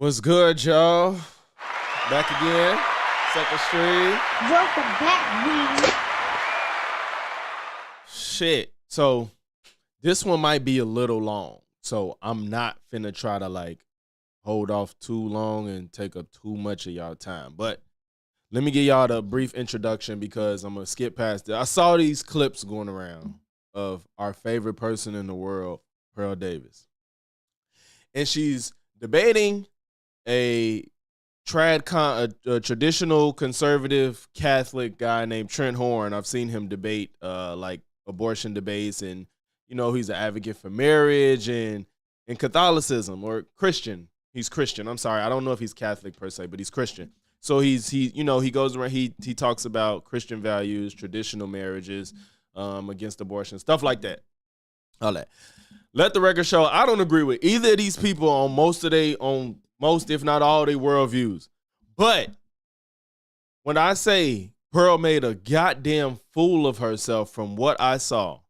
What's good, y'all? Back again, second stream. Welcome back, we. Shit. So this one might be a little long. So I'm not finna try to like hold off too long and take up too much of y'all time. But let me give y'all the brief introduction because I'm gonna skip past it. I saw these clips going around of our favorite person in the world, Pearl Davis. And she's debating a traditional conservative Catholic guy named Trent Horn. I've seen him debate like abortion debates, and you know he's an advocate for marriage and Catholicism or Christian. He's Christian. I'm sorry, I don't know if he's Catholic per se, but he's Christian. So he goes around. He talks about Christian values, traditional marriages, against abortion, stuff like that. All that. Let the record show I don't agree with either of these people on most, if not all, their worldviews. But when I say Pearl made a goddamn fool of herself from what I saw,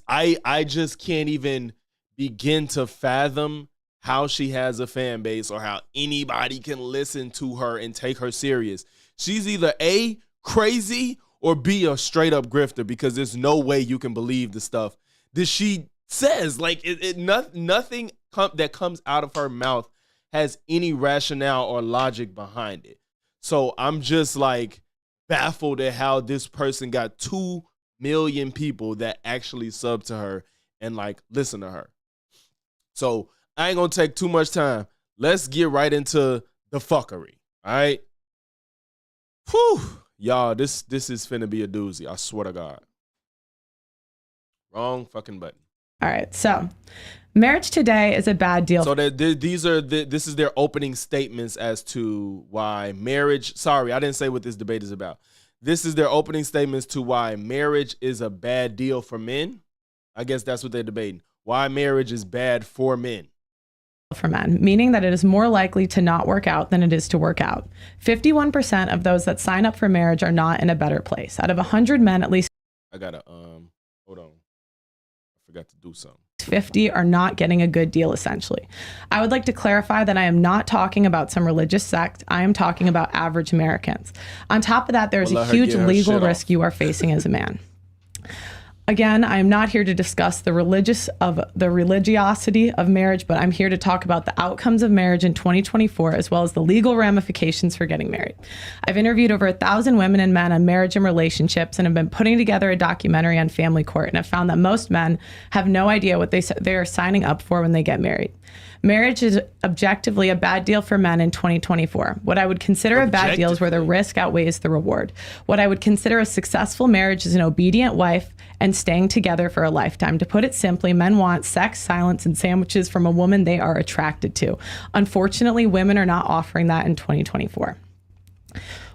I just can't even begin to fathom how she has a fan base or how anybody can listen to her and take her serious. She's either A, crazy, or B, a straight up grifter, because there's no way you can believe the stuff that she says. Like nothing that comes out of her mouth has any rationale or logic behind it. So I'm just like baffled at how this person got 2 million people that actually sub to her and like listen to her. So I ain't gonna take too much time. Let's get right into the fuckery. All right. Whew. Y'all, this is finna be a doozy. I swear to God. Wrong fucking button. All right. So marriage today is a bad deal. So this is their opening statements as to why marriage. Sorry, I didn't say what this debate is about. This is their opening statements to why marriage is a bad deal for men. I guess that's what they're debating. Why marriage is bad for men. For men, meaning that it is more likely to not work out than it is to work out. 51% of those that sign up for marriage are not in a better place. Out of 100 men, at least I gotta hold on. I forgot to do something. 50 are not getting a good deal, essentially. I would like to clarify that I am not talking about some religious sect. I am talking about average Americans. On top of that, there's a huge legal risk you are facing as a man. Again, I am not here to discuss the religiosity of marriage, but I'm here to talk about the outcomes of marriage in 2024, as well as the legal ramifications for getting married. I've interviewed over 1,000 women and men on marriage and relationships, and have been putting together a documentary on family court, and have found that most men have no idea what they are signing up for when they get married. Marriage is objectively a bad deal for men in 2024. What I would consider a bad deal is where the risk outweighs the reward. What I would consider a successful marriage is an obedient wife and staying together for a lifetime. To put it simply, men want sex, silence, and sandwiches from a woman they are attracted to. Unfortunately, women are not offering that in 2024.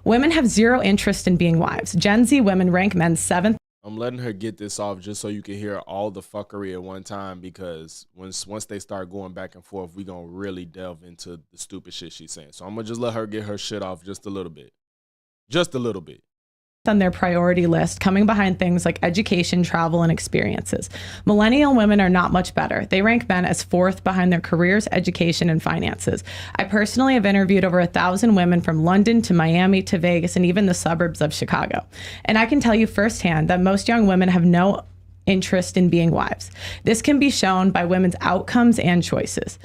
Women have zero interest in being wives. Gen Z women rank men 7th. I'm letting her get this off just so you can hear all the fuckery at one time, because once they start going back and forth, we're going to really delve into the stupid shit she's saying. So I'm going to just let her get her shit off just a little bit. Just a little bit. On their priority list, coming behind things like education, travel, and experiences. Millennial women are not much better. They rank men as 4th behind their careers, education, and finances. I personally have interviewed over 1,000 women from London to Miami to Vegas and even the suburbs of Chicago. And I can tell you firsthand that most young women have no interest in being wives. This can be shown by women's outcomes and choices.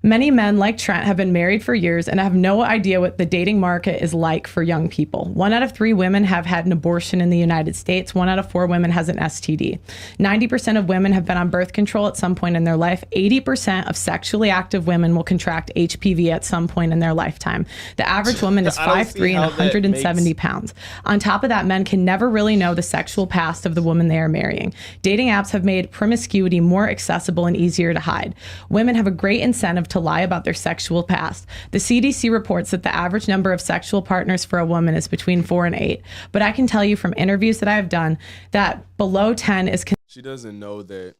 Many men like Trent have been married for years and have no idea what the dating market is like for young people. 1 out of 3 women have had an abortion in the United States. 1 out of 4 women has an STD. 90% of women have been on birth control at some point in their life. 80% of sexually active women will contract HPV at some point in their lifetime. The average woman is 5'3" and 170 pounds. On top of that, men can never really know the sexual past of the woman they are marrying. Dating apps have made promiscuity more accessible and easier to hide. Women have a great incentive to lie about their sexual past. The CDC reports that the average number of sexual partners for a woman is between 4 and 8. But I can tell you from interviews that I have done that below 10 is... She doesn't know that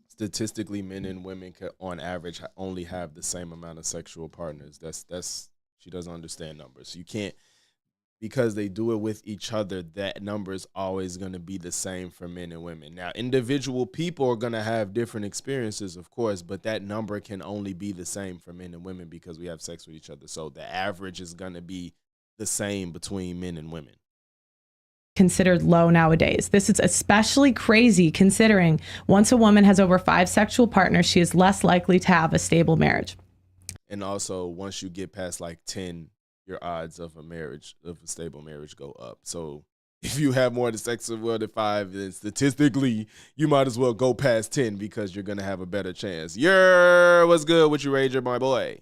statistically men and women can, on average, only have the same amount of sexual partners. That's she doesn't understand numbers. You can't, because they do it with each other, that number is always going to be the same for men and women. Now, individual people are going to have different experiences, of course, but that number can only be the same for men and women because we have sex with each other. So the average is going to be the same between men and women. Considered low nowadays. This is especially crazy considering once a woman has over 5 sexual partners, she is less likely to have a stable marriage. And also, once you get past like 10, your odds of a stable marriage go up. So if you have more than sex than 5, then statistically you might as well go past 10 because you're gonna have a better chance. What's good with you, Rager, my boy?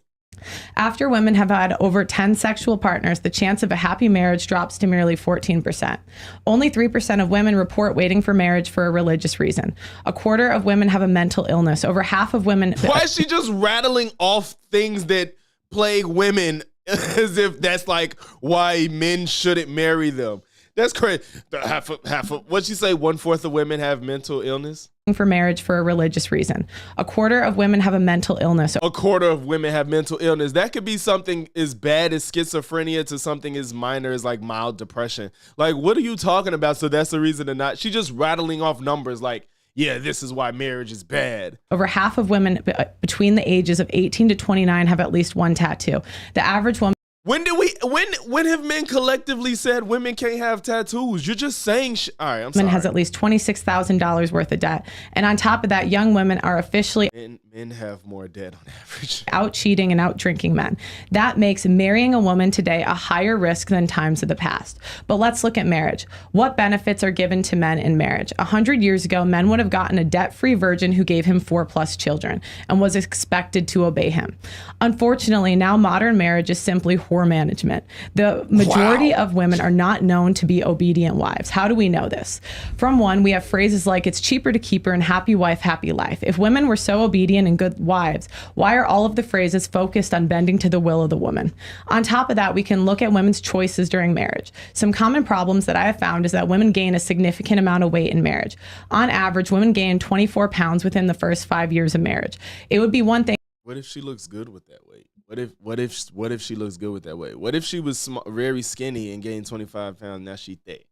After women have had over 10 sexual partners, the chance of a happy marriage drops to merely 14%. Only 3% of women report waiting for marriage for a religious reason. A quarter of women have a mental illness. Over half of women... Why is she just rattling off things that plague women as if that's like why men shouldn't marry them? That's crazy. Half of what'd she say? 1/4 of women have mental illness for marriage for a religious reason. A quarter of women have a mental illness. A quarter of women have mental illness. That could be something as bad as schizophrenia to something as minor as like mild depression. Like, what are you talking about? So that's the reason to not. She just rattling off numbers like, yeah, this is why marriage is bad. Over half of women between the ages of 18 to 29 have at least one tattoo. The average woman... When have men collectively said women can't have tattoos? You're just saying all right, I'm sorry. Women has at least $26,000 worth of debt. And on top of that, young women are officially Men have more debt on average. out cheating and out drinking men. That makes marrying a woman today a higher risk than times of the past. But let's look at marriage. What benefits are given to men in marriage? 100 years ago, men would have gotten a debt-free virgin who gave him 4+ children and was expected to obey him. Unfortunately, now modern marriage is simply whore management. The majority of women are not known to be obedient wives. How do we know this? From one, we have phrases like it's cheaper to keep her and happy wife, happy life. If women were so obedient and good wives, why are all of the phrases focused on bending to the will of the woman? On top of that, we can look at women's choices during marriage. Some common problems that I have found is that women gain a significant amount of weight in marriage. On average, women gain 24 pounds within the first 5 years of marriage. It would be one thing. What if she looks good with that weight? What if she looks good with that weight? What if she was very skinny and gained 25 pounds? Now she thick.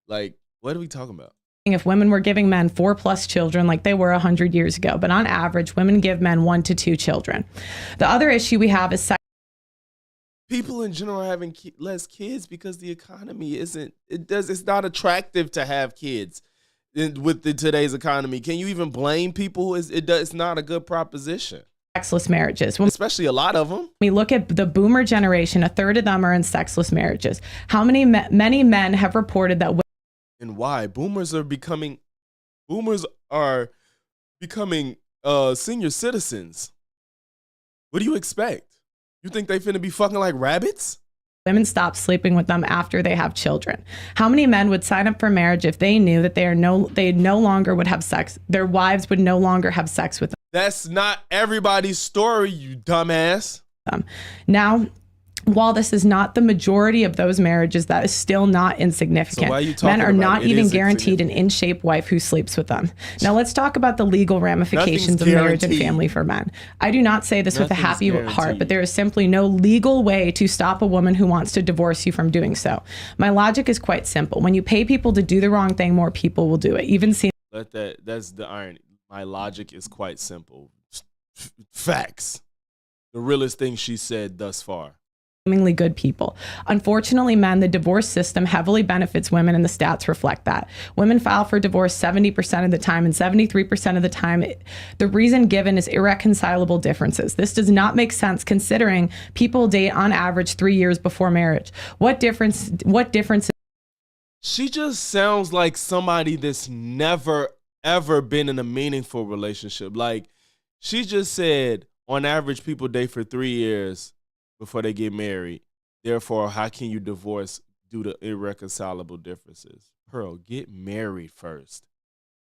Like, what are we talking about? If women were giving men 4+ children like they were 100 years ago, but on average, women give men 1 to 2 children. The other issue we have is people in general are having less kids because the economy it's not attractive to have kids with today's economy. Can you even blame people? It's not a good proposition. Sexless marriages. Especially a lot of them. We look at the boomer generation, a third of them are in sexless marriages. How many men have reported that? And why? Boomers are becoming senior citizens. What do you expect? You think they finna be fucking like rabbits? Women stop sleeping with them after they have children. How many men would sign up for marriage if they knew that they no longer would have sex? Their wives would no longer have sex with them. That's not everybody's story, you dumbass. Now, while this is not the majority of those marriages, that is still not insignificant. So why are you talking Men are about not it? even guaranteed an in-shape wife who sleeps with them. Now let's talk about the legal ramifications of marriage and family for men. I do not say this with a happy heart, but there is simply no legal way to stop a woman who wants to divorce you from doing so. My logic is quite simple. When you pay people to do the wrong thing, more people will do it. That's the irony. My logic is quite simple. Facts. The realest thing she said thus far. Good people. Unfortunately, men, the divorce system heavily benefits women, and the stats reflect that. Women file for divorce 70% of the time, and 73% of the time, the reason given is irreconcilable differences. This does not make sense considering people date on average 3 years before marriage. What difference? She just sounds like somebody that's never, ever been in a meaningful relationship. Like, she just said, on average, people date for 3 years before they get married. Therefore, how can you divorce due to irreconcilable differences? Pearl, get married first.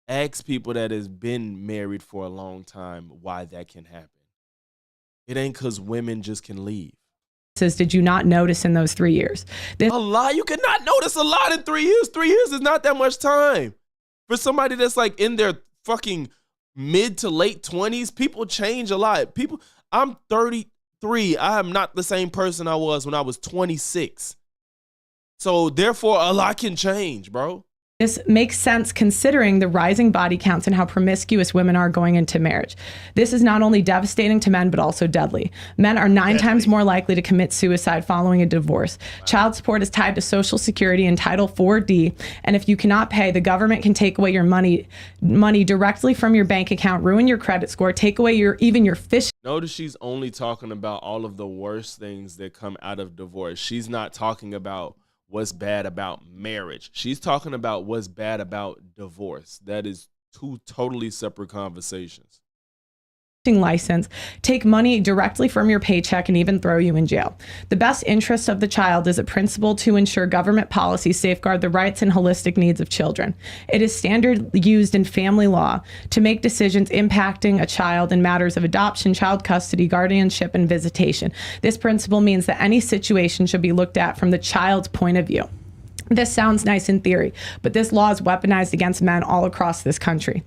Ask people that has been married for a long time why that can happen. It ain't because women just can leave. Did you not notice in those 3 years? A lot. You cannot notice a lot in 3 years. 3 years is not that much time. For somebody that's like in their fucking mid to late 20s, people change a lot. I'm 33. I am not the same person I was when I was 26. So therefore, a lot can change, bro. This makes sense considering the rising body counts and how promiscuous women are going into marriage. This is not only devastating to men, but also deadly. Men are 9 times more likely to commit suicide following a divorce. Wow. Child support is tied to Social Security and Title 4D. And if you cannot pay, the government can take away your money directly from your bank account, ruin your credit score, take away even your fish. Notice she's only talking about all of the worst things that come out of divorce. She's not talking about what's bad about marriage. She's talking about what's bad about divorce. That is 2 totally separate conversations. License, take money directly from your paycheck, and even throw you in jail. The best interest of the child is a principle to ensure government policies safeguard the rights and holistic needs of children. It is standard used in family law to make decisions impacting a child in matters of adoption, child custody, guardianship, and visitation. This principle means that any situation should be looked at from the child's point of view. This sounds nice in theory, but this law is weaponized against men all across this country.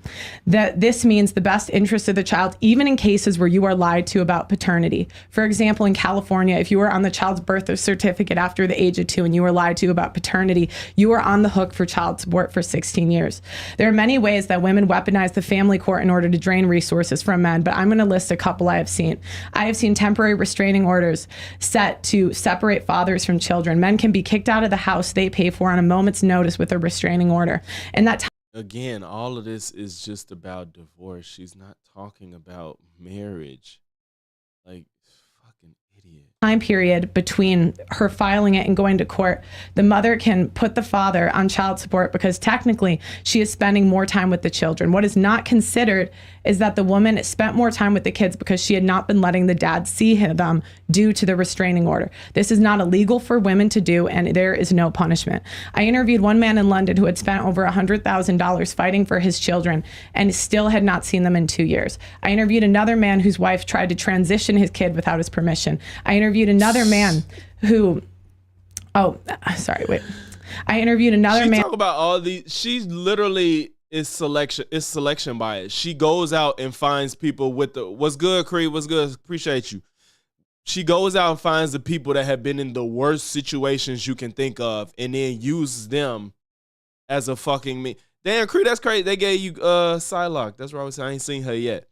That this means the best interest of the child, even in cases where you are lied to about paternity. For example, in California, if you were on the child's birth certificate after the age of 2 and you were lied to about paternity, you are on the hook for child support for 16 years. There are many ways that women weaponize the family court in order to drain resources from men, but I'm going to list a couple I have seen. I have seen temporary restraining orders set to separate fathers from children. Men can be kicked out of the house they pay for on a moment's notice with a restraining order. And that Again, all of this is just about divorce. She's not talking about marriage. Like, fucking idiot. time period between her filing it and going to court, the mother can put the father on child support because technically she is spending more time with the children. What is not considered is that the woman spent more time with the kids because she had not been letting the dad see them due to the restraining order. This is not illegal for women to do, and there is no punishment. I interviewed one man in London who had spent over $100,000 fighting for his children and still had not seen them in 2 years. I interviewed another man whose wife tried to transition his kid without his permission. I interviewed another man who, I interviewed another man. Talk about all these. She literally is selection bias. She goes out and finds people with the what's good, Creed, what's good, appreciate you. She goes out and finds the people that have been in the worst situations you can think of and then uses them as a fucking me. Damn, Creed, that's crazy. They gave you Psylocke. That's what I was saying. I ain't seen her yet.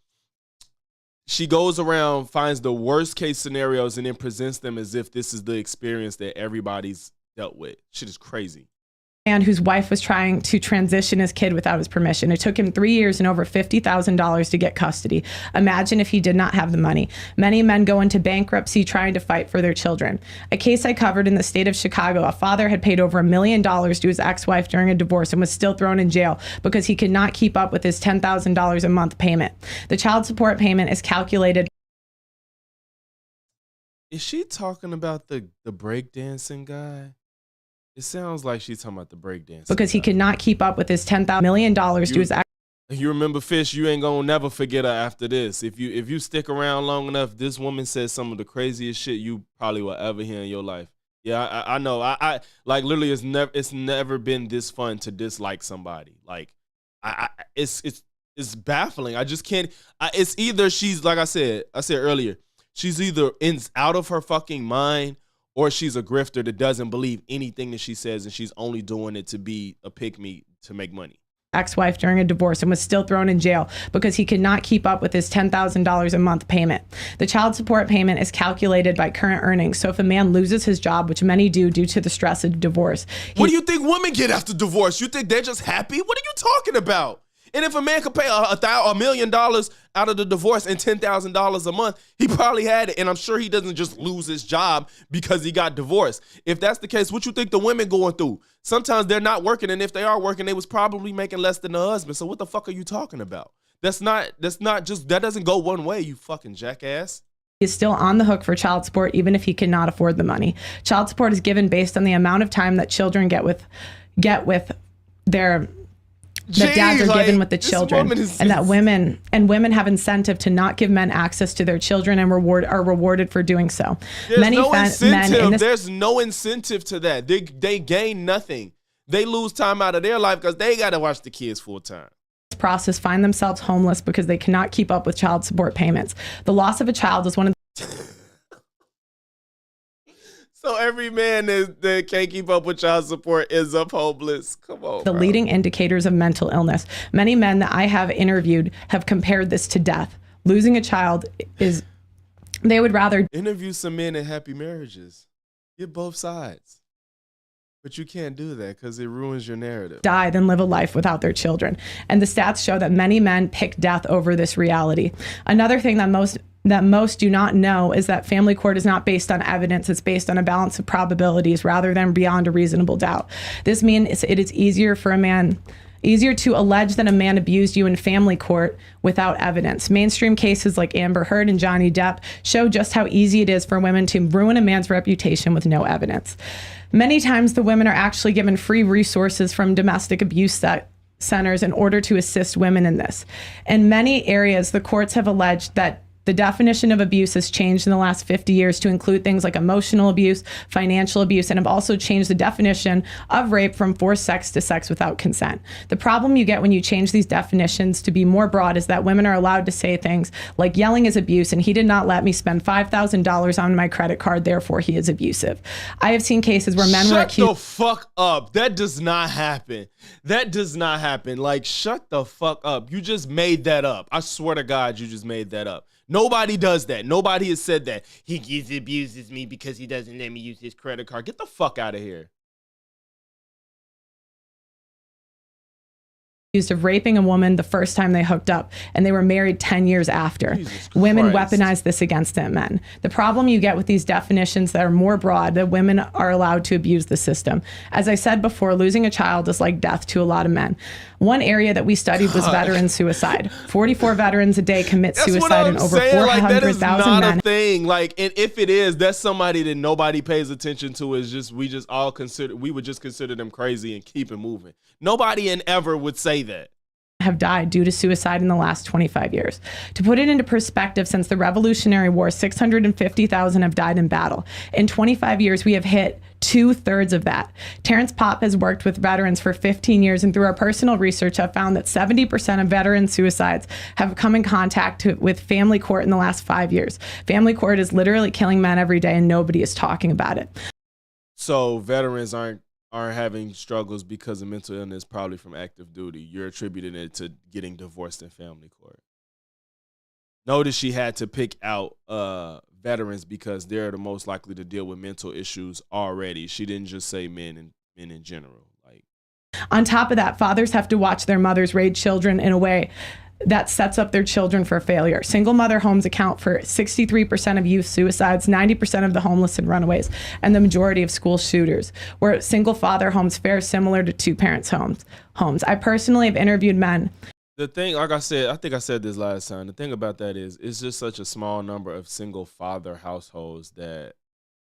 She goes around, finds the worst case scenarios, and then presents them as if this is the experience that everybody's dealt with. Shit is crazy. Man whose wife was trying to transition his kid without his permission. It took him 3 years and over $50,000 to get custody. Imagine if he did not have the money. Many men go into bankruptcy trying to fight for their children. A case I covered in the state of Chicago, a father had paid over $1 million to his ex-wife during a divorce and was still thrown in jail because he could not keep up with his $10,000 a month payment. The child support payment is calculated. Is she talking about the breakdancing guy? It sounds like she's talking about the breakdance. Because he could not keep up with his $10 million to his ex. You remember, Fish, you ain't gonna never forget her after this. If you stick around long enough, this woman says some of the craziest shit you probably will ever hear in your life. Yeah, I know. I like literally it's never been this fun to dislike somebody. Like it's baffling. I just can't. It's either she's like I said earlier, she's either out of her fucking mind, or she's a grifter that doesn't believe anything that she says and she's only doing it to be a pick-me to make money. Ex-wife during a divorce and was still thrown in jail because he could not keep up with his $10,000 a month payment. The child support payment is calculated by current earnings. So if a man loses his job, which many do due to the stress of divorce. What do you think women get after divorce? You think they're just happy? What are you talking about? And if a man could pay $1 million out of the divorce and $10,000 a month, he probably had it. And I'm sure he doesn't just lose his job because he got divorced. If that's the case, what you think the women going through? Sometimes they're not working, and if they are working, they was probably making less than the husband. So what the fuck are you talking about? That doesn't go one way, you fucking jackass. Is still on the hook for child support even if he cannot afford the money. Child support is given based on the amount of time that children get with their dads are given with the children, and that women have incentive to not give men access to their children and are rewarded for doing so. There's no incentive to that. They gain nothing. They lose time out of their life because they got to watch the kids full time. Process find themselves homeless because they cannot keep up with child support payments. The loss of a child is one of So every man that can't keep up with child support ends up homeless. Come on, the leading indicators of mental illness. Many men that I have interviewed have compared this to death. Losing a child they would rather interview some men in happy marriages. Get both sides. But you can't do that because it ruins your narrative. Die than live a life without their children. And the stats show that many men pick death over this reality. Another thing that most do not know is that family court is not based on evidence. It's based on a balance of probabilities rather than beyond a reasonable doubt. This means it is easier to allege that a man abused you in family court without evidence. Mainstream cases like Amber Heard and Johnny Depp show just how easy it is for women to ruin a man's reputation with no evidence. Many times the women are actually given free resources from domestic abuse centers in order to assist women in this. In many areas, the courts have alleged that The definition of abuse has changed in the last 50 years to include things like emotional abuse, financial abuse, and have also changed the definition of rape from forced sex to sex without consent. The problem you get when you change these definitions to be more broad is that women are allowed to say things like yelling is abuse and he did not let me spend $5,000 on my credit card, therefore he is abusive. I have seen cases where men were accused. Shut the fuck up. That does not happen. That does not happen. Like, shut the fuck up. You just made that up. I swear to God, you just made that up. Nobody does that. Nobody has said that. He abuses me because he doesn't let me use his credit card. Get the fuck out of here. Accused of raping a woman the first time they hooked up, and they were married 10 years after. Women weaponize this against men. The problem you get with these definitions that are more broad, that women are allowed to abuse the system. As I said before, losing a child is like death to a lot of men. One area that we studied was veteran suicide. 44 veterans a day commit suicide, and over 400,000 not men. A thing. Like, and if it is, that's somebody that nobody pays attention to. Is just we would just consider them crazy and keep it moving. Nobody and ever would say that. Have died due to suicide in the last 25 years. To put it into perspective, since the Revolutionary War, 650,000 have died in battle. In 25 years, we have hit 2/3 of that. Terrence Popp has worked with veterans for 15 years, and through our personal research, have found that 70% of veteran suicides have come in contact with family court in the last 5 years. Family court is literally killing men every day, and nobody is talking about it. So veterans aren't having struggles because of mental illness, probably from active duty. You're attributing it to getting divorced in family court. Notice she had to pick out veterans because they're the most likely to deal with mental issues already. She didn't just say men in general. Like, on top of that, fathers have to watch their mothers raise children in a way that sets up their children for failure. Single mother homes account for 63% of youth suicides, 90% of the homeless and runaways, and the majority of school shooters, where single father homes fare similar to two parents homes. I personally have interviewed men. The thing, like I said, I think I said this last time, the thing about that is it's just such a small number of single father households that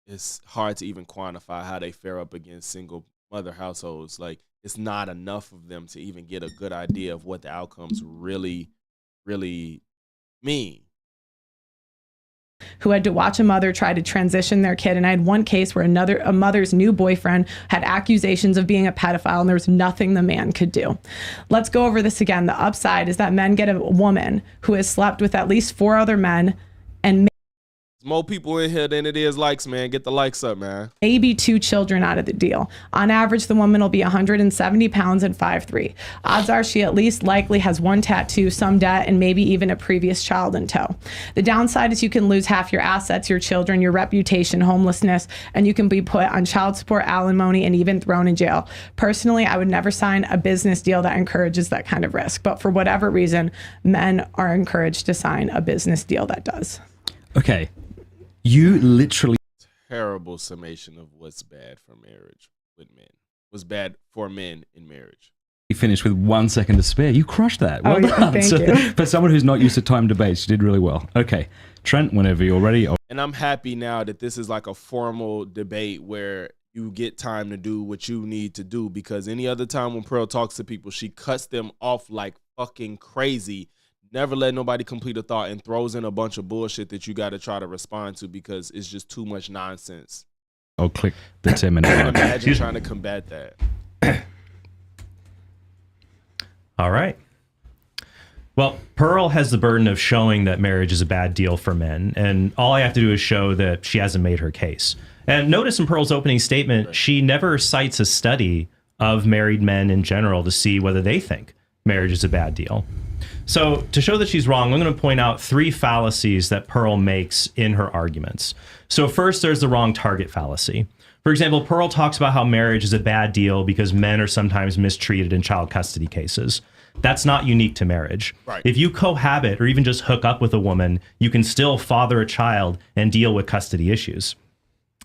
it's hard to even quantify how they fare up against single mother households. Like, it's not enough of them to even get a good idea of what the outcomes really, really mean. Who had to watch a mother try to transition their kid. And I had one case where a mother's new boyfriend had accusations of being a pedophile, and there was nothing the man could do. Let's go over this again. The upside is that men get a woman who has slept with at least 4 other men, and more people in here than it is likes, man. Get the likes up, man. maybe 2 children out of the deal. On average, the woman will be 170 pounds and 5'3". Odds are she at least likely has 1 tattoo, some debt, and maybe even a previous child in tow. The downside is you can lose half your assets, your children, your reputation, homelessness, and you can be put on child support, alimony, and even thrown in jail. Personally, I would never sign a business deal that encourages that kind of risk. But for whatever reason, men are encouraged to sign a business deal that does. Okay. You literally... Terrible summation of what's bad for marriage with men. What's bad for men in marriage. You finished with 1 second to spare. You crushed that. Well done. Thank you. For someone who's not used to time debates, you did really well. Okay. Trent, whenever you're ready. And I'm happy now that this is like a formal debate where you get time to do what you need to do, because any other time when Pearl talks to people, she cuts them off like fucking crazy. Never let nobody complete a thought and throws in a bunch of bullshit that you got to try to respond to because it's just too much nonsense. I'll click the 10-minute mark. Imagine trying to combat that. All right. Well, Pearl has the burden of showing that marriage is a bad deal for men, and all I have to do is show that she hasn't made her case. And notice in Pearl's opening statement, she never cites a study of married men in general to see whether they think marriage is a bad deal. So to show that she's wrong, I'm going to point out 3 fallacies that Pearl makes in her arguments. So first, there's the wrong target fallacy. For example, Pearl talks about how marriage is a bad deal because men are sometimes mistreated in child custody cases. That's not unique to marriage. Right. If you cohabit or even just hook up with a woman, you can still father a child and deal with custody issues.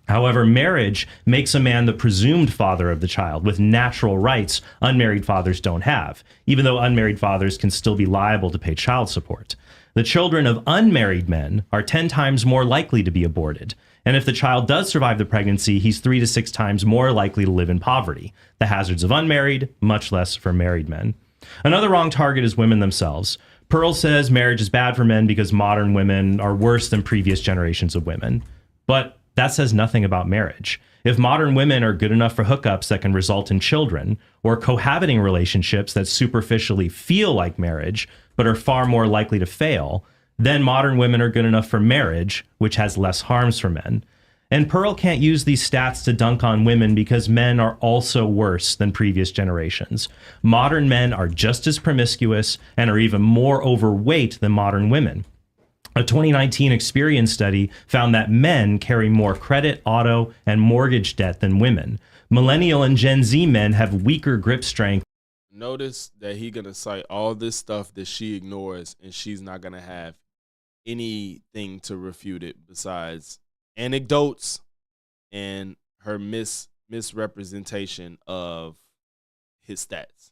However, marriage makes a man the presumed father of the child with natural rights unmarried fathers don't have, even though unmarried fathers can still be liable to pay child support. The children of unmarried men are 10 times more likely to be aborted. And if the child does survive the pregnancy, he's 3 to 6 times more likely to live in poverty. The hazards of unmarried, much less for married men. Another wrong target is women themselves. Pearl says marriage is bad for men because modern women are worse than previous generations of women. But that says nothing about marriage. If modern women are good enough for hookups that can result in children, or cohabiting relationships that superficially feel like marriage, but are far more likely to fail, then modern women are good enough for marriage, which has less harms for men. And Pearl can't use these stats to dunk on women because men are also worse than previous generations. Modern men are just as promiscuous and are even more overweight than modern women. A 2019 Experian study found that men carry more credit, auto, and mortgage debt than women. Millennial and Gen Z men have weaker grip strength. Notice that he's going to cite all this stuff that she ignores, and she's not going to have anything to refute it besides anecdotes and her misrepresentation of his stats.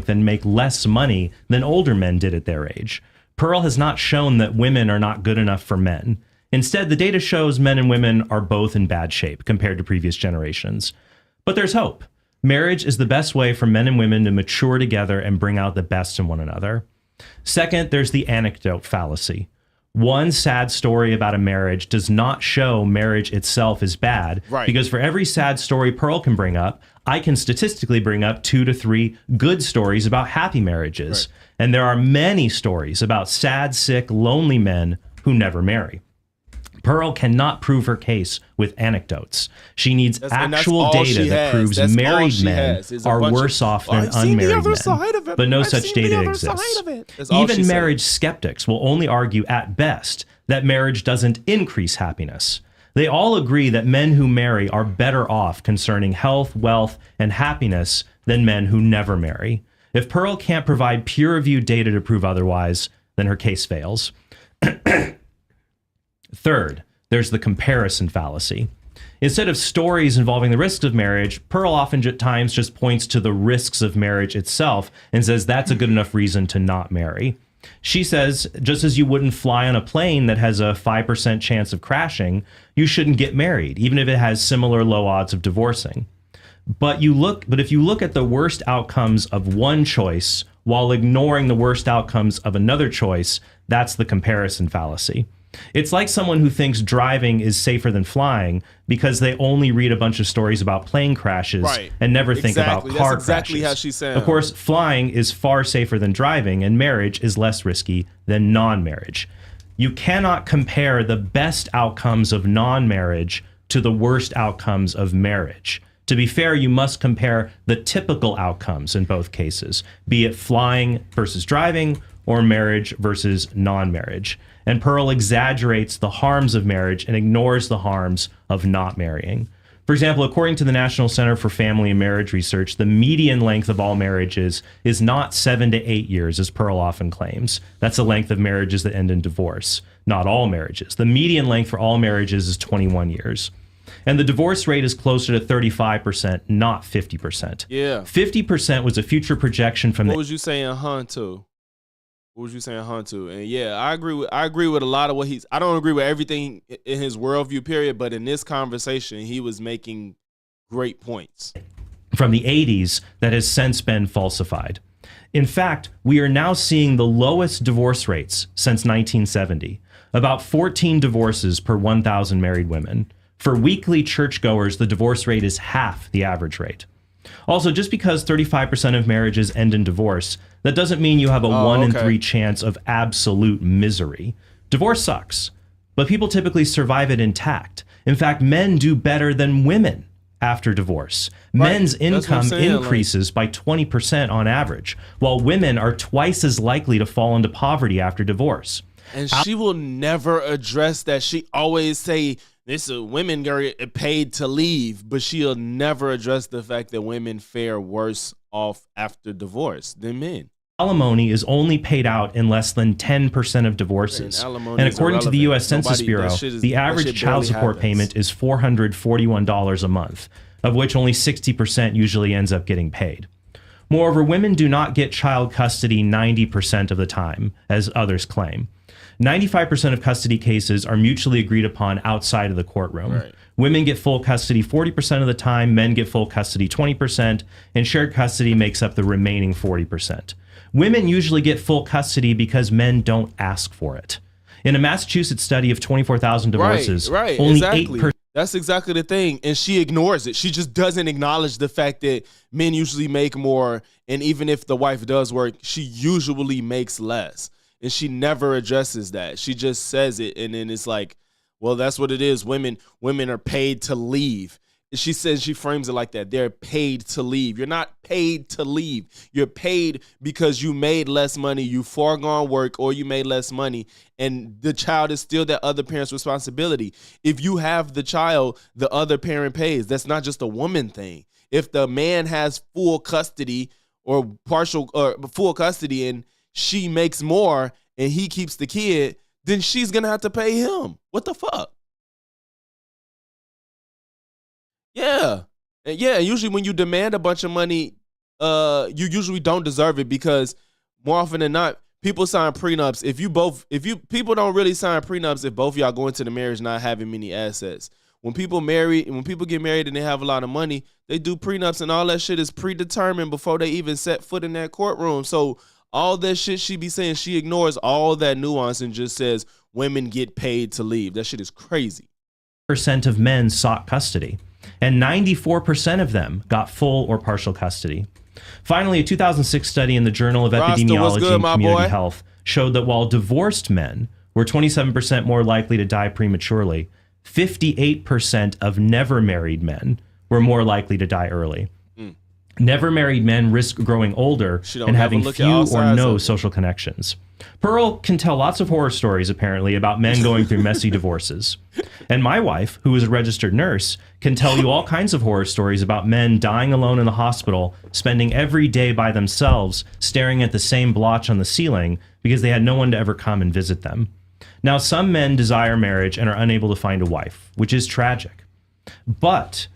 And make less money than older men did at their age. Pearl has not shown that women are not good enough for men. Instead, the data shows men and women are both in bad shape compared to previous generations. But there's hope. Marriage is the best way for men and women to mature together and bring out the best in one another. Second, there's the anecdote fallacy. One sad story about a marriage does not show marriage itself is bad, right? Because for every sad story Pearl can bring up, I can statistically bring up 2 to 3 good stories about happy marriages. Right. And there are many stories about sad, sick, lonely men who never marry. Pearl cannot prove her case with anecdotes. She needs actual data that proves married men are worse off than unmarried men. But no such data exists. Even marriage skeptics will only argue at best that marriage doesn't increase happiness. They all agree that men who marry are better off concerning health, wealth, and happiness than men who never marry. If Pearl can't provide peer-reviewed data to prove otherwise, then her case fails. Third, there's the comparison fallacy. Instead of stories involving the risks of marriage, Pearl oftentimes just points to the risks of marriage itself and says that's a good enough reason to not marry. She says, just as you wouldn't fly on a plane that has a 5% chance of crashing, you shouldn't get married, even if it has similar low odds of divorcing. But if you look at the worst outcomes of one choice while ignoring the worst outcomes of another choice, that's the comparison fallacy. It's like someone who thinks driving is safer than flying because they only read a bunch of stories about plane crashes and never think about car crashes. How she said. Of course, flying is far safer than driving, and marriage is less risky than non-marriage. You cannot compare the best outcomes of non-marriage to the worst outcomes of marriage. To be fair, you must compare the typical outcomes in both cases, be it flying versus driving or marriage versus non-marriage. And Pearl exaggerates the harms of marriage and ignores the harms of not marrying. For example, according to the National Center for Family and Marriage Research, the median length of all marriages is not 7 to 8 years, as Pearl often claims. That's the length of marriages that end in divorce, not all marriages. The median length for all marriages is 21 years. And the divorce rate is closer to 35%, not 50%. Yeah. 50% was a future projection from What was you saying, to? What was you saying, to? And yeah, I agree with a lot of what I don't agree with everything in his worldview, period, but in this conversation, he was making great points. From the 80s that has since been falsified. In fact, we are now seeing the lowest divorce rates since 1970, about 14 divorces per 1,000 married women. For weekly churchgoers, the divorce rate is half the average rate. Also, just because 35% of marriages end in divorce, that doesn't mean you have a 1 in 3 chance of absolute misery. Divorce sucks, but people typically survive it intact. In fact, men do better than women after divorce. Men's income increases by 20% on average, while women are twice as likely to fall into poverty after divorce. And she will never address that. She always say, women get paid to leave, but she'll never address the fact that women fare worse off after divorce than men. Alimony is only paid out in less than 10% of divorces. And according to the U.S. Census Bureau, the average child support payment is $441 a month, of which only 60% usually ends up getting paid. Moreover, women do not get child custody 90% of the time, as others claim. 95% of custody cases are mutually agreed upon outside of the courtroom. Right. Women get full custody 40% of the time, men get full custody 20%, and shared custody makes up the remaining 40%. Women usually get full custody because men don't ask for it. In a Massachusetts study of 24,000 divorces, right, only exactly. 8%. That's exactly the thing. And she ignores it. She just doesn't acknowledge the fact that men usually make more. And even if the wife does work, she usually makes less. And she never addresses that. She just says it. And then it's like, well, that's what it is. Women are paid to leave. She says, she frames it like that. They're paid to leave. You're not paid to leave. You're paid because you made less money, you foregone work, or you made less money, and the child is still that other parent's responsibility. If you have the child, the other parent pays. That's not just a woman thing. If the man has full custody or partial or full custody and she makes more and he keeps the kid, then she's going to have to pay him. What the fuck? Yeah. Yeah, usually when you demand a bunch of money, you usually don't deserve it, because more often than not, people sign prenups. People don't really sign prenups if both of y'all go into the marriage not having many assets. When people get married and they have a lot of money, they do prenups, and all that shit is predetermined before they even set foot in that courtroom. So all that shit she be saying, she ignores all that nuance and just says women get paid to leave. That shit is crazy. Percent of men sought custody, and 94% of them got full or partial custody. Finally, a 2006 study in the Journal of Epidemiology and Community Health showed that while divorced men were 27% more likely to die prematurely, 58% of never married men were more likely to die early. Never married men risk growing older and having few or no social connections. Pearl can tell lots of horror stories, apparently, about men going through messy divorces. And my wife, who is a registered nurse, can tell you all kinds of horror stories about men dying alone in the hospital, spending every day by themselves, staring at the same blotch on the ceiling because they had no one to ever come and visit them. Now, some men desire marriage and are unable to find a wife, which is tragic. But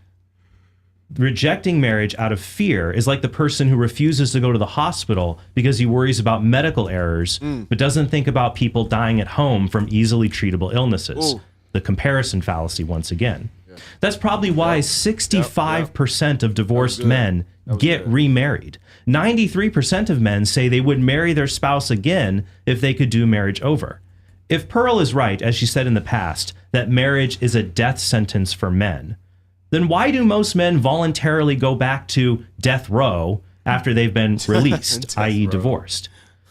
rejecting marriage out of fear is like the person who refuses to go to the hospital because he worries about medical errors, but doesn't think about people dying at home from easily treatable illnesses. Ooh. The comparison fallacy once again. Yeah. That's probably why 65% of divorced men get remarried. 93% of men say they would marry their spouse again if they could do marriage over. If Pearl is right, as she said in the past, that marriage is a death sentence for men, then why do most men voluntarily go back to death row after they've been released, i.e. divorced?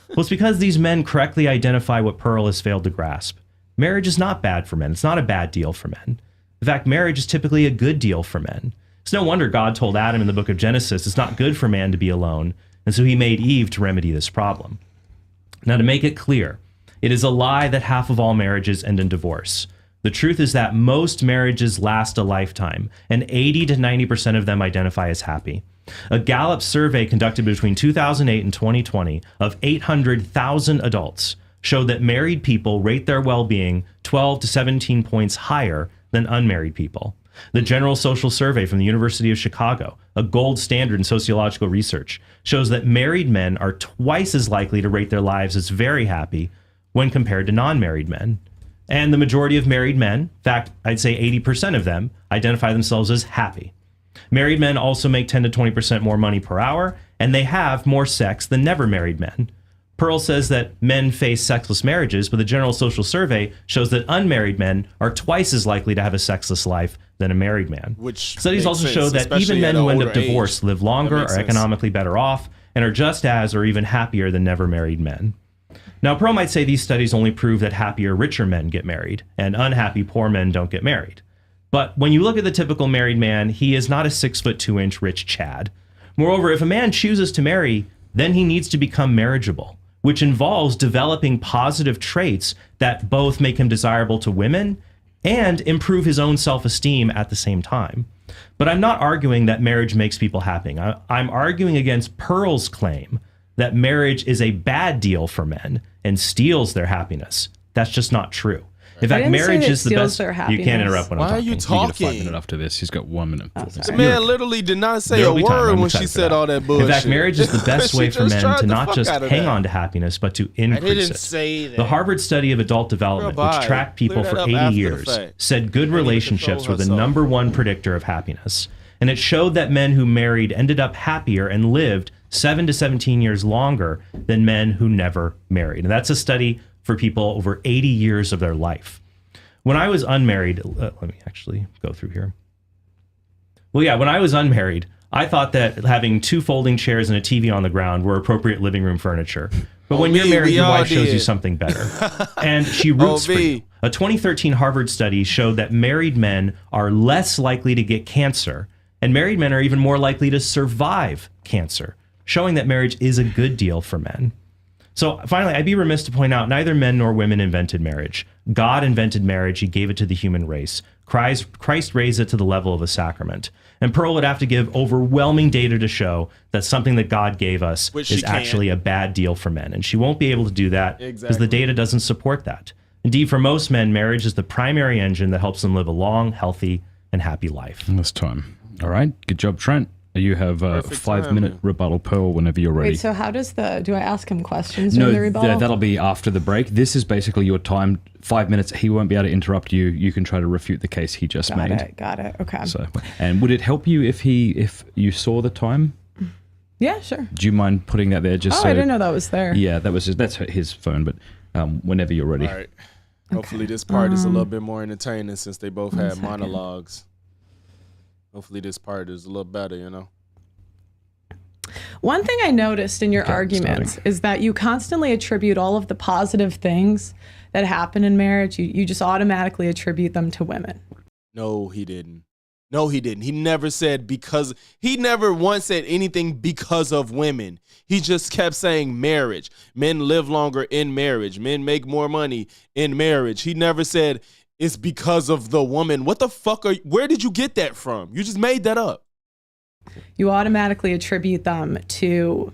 Well, it's because these men correctly identify what Pearl has failed to grasp. Marriage is not bad for men. It's not a bad deal for men. In fact, marriage is typically a good deal for men. It's no wonder God told Adam in the book of Genesis, it's not good for man to be alone, and so he made Eve to remedy this problem. Now, to make it clear, it is a lie that half of all marriages end in divorce. The truth is that most marriages last a lifetime, and 80 to 90% of them identify as happy. A Gallup survey conducted between 2008 and 2020 of 800,000 adults showed that married people rate their well-being 12 to 17 points higher than unmarried people. The General Social Survey from the University of Chicago, a gold standard in sociological research, shows that married men are twice as likely to rate their lives as very happy when compared to non-married men. And the majority of married men, in fact, I'd say 80% of them, identify themselves as happy. Married men also make 10 to 20% more money per hour, and they have more sex than never married men. Pearl says that men face sexless marriages, but the General Social Survey shows that unmarried men are twice as likely to have a sexless life than a married man. Which studies also show that even men who end up divorced live longer, are economically better off, and are just as or even happier than never married men. Now, Pearl might say these studies only prove that happier, richer men get married, and unhappy, poor men don't get married. But when you look at the typical married man, he is not a 6'2" rich Chad. Moreover, if a man chooses to marry, then he needs to become marriageable, which involves developing positive traits that both make him desirable to women and improve his own self-esteem at the same time. But I'm not arguing that marriage makes people happy. I'm arguing against Pearl's claim that marriage is a bad deal for men and steals their happiness. That's just not true. In fact, marriage is the best. You can't interrupt when I'm talking. Why are you talking? You get a 5 minute after this. He's got 1 minute. The man literally did not say a word when she said all that bullshit. In fact, marriage is the best way for men to not just hang on to happiness, but to increase it. I didn't say that. The Harvard study of adult development, which tracked people for 80 years, said good relationships were the #1 predictor of happiness. And it showed that men who married ended up happier and lived 7 to 17 years longer than men who never married. And that's a study for people over 80 years of their life. When I was unmarried, let me actually go through here. Well, yeah, when I was unmarried, I thought that having 2 folding chairs and a TV on the ground were appropriate living room furniture. But when you're married, your wife shows you something better. And she roots for you. A 2013 Harvard study showed that married men are less likely to get cancer, and married men are even more likely to survive cancer, showing that marriage is a good deal for men. So finally, I'd be remiss to point out neither men nor women invented marriage. God invented marriage. He gave it to the human race. Christ raised it to the level of a sacrament. And Pearl would have to give overwhelming data to show that something that God gave us is actually a bad deal for men. And she won't be able to do that because the data doesn't support that. Indeed, for most men, marriage is the primary engine that helps them live a long, healthy, and happy life. This time. All right. Good job, Trent. You have a 5-minute rebuttal, Pearl, whenever you're ready. Wait, so how does do I ask him questions during the rebuttal? No, that'll be after the break. This is basically your time, 5 minutes. He won't be able to interrupt you. You can try to refute the case he just made. Got it. Okay. So, and would it help you if you saw the time? Yeah, sure. Do you mind putting that there? Just I didn't know that was there. Yeah, that's his phone, but whenever you're ready. All right. Hopefully this part is a little bit more entertaining since they both had monologues. Hopefully this part is a little better, you know? One thing I noticed in your arguments is that you constantly attribute all of the positive things that happen in marriage. You just automatically attribute them to women. No, he didn't. No, he didn't. He never said because. He never once said anything because of women. He just kept saying marriage. Men live longer in marriage. Men make more money in marriage. He never said it's because of the woman. What the fuck where did you get that from? You just made that up. You automatically attribute them to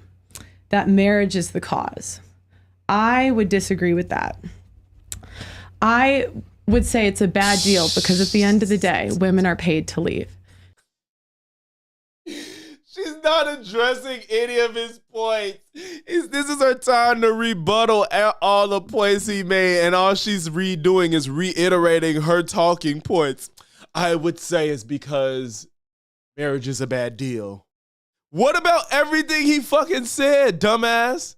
that marriage is the cause. I would disagree with that. I would say it's a bad deal because at the end of the day, women are paid to leave. She's not addressing any of his points. This is her time to rebuttal all the points he made, and all she's redoing is reiterating her talking points. I would say it's because marriage is a bad deal. What about everything he fucking said, dumbass?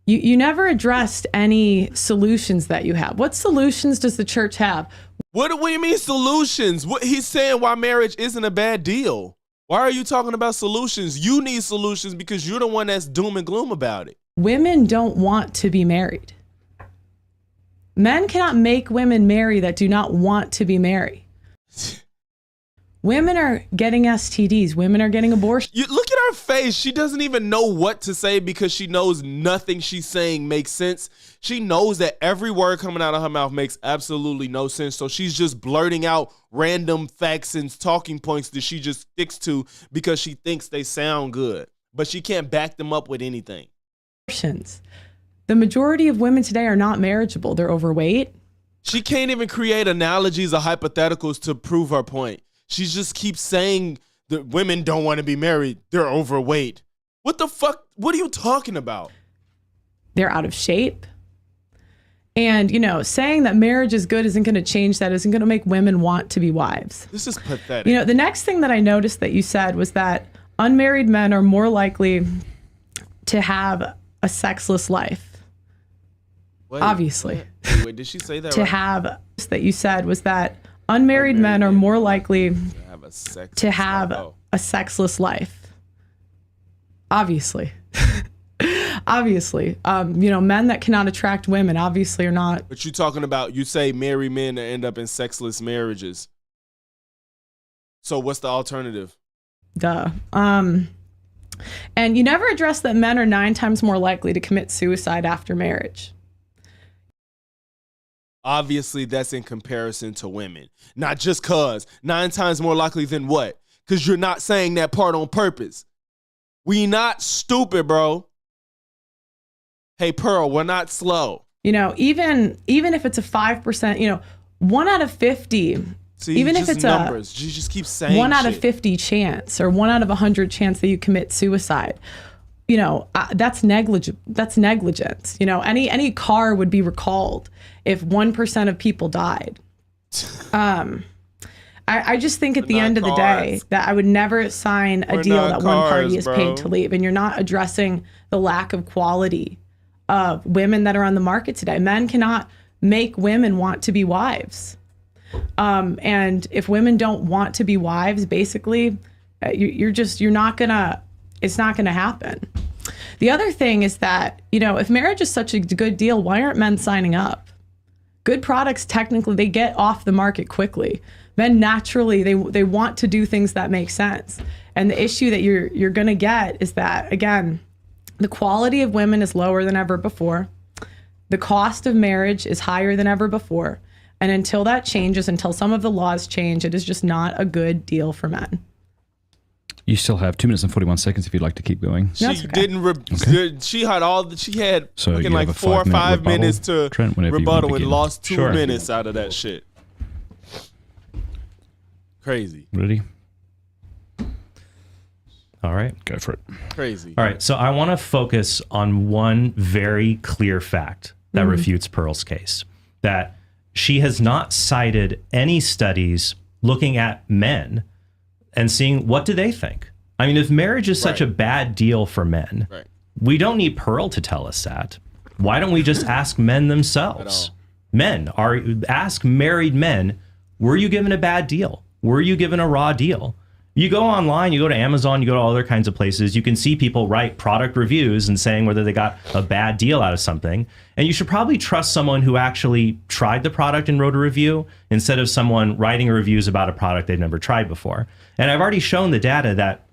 You never addressed any solutions that you have. What solutions does the church have? What do you mean solutions? What he's saying why marriage isn't a bad deal. Why are you talking about solutions? You need solutions because you're the one that's doom and gloom about it. Women don't want to be married. Men cannot make women marry that do not want to be married. Women are getting STDs. Women are getting abortions. You look at her face. She doesn't even know what to say because she knows nothing she's saying makes sense. She knows that every word coming out of her mouth makes absolutely no sense. So she's just blurting out random facts and talking points that she just sticks to because she thinks they sound good. But she can't back them up with anything. The majority of women today are not marriageable. They're overweight. She can't even create analogies or hypotheticals to prove her point. She just keeps saying that women don't want to be married. They're overweight. What the fuck? What are you talking about? They're out of shape. And, saying that marriage is good isn't going to change that, isn't going to make women want to be wives. This is pathetic. The next thing that I noticed that you said was that unmarried men are more likely to have a sexless life. Wait, Sexless wait, did she say that to right? have that you said was that unmarried men are more likely to have a sexless life. Obviously. Men that cannot attract women obviously are not. But you're talking about, you say married men that end up in sexless marriages. So what's the alternative? Duh. And you never address that men are 9 times more likely to commit suicide after marriage. Obviously, that's in comparison to women. Not just cause. 9 times more likely than what? Because you're not saying that part on purpose. We not stupid, bro. Hey, Pearl, we're not slow. Even if it's a 5%, 1 out of 50. See, even if it's numbers. You just keep saying 1 out of 50 chance or 1 out of 100 chance that you commit suicide. That's negligence. That's negligence. Any car would be recalled if 1% of people died. I just think at We're the not end of the day cards. that I would never sign a We're deal not that one party cards, is bro. paid to leave, and you're not addressing the lack of quality of women that are on the market today. Men cannot make women want to be wives. And if women don't want to be wives, basically, you're not gonna, it's not gonna happen. The other thing is that, you know, if marriage is such a good deal, why aren't men signing up? Good products, technically, they get off the market quickly. Men naturally, they want to do things that make sense. And the issue that you're gonna get is that, again, the quality of women is lower than ever before. The cost of marriage is higher than ever before. And until that changes, until some of the laws change, it is just not a good deal for men. You still have 2 minutes and 41 seconds if you'd like to keep going. She That's okay. didn't. She had So fucking you like have a 4 or 5-minute 5 rebuttal. minutes to Trent, whenever you want to rebuttal and begin. lost 2 Sure. minutes out of that shit. Crazy, Ready? All right. Go for it. crazy. All right. So I want to focus on one very clear fact that refutes Pearl's case, that she has not cited any studies looking at men and seeing what do they think. I mean, if marriage is such Right. a bad deal for men, Right. we don't need Pearl to tell us that. Why don't we just ask men themselves? Ask married men, were you given a bad deal? Were you given a raw deal? You go online, you go to Amazon, you go to all other kinds of places, you can see people write product reviews and saying whether they got a bad deal out of something. And you should probably trust someone who actually tried the product and wrote a review instead of someone writing reviews about a product they've never tried before. And I've already shown the data that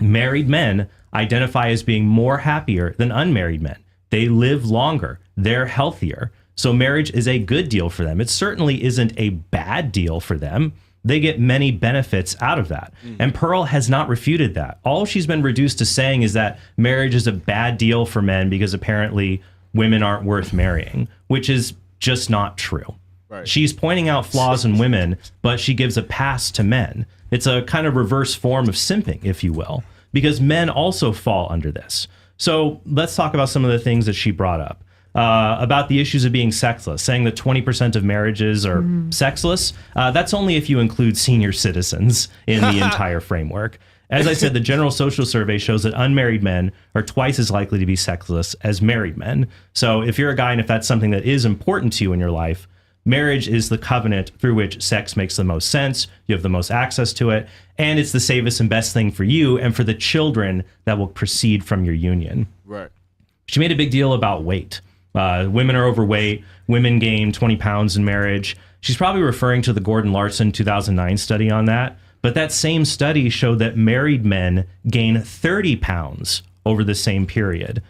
married men identify as being more happier than unmarried men. They live longer. They're healthier. So marriage is a good deal for them. It certainly isn't a bad deal for them. They get many benefits out of that. And Pearl has not refuted that. All she's been reduced to saying is that marriage is a bad deal for men because apparently women aren't worth marrying, which is just not true. Right. She's pointing out flaws in women, but she gives a pass to men. It's a kind of reverse form of simping, if you will, because men also fall under this. So let's talk about some of the things that she brought up. About the issues of being sexless, saying that 20% of marriages are sexless. That's only if you include senior citizens in the entire framework. As I said, the General Social Survey shows that unmarried men are twice as likely to be sexless as married men. So if you're a guy and if that's something that is important to you in your life, marriage is the covenant through which sex makes the most sense, you have the most access to it, and it's the safest and best thing for you and for the children that will proceed from your union. Right. She made a big deal about weight. Women are overweight. Women gain 20 pounds in marriage. She's probably referring to the Gordon Larson 2009 study on that. But that same study showed that married men gain 30 pounds over the same period.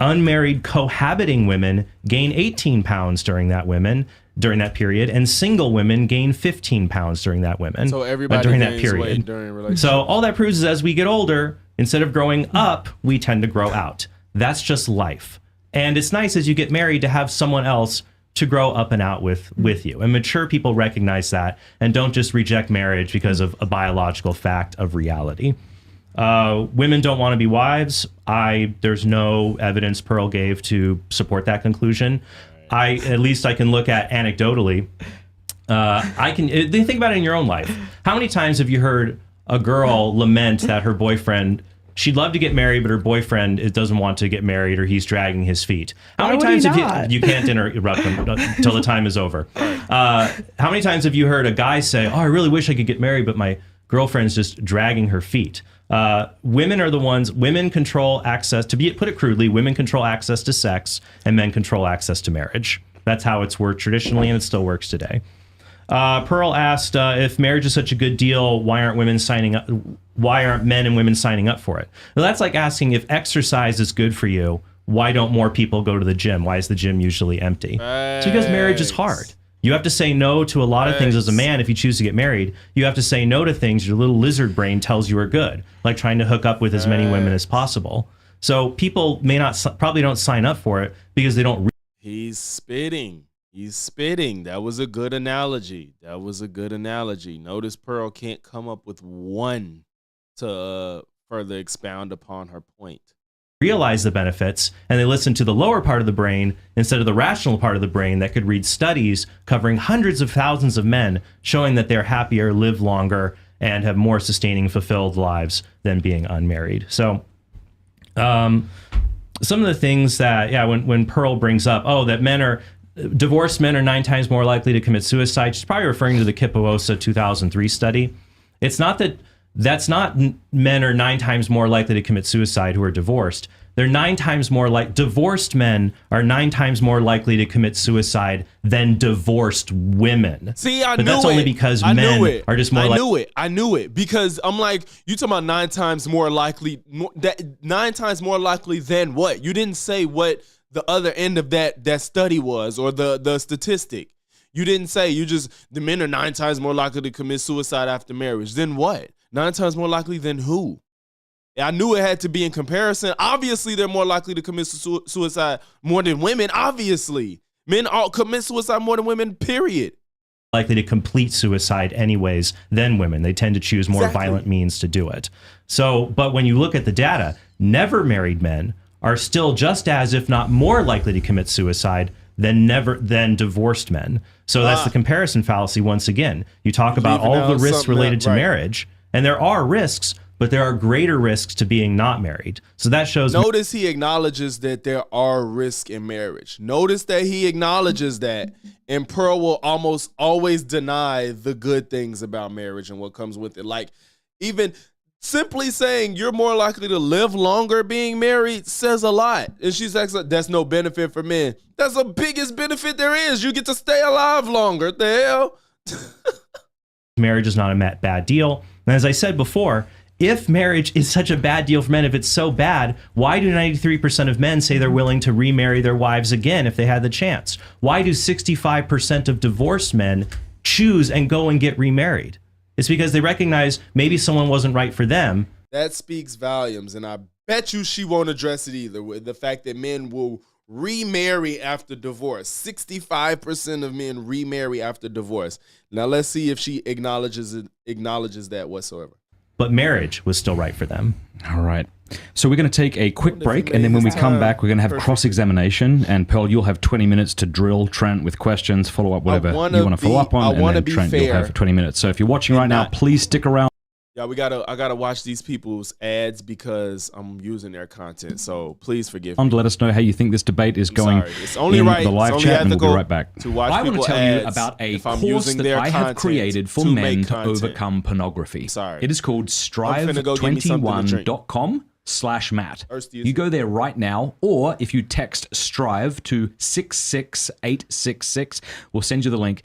Unmarried cohabiting women gain 18 pounds during that period, and single women gain 15 pounds during that So everybody during gains that period. weight during a relationship. So all that proves is as we get older, instead of growing up, we tend to grow out. That's just life. And it's nice as you get married to have someone else to grow up and out with you. And mature people recognize that and don't just reject marriage because of a biological fact of reality. Women don't want to be wives. There's no evidence Pearl gave to support that conclusion. At least I can look at anecdotally. Think about it in your own life. How many times have you heard a girl lament that her boyfriend, she'd love to get married, but her boyfriend doesn't want to get married or he's dragging his feet? How many times have you can't interrupt him until the time is over. How many times have you heard a guy say, oh, I really wish I could get married, but my girlfriend's just dragging her feet? Women are the ones, women control access, put it crudely, women control access to sex and men control access to marriage. That's how it's worked traditionally and it still works today. Pearl asked if marriage is such a good deal, why aren't men and women signing up for it? Well, that's like asking if exercise is good for you, why don't more people go to the gym? Why is the gym usually empty? It's because marriage is hard. You have to say no to a lot of things as a man if you choose to get married. You have to say no to things your little lizard brain tells you are good, like trying to hook up with as many women as possible. So people probably don't sign up for it because they don't. He's spitting. That was a good analogy. Notice Pearl can't come up with one to further expound upon her point. realize the benefits, and they listen to the lower part of the brain instead of the rational part of the brain that could read studies covering hundreds of thousands of men showing that they're happier, live longer, and have more sustaining, fulfilled lives than being unmarried. So some of the things that, when Pearl brings up, that divorced men are 9 times more likely to commit suicide, she's probably referring to the Kipawosa 2003 study. It's not that's not men are 9 times more likely to commit suicide who are divorced. They're 9 times more divorced men are 9 times more likely to commit suicide than divorced women. See, but that's only because men are just more I knew it because I'm like, you talking about 9 times more likely, 9 times more likely than what? You didn't say what the other end of that study was or the statistic. You didn't say, the men are 9 times more likely to commit suicide after marriage. Then what? 9 times more likely than who? I knew it had to be in comparison. Obviously, they're more likely to commit suicide more than women. Obviously. Men all commit suicide more than women, period. Likely to complete suicide anyways than women. They tend to choose more violent means to do it. So, but when you look at the data, never married men are still just as, if not more likely to commit suicide than divorced men. So that's the comparison fallacy once again. You talk about all of the risks related to marriage, and there are risks, but there are greater risks to being not married. So that shows. Notice he acknowledges that there are risks in marriage. Notice that he acknowledges that, and Pearl will almost always deny the good things about marriage and what comes with it. Like, even simply saying you're more likely to live longer being married says a lot. And she's like, that's no benefit for men. That's the biggest benefit there is. You get to stay alive longer. What the hell? Marriage is not a bad deal. And as I said before, if marriage is such a bad deal for men, if it's so bad, why do 93% of men say they're willing to remarry their wives again if they had the chance? Why do 65% of divorced men choose and go and get remarried? It's because they recognize maybe someone wasn't right for them. That speaks volumes, and I bet you she won't address it either, with the fact that men will remarry after divorce. 65% of men remarry after divorce. Now let's see if she acknowledges that whatsoever. But marriage was still right for them. All right. So we're going to take a quick break, and then when we come back, we're going to have cross-examination. And Pearl, you'll have 20 minutes to drill Trent with questions, follow up whatever you want to follow up on, and then Trent, you'll have 20 minutes. So if you're watching right now, please stick around. Yeah, I gotta watch these people's ads because I'm using their content. So please forgive me. Let us know how you think this debate is going. It's only in right. the live chat, and we'll be right back. To watch I want to tell ads you about a if I'm course using that their I have content created for to men make to content. overcome pornography. Sorry. It is called strive21.com/Matt. You go there right now, or if you text strive to 66866, we'll send you the link.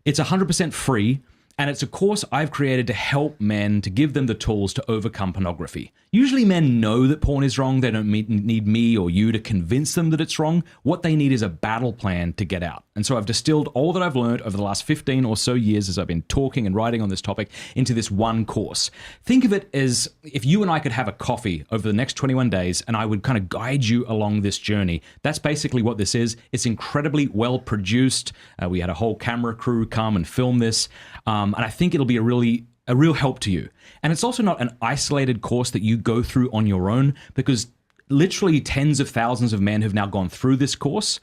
It's 100% free. And it's a course I've created to help men, to give them the tools to overcome pornography. Usually men know that porn is wrong. They don't need me or you to convince them that it's wrong. What they need is a battle plan to get out. And so I've distilled all that I've learned over the last 15 or so years as I've been talking and writing on this topic into this one course. Think of it as if you and I could have a coffee over the next 21 days and I would kind of guide you along this journey. That's basically what this is. It's incredibly well produced. We had a whole camera crew come and film this. And I think it'll be a real help to you. And it's also not an isolated course that you go through on your own, because literally tens of thousands of men have now gone through this course.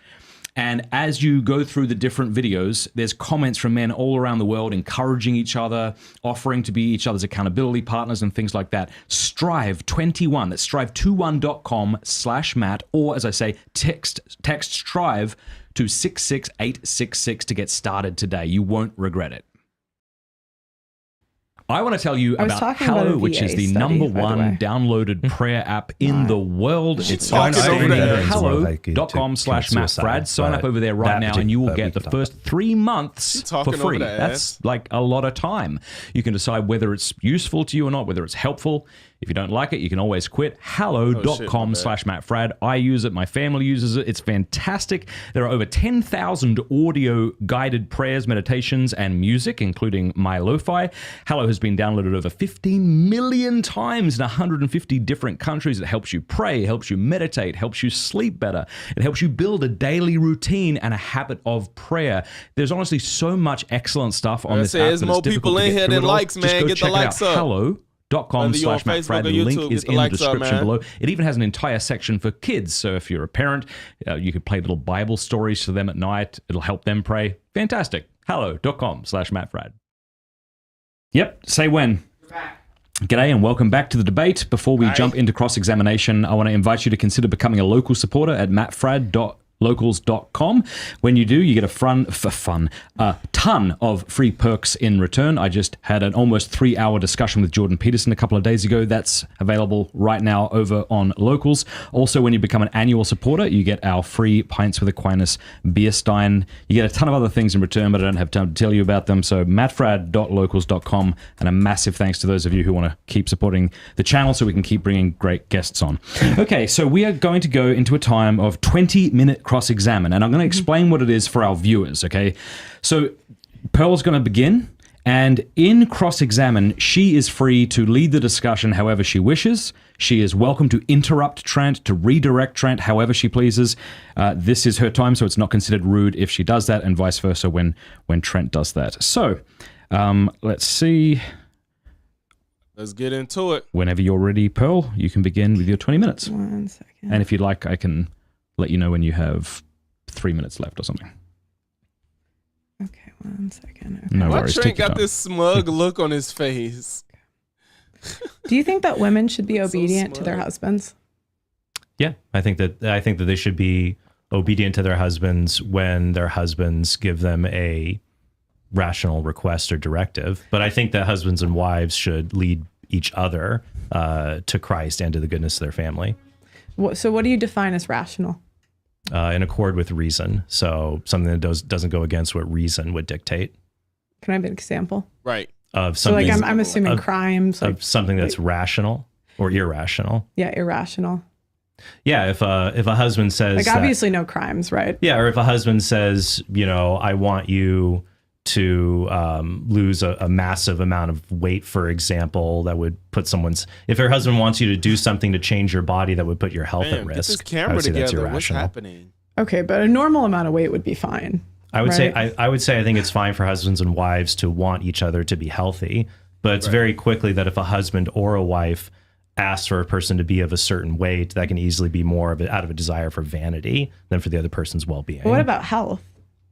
And as you go through the different videos, there's comments from men all around the world encouraging each other, offering to be each other's accountability partners and things like that. Strive21, that's strive21.com/Matt, or as I say, text strive to 66866 to get started today. You won't regret it. I want to tell you about Hallow, which is the #1 downloaded prayer app in the world. It's hallow.com/MattFrad. Sign up over there right now and you will get the first 3 months for free. That's like a lot of time. You can decide whether it's useful to you or not, whether it's helpful. If you don't like it, you can always quit. Hallow.com/MattFrad. I use it. My family uses it. It's fantastic. There are over 10,000 audio guided prayers, meditations, and music, including my lo-fi. Hallow has been downloaded over 15 million times in 150 different countries. It helps you pray, helps you meditate, helps you sleep better. It helps you build a daily routine and a habit of prayer. There's honestly so much excellent stuff on this app. There's more people in here than likes, man. Get the likes up. Hallow.com/MattFrad. Whether you're on Facebook trainwreck.com/MattFrad. or The YouTube, link is get the in the likes up, description man. below. It even has an entire section for kids. So if you're a parent, you could play little Bible stories to them at night. It'll help them pray. Fantastic. Hello.com/MattFrad. Yep. Say when. G'day and welcome back to the debate. Before we jump into cross-examination, I want to invite you to consider becoming a local supporter at mattfrad.locals.com. When you do, you get a ton of free perks in return. I just had an almost 3-hour discussion with Jordan Peterson a couple of days ago. That's available right now over on Locals. Also, when you become an annual supporter, you get our free Pints with Aquinas beer stein. You get a ton of other things in return, but I don't have time to tell you about them. So mattfrad.locals.com, and a massive thanks to those of you who want to keep supporting the channel so we can keep bringing great guests on. Okay, so we are going to go into a time of 20-minute cross-examine, and I'm going to explain what it is for our viewers, okay? So Pearl's going to begin, and in cross-examine, she is free to lead the discussion however she wishes. She is welcome to interrupt Trent, to redirect Trent however she pleases. This is her time, so it's not considered rude if she does that, and vice versa when Trent does that. So let's see. Let's get into it. Whenever you're ready, Pearl, you can begin with your 20 minutes. 1 second. And if you'd like, I can let you know when you have 3 minutes left or something. Okay, 1 second. Okay. No Why worries. Trent Take your got time. this smug look on his face? Do you think that women should be So obedient to their smart. husbands? Yeah, I think that they should be obedient to their husbands when their husbands give them a rational request or directive. But I think that husbands and wives should lead each other to Christ and to the goodness of their family. So what do you define as rational? In accord with reason. So something that doesn't go against what reason would dictate. Can I have an example? Right. Of So something, like I'm assuming of- crimes, like of something that's rational or irrational. yeah, irrational. Yeah, if a husband says Like that- obviously no crimes, right? yeah, or if a husband says, I want you to lose a massive amount of weight, for example, that would put if your husband wants you to do something to change your body that would put your health Damn, at get this risk, I camera would say that's together. What's irrational. happening? Okay, but a normal amount of weight would be fine. I would say Right. I would say I think it's fine for husbands and wives to want each other to be healthy, but it's very quickly that if a husband or a wife asks for a person to be of a certain weight, that can easily be more of out of a desire for vanity than for the other person's well-being. But what about health?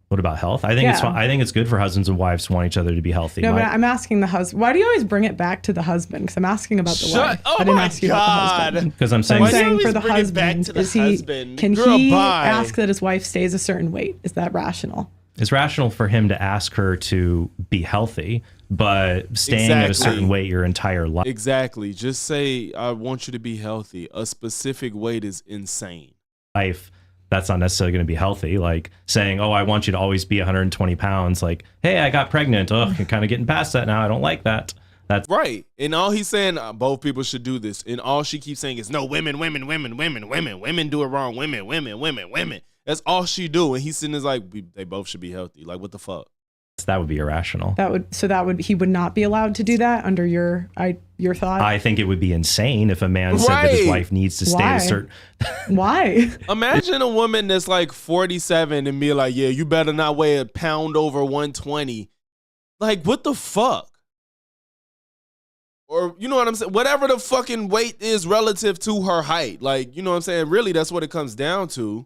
What about health? I think it's Yeah. fine. I think it's good for husbands and wives to want each other to be healthy. No, but I'm asking the husband. Why do you always bring it back to the husband? Because I'm asking about the wife. Oh I didn't my ask you about the God. husband. Because I'm So saying I'm Why do you saying always for the bring it back husband, to the is he husband? can Girl, he bye. ask that his wife stays a certain weight? Is that rational? it's rational for him to ask her to be healthy, but staying at a Exactly. certain weight your entire life. Exactly. Just say, I want you to be healthy. A specific weight is insane. That's not necessarily going to be healthy. Like saying, I want you to always be 120 pounds. Like, hey, I got pregnant. Ugh, you're kind of getting past that now. I don't like that. That's Right. And all he's saying, both people should do this. And all she keeps saying is, no, women. Women do it wrong. Women. That's all she do. And he's sitting there like, they both should be healthy. Like, what the fuck? that would be irrational. He would not be allowed to do that under your thought. I think it would be insane if a man said that his Right. wife needs to stay at Why? a certain. Why? Imagine a woman that's like 47 and be like, yeah, you better not weigh a pound over 120. Like, what the fuck? Or, you know what I'm saying? Whatever the fucking weight is relative to her height. Like, you know what I'm saying? Really, that's what it comes down to.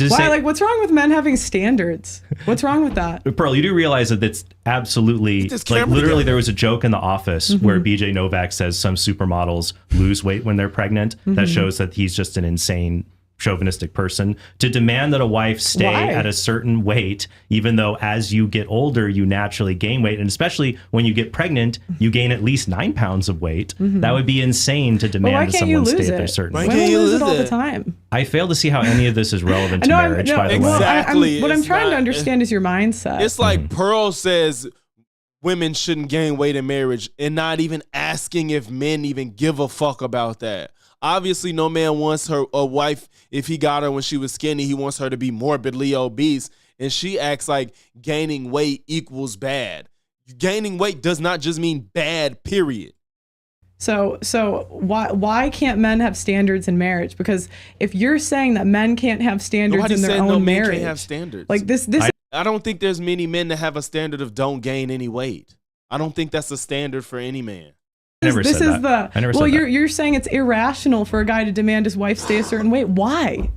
Why? What's wrong with men having standards? What's wrong with that? Pearl, you do realize that that's absolutely, Get this like, camera literally together. there was a joke in The Office where BJ Novak says some supermodels lose weight when they're pregnant. That shows that he's just an insane chauvinistic person. To demand that a wife stay Why? at a certain weight, even though as you get older, you naturally gain weight. And especially when you get pregnant, you gain at least 9 pounds of weight. That would be insane to But demand why that can't you someone lose stay at their it? certain Why weight. can't Women you lose it lose all the it? time. I fail to see how any of this is relevant to marriage, by the way. Exactly. What I'm It's trying to not- understand is your mindset. It's like Pearl says women shouldn't gain weight in marriage and not even asking if men even give a fuck about that. Obviously, no man wants a wife, if he got her when she was skinny, he wants her to be morbidly obese. And she acts like gaining weight equals bad. Gaining weight does not just mean bad, period. So why can't men have standards in marriage? Because if you're saying that men can't have standards Nobody in their said own no men marriage, can't have standards. like this I don't think there's many men that have a standard of don't gain any weight. I don't think that's a standard for any man. never this said is that. the I never well. said You're that. you're saying it's irrational for a guy to demand his wife stay a certain weight. Why?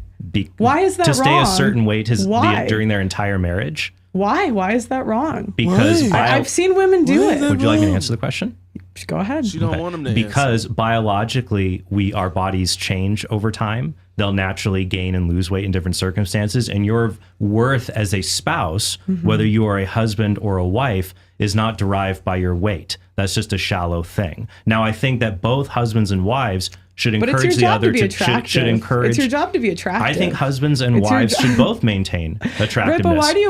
Why is that to stay wrong? a certain weight Why? during their entire marriage? Why? Why is that wrong? Because I've seen women do it. would you like me to answer the question? Go ahead. She don't want him to Because answer. biologically, our bodies change over time. They'll naturally gain and lose weight in different circumstances, and your worth as a spouse, whether you are a husband or a wife, is not derived by your weight. That's just a shallow thing. Now, I think that both husbands and wives should But it's encourage your the job other to be to attractive. should encourage. It's your job to be attractive. I think husbands and It's your wives job. should both maintain attractiveness. Right, but why do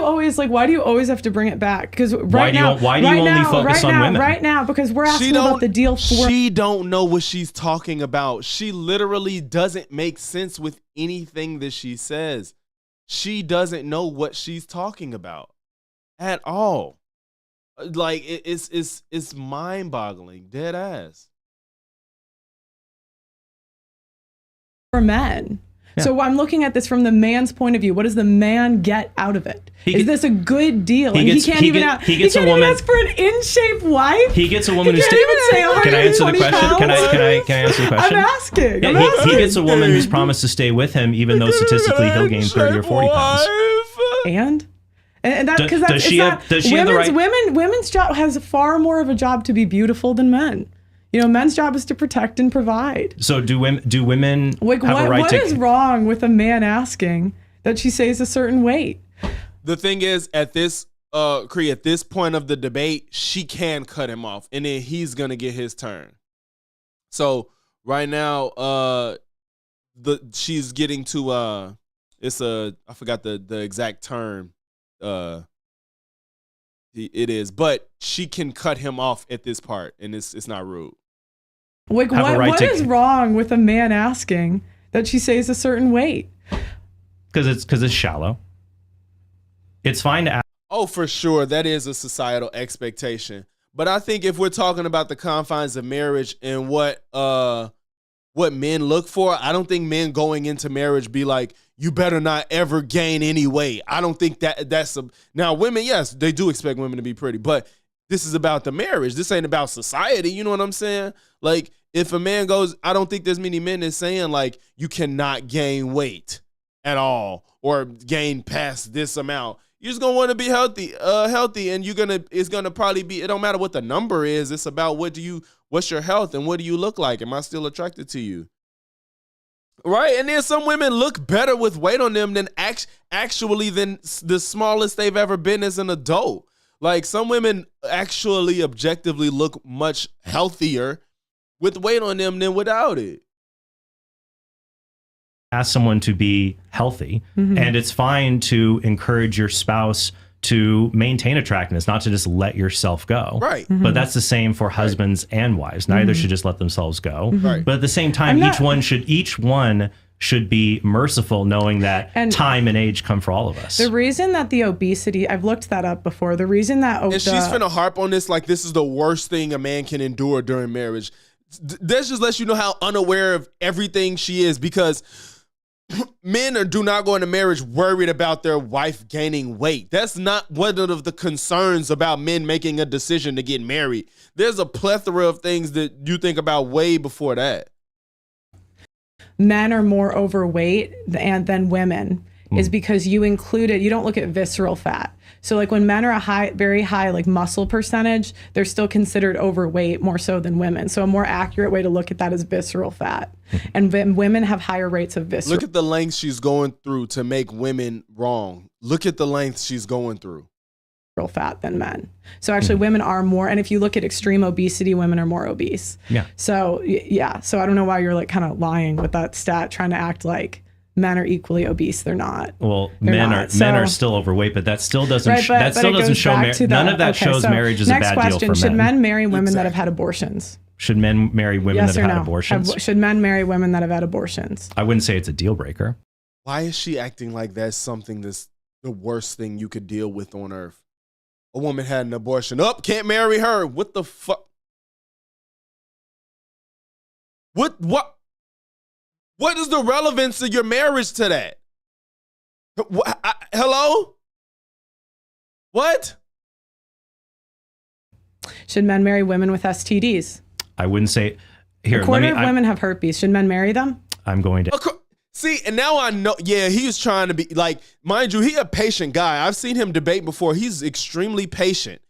you always have to bring it back? Because Why do you only focus on women? Right now, because we're asking about the deal for. She don't know what she's talking about. She literally doesn't make sense with anything that she says. She doesn't know what she's talking about at all. Like it's mind-boggling, dead ass. For men. Yeah. So I'm looking at this from the man's point of view. What does the man get out of it? Is this a good deal? He And gets- he can't he even get- ask, he gets a can't even woman- ask for an in-shape wife. He gets a woman He who's can't even say Can I answer the 120 question? Can I pounds. answer the question? I'm asking. Yeah, I'm he asking. gets a woman who's promised to stay with him, even though statistically he'll gain 30 or 40 pounds. And that Do- because does that's she have- does she have the women's job has far more of a job to be beautiful than men. You know, men's job is to protect and provide. So do women Like, have a right what to? is wrong with a man asking that she stays a certain weight? The thing is, at this point of the debate, she can cut him off, and then he's gonna get his turn. So right now, she's getting to I forgot the exact term. It is, but she can cut him off at this part, and it's not rude. Like, Have a right what to- is wrong with a man asking that she stays a certain weight? Because it's shallow. It's fine to ask. Oh, for sure, that is a societal expectation. But I think if we're talking about the confines of marriage and what men look for, I don't think men going into marriage be like, you better not ever gain any weight. I don't think that's now women, yes, they do expect women to be pretty, but this is about the marriage. This ain't about society. You know what I'm saying? Like, if a man goes, I don't think there's many men that's saying like you cannot gain weight at all or gain past this amount. You're just gonna want to be healthy, and it's gonna probably be. It don't matter what the number is. It's about what's your health and what do you look like? Am I still attracted to you? Right, and then some women look better with weight on them than actually than the smallest they've ever been as an adult. Like, some women actually objectively look much healthier with weight on them than without it. Ask someone to be healthy, and it's fine to encourage your spouse to maintain attractiveness, not to just let yourself go. Right. But that's the same for husbands and wives. Neither should just let themselves go. Right. But at the same time, I'm each one should be merciful, knowing that And time and age come for all of us. the reason that the obesity, I've looked that up before. The reason that And she's finna harp on this like this is the worst thing a man can endure during marriage. That just lets you know how unaware of everything she is, because men do not go into marriage worried about their wife gaining weight. That's not one of the concerns about men making a decision to get married. There's a plethora of things that you think about way before that. men are more overweight than women is because you don't look at visceral fat. So like when men are very high like muscle percentage, they're still considered overweight more so than women. So a more accurate way to look at that is visceral fat. And women have higher rates of visceral. Look at the lengths she's going through to make women wrong. Look at the lengths she's going through. Fat than men. So actually women are more, and if you look at extreme obesity, women are more obese. Yeah. So yeah. So I don't know why you're like kind of lying with that stat, trying to act like men are equally obese. They're not. Well, They're men not. are So- still overweight, but that still doesn't Right, but that still it doesn't goes show back to none of that shows so marriage is a next bad question, deal for should men. men marry women that have Exactly. had abortions? Should men marry women Yes that or have had no? abortions? Should men marry women that have had abortions? I wouldn't say it's a deal breaker. Why is she acting like that's something that's the worst thing you could deal with on earth? A woman had an abortion. Can't marry her. What the fuck? What is the relevance of your marriage to that? Hello? What? Should men marry women with STDs? I wouldn't say here. A quarter of women have herpes. Should men marry them? I'm going to. See, and now I know. Yeah, he was trying to be like, mind you, he a patient guy. I've seen him debate before. He's extremely patient,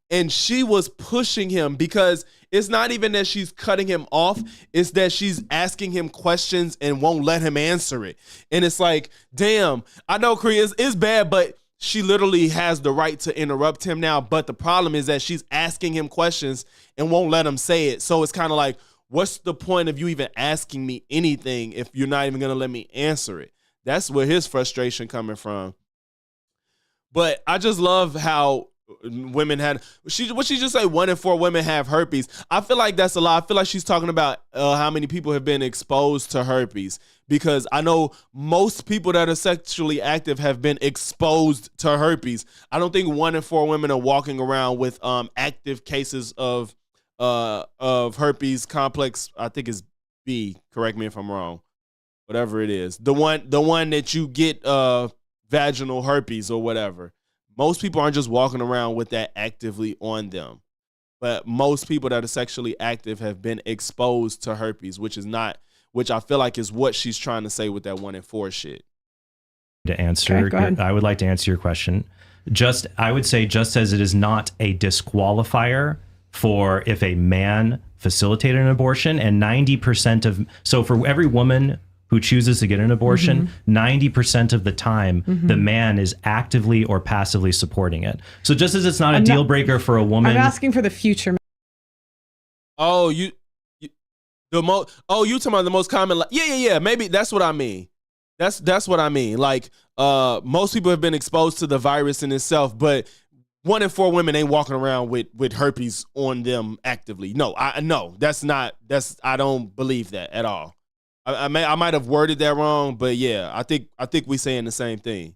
and she was pushing him because it's not even that she's cutting him off. It's that she's asking him questions and won't let him answer it. And it's like, damn, I know Korea is bad, but she literally has the right to interrupt him now. But the problem is that she's asking him questions and won't let him say it. So it's kind of like, what's the point of you even asking me anything if you're not even going to let me answer it? That's where his frustration coming from. But I just love how women had, what she just say, 1 in 4 women have herpes. I feel like that's a lot. I feel like she's talking about how many people have been exposed to herpes, because I know most people that are sexually active have been exposed to herpes. I don't think 1 in 4 women are walking around with active cases of herpes complex. I think it's B. Correct me if I'm wrong. Whatever it is, the one that you get vaginal herpes or whatever. Most people aren't just walking around with that actively on them, but most people that are sexually active have been exposed to herpes, which I feel like is what she's trying to say with that 1 in 4 shit. To answer, I would like to answer your question. I would say just as it is not a disqualifier for if a man facilitated an abortion, and 90% so for every woman who chooses to get an abortion, 90% of the time, the man is actively or passively supporting it. So just as it's not a deal breaker for a woman. I'm asking for the future. Oh, you talking about the most common? Yeah. Maybe that's what I mean. That's what I mean. Like, most people have been exposed to the virus in itself, but 1 in 4 women ain't walking around with herpes on them actively. No, I don't believe that at all. I might have worded that wrong, but yeah, I think we saying the same thing.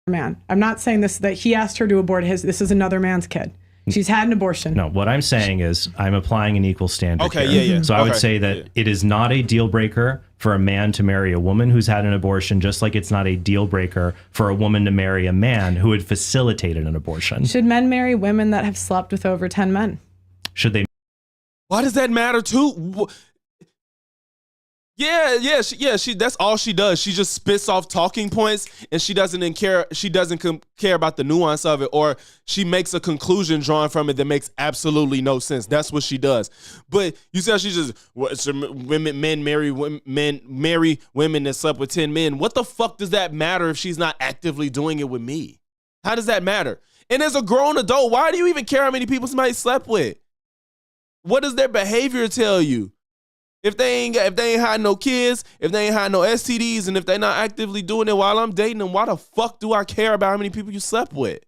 Man, I'm not saying this, that he asked her to abort his. This is another man's kid. She's had an abortion. No, what I'm saying is I'm applying an equal standard. Okay, here. yeah. So I would say that it is not a deal breaker for a man to marry a woman who's had an abortion, just like it's not a deal breaker for a woman to marry a man who had facilitated an abortion. Should men marry women that have slept with over 10 men? Should they? Why does that matter too? Yeah. She that's all she does. She just spits off talking points, and she doesn't care. She doesn't care about the nuance of it, or she makes a conclusion drawn from it that makes absolutely no sense. That's what she does. But you said she just men marry women that slept with 10 men. What the fuck does that matter if she's not actively doing it with me? How does that matter? And as a grown adult, why do you even care how many people somebody slept with? What does their behavior tell you? If they ain't had no kids, if they ain't had no STDs, and if they're not actively doing it while I'm dating them, why the fuck do I care about how many people you slept with?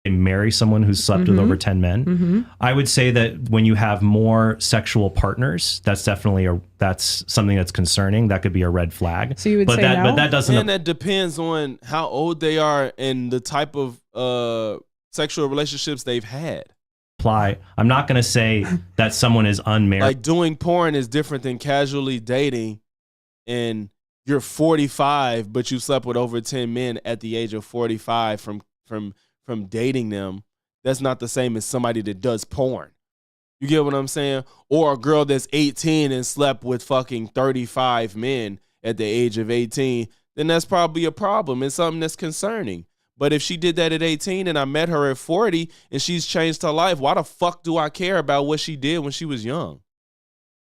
Marry someone who's slept with over 10 men. I would say that when you have more sexual partners, that's definitely that's something that's concerning. That could be a red flag. So you would say no? But that doesn't. And that depends on how old they are and the type of sexual relationships they've had. I'm not going to say that someone is unmarried. Like, doing porn is different than casually dating, and you're 45, but you slept with over 10 men at the age of 45 from dating them. That's not the same as somebody that does porn. You get what I'm saying? Or a girl that's 18 and slept with fucking 35 men at the age of 18, then that's probably a problem and something that's concerning. But if she did that at 18 and I met her at 40 and she's changed her life, why the fuck do I care about what she did when she was young?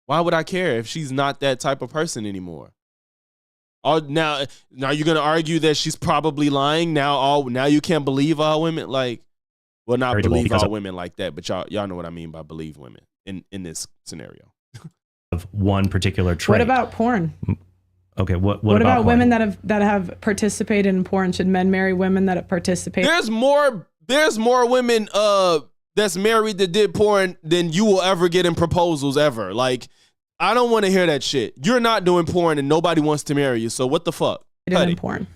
Why would I care if she's not that type of person anymore? Now you're gonna argue that she's probably lying. Now you can't believe all women. Like, well, not believe all women like that, but y'all know what I mean by believe women in this scenario. Of one particular trait. What about porn? Okay, what about women that have participated in porn? Should men marry women that have participated? There's more women that's married that did porn than you will ever get in proposals ever. Like, I don't want to hear that shit. You're not doing porn and nobody wants to marry you. So what the fuck? In porn.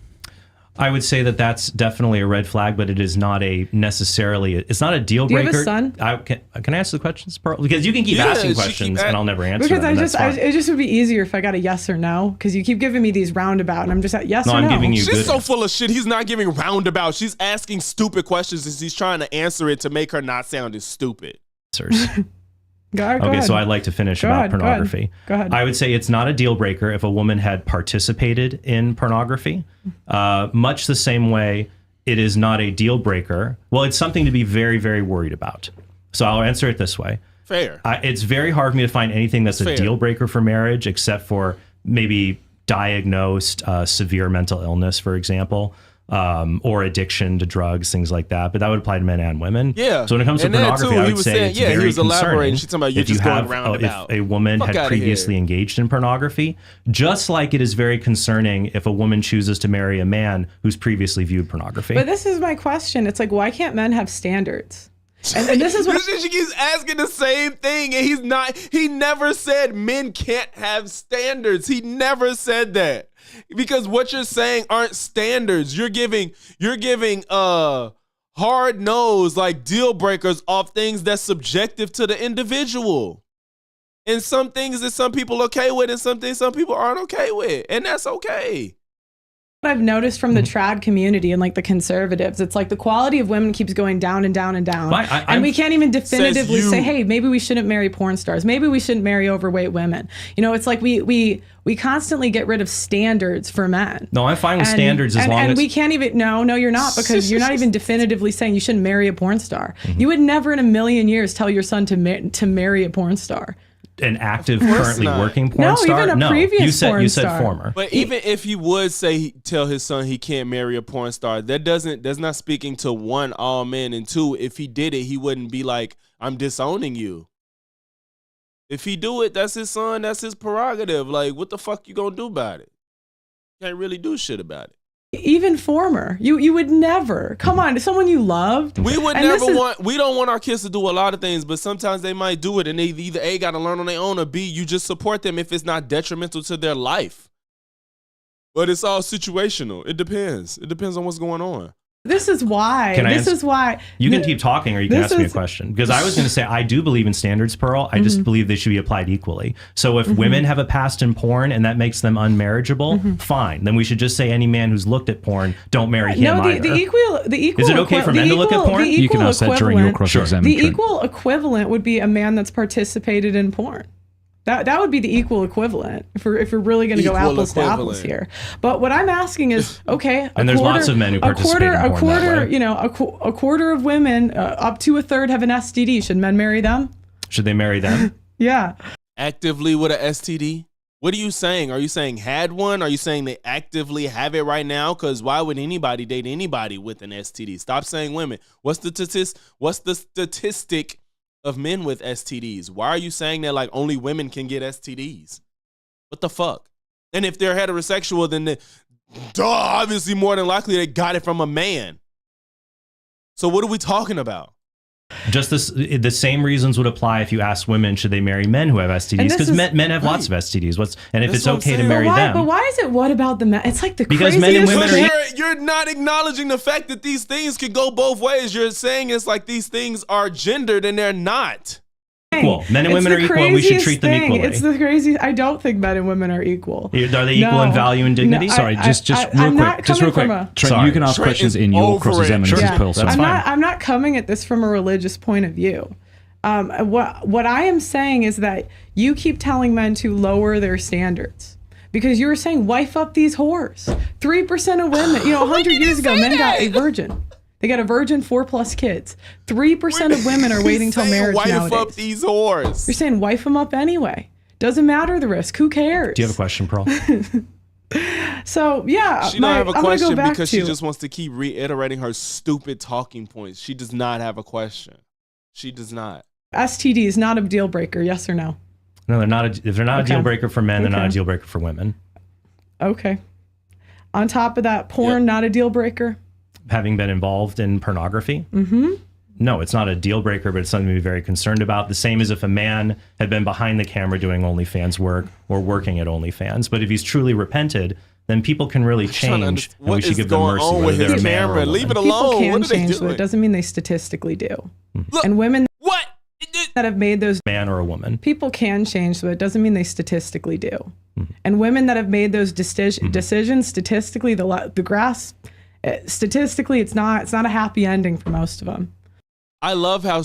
I would say that that's definitely a red flag, but it is not it's not a deal breaker. Do you have a son? Can I answer the questions, Pearl? Because you can keep asking questions and I'll never answer them. Because it just would be easier if I got a yes or no, because you keep giving me these roundabout and I'm just at yes or no. I'm giving you She's so full of shit. He's not giving roundabout. She's asking stupid questions and he's trying to answer it to make her not sound as stupid. Answers. Go Okay, ahead. so I'd like to finish Go about ahead, pornography. Go ahead. I would say it's not a deal breaker if a woman had participated in pornography. Much the same way it is not a deal breaker. Well, it's something to be very, very worried about. So I'll answer it this way. Fair. It's very hard for me to find anything that's a Fair. deal breaker for marriage, except for maybe diagnosed severe mental illness, for example, or addiction to drugs, things like that. But that would apply to men and women. Yeah. So when it comes to And that pornography, too, I he would was say saying- it's yeah, he very was elaborating. concerning. She's talking about you if just you going have, roundabout. if a woman Fuck had outta previously here. engaged in pornography, just like it is very concerning if a woman chooses to marry a man who's previously viewed pornography. But this is my question. It's like, why can't men have standards? And this is what She keeps asking the same thing, and he never said men can't have standards. He never said that. Because what you're saying aren't standards. You're giving hard nose, like deal breakers off things that's subjective to the individual. And some things that some people are okay with and some things some people aren't okay with. And that's okay. I've noticed from the trad community and like the conservatives. It's like the quality of women keeps going down and down and down. Well, and we can't even definitively Says you. say, hey, maybe we shouldn't marry porn stars. Maybe we shouldn't marry overweight women. You know, it's like we constantly get rid of standards for men. No, I'm fine with standards as long and as we can't even, no, you're not, because you're not even definitively saying you shouldn't marry a porn star. You would never in a million years tell your son to marry a porn star. an active, currently not. working porn No, star. even a previous you said porn you said star. former. But even if he would tell his son he can't marry a porn star, that's not speaking to one, all men, and two, if he did it, he wouldn't be like, I'm disowning you. If he do it, that's his son, that's his prerogative. Like, what the fuck you gonna do about it? Can't really do shit about it. Even former, you would never. Come on, someone you loved. We would And never this is- we don't want our kids to do a lot of things, but sometimes they might do it and they either A, gotta learn on their own, or B, you just support them if it's not detrimental to their life. But it's all situational. It depends. It depends on what's going on. This is why. Can I This answer? is why. You can keep talking, or you can This ask me a is- question. Because I was going to say, I do believe in standards, Pearl. I just believe they should be applied equally. So if women have a past in porn and that makes them unmarriageable, fine. Then we should just say any man who's looked at porn, don't marry him No, either. the equal. Is it okay for men to look at porn? You can ask that during your cross-examination. The equal equivalent would be a man that's participated in porn. That would be the equal equivalent if we're really going to go Equal apples to apples equivalent. here. But what I'm asking is, okay, And there's lots of men who participate in porn that way. You know, a quarter of women, up to a third, have an STD. Should men marry them? Should they marry them? Yeah. Actively with a STD? What are you saying? Are you saying had one? Are you saying they actively have it right now? Because why would anybody date anybody with an STD? Stop saying women. What's the statistic of men with STDs? Why are you saying that like only women can get STDs? What the fuck? And if they're heterosexual, then obviously more than likely they got it from a man. So what are we talking about? Just the same reasons would apply if you asked women, should they marry men who have STDs? this Because is- men have lots of STDs. And if That's it's what I'm okay to saying. marry But them. why is it? What about the men? It's like the Because craziest men and women shit. are You're not acknowledging the fact that these things could go both ways. You're saying it's like these things are gendered and they're not. equal. Men and It's women the are equal, and we should craziest treat them thing. equally. It's the crazy. I don't think men and women are equal. Are they equal in No. value and dignity? No, Sorry, just I'm real not quick. Just real coming quick. from a- Trent, Sorry. you can ask Trent questions is in your over it. cross-examination, Sure. Yeah. Pearl. So That's fine. I'm not coming at this from a religious point of view. What I am saying is that you keep telling men to lower their standards because you were saying wife up these whores. 3% of women, 100 years ago, men got a virgin. They got a virgin, 4+ kids. 3% of women are waiting till marriage wife nowadays. up these whores. You're saying wife them up anyway. Doesn't matter the risk. Who cares? Do you have a question, Pearl? So yeah, She don't have a I'm gonna question go back because to, she just wants to keep reiterating her stupid talking points. She does not have a question. She does not. STD is not a deal breaker. Yes or no? No, they're not. If they're not a Okay. deal breaker for men, they're not a Okay. deal breaker for women. Okay. On top of that, porn not a deal breaker. Having been involved in pornography, no, it's not a deal breaker, but it's something to be very concerned about. The same as if a man had been behind the camera doing OnlyFans work or working at OnlyFans. But if he's truly repented, then people can really Trying to change, understand and we what should is give them going mercy, on whether with they're a his man or a camera. woman. Leave it People alone. can What are they change, but doing? it doesn't mean they statistically do. Look, And women what? that have made those Man or a woman. people can change, but it doesn't mean they statistically do. And women that have made those decisions, statistically, the grass, statistically, it's not a happy ending for most of them. I love how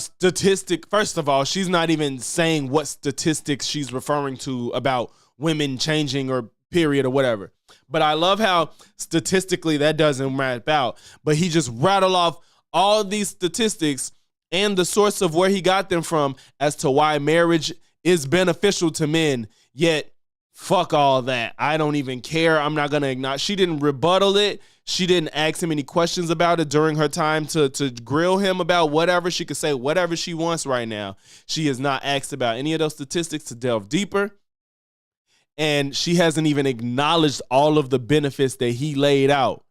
first of all, she's not even saying what statistics she's referring to about women changing or period or whatever. But I love how statistically that doesn't map out. But he just rattled off all these statistics and the source of where he got them from as to why marriage is beneficial to men. Yet, fuck all that. I don't even care. I'm not going to acknowledge. She didn't rebuttal it. She didn't ask him any questions about it during her time to grill him about whatever. She could say whatever she wants right now. She has not asked about any of those statistics to delve deeper. And she hasn't even acknowledged all of the benefits that he laid out.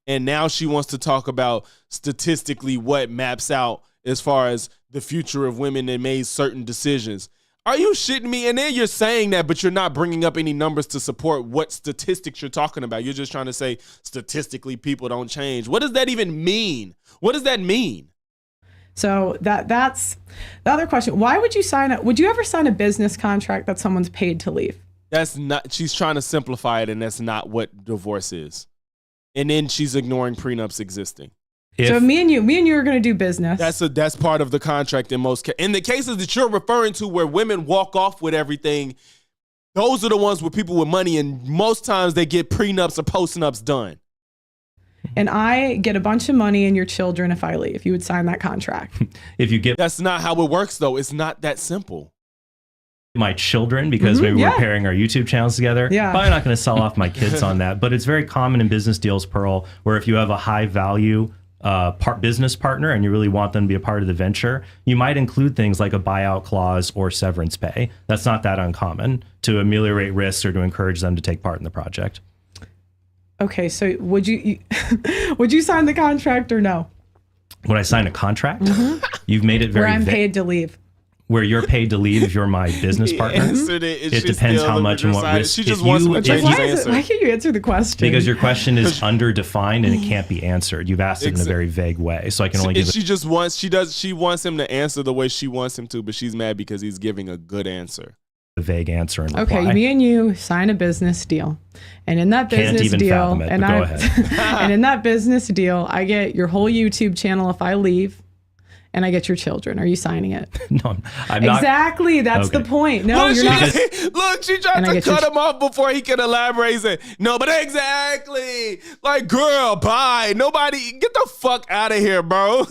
And now she wants to talk about statistically what maps out as far as the future of women that made certain decisions. Are you shitting me? And then you're saying that, but you're not bringing up any numbers to support what statistics you're talking about. You're just trying to say statistically people don't change. What does that even mean? What does that mean? So that's the other question. Why would you would you ever sign a business contract that someone's paid to leave? That's not, she's trying to simplify it, and that's not what divorce is. And then she's ignoring prenups existing. So me and you are going to do business. That's part of the contract in most cases. In the cases that you're referring to where women walk off with everything, those are the ones with people with money, and most times they get prenups or postnups done. And I get a bunch of money and your children if I leave. You would sign that contract. That's not how it works, though. It's not that simple. My children, because maybe we're pairing our YouTube channels together. Yeah. Probably not going to sell off my kids on that, but it's very common in business deals, Pearl, where if you have a high value business partner and you really want them to be a part of the venture, you might include things like a buyout clause or severance pay. That's not that uncommon to ameliorate risks or to encourage them to take part in the project. Okay, so would you sign the contract or no? Would I sign a contract? You've made it very where I'm paid to leave. Where you're paid to leave if you're my business partner. It depends how much and what risk. She just wants to change his answer. Why can't you answer the question? Because your question is underdefined and it can't be answered. You've asked it in a very vague way, so I can only give. She wants him to answer the way she wants him to, but she's mad because he's giving a good answer. A vague answer and reply. Okay, me and you sign a business deal, and in that business deal, go ahead. And in that business deal, I get your whole YouTube channel if I leave. And I get your children. Are you signing it? No, I'm not. Exactly. That's the point. No, you're not. Look, she tried to cut him off before he could elaborate. He said, no, but exactly. Like, girl, bye. Nobody, get the fuck out of here, bro.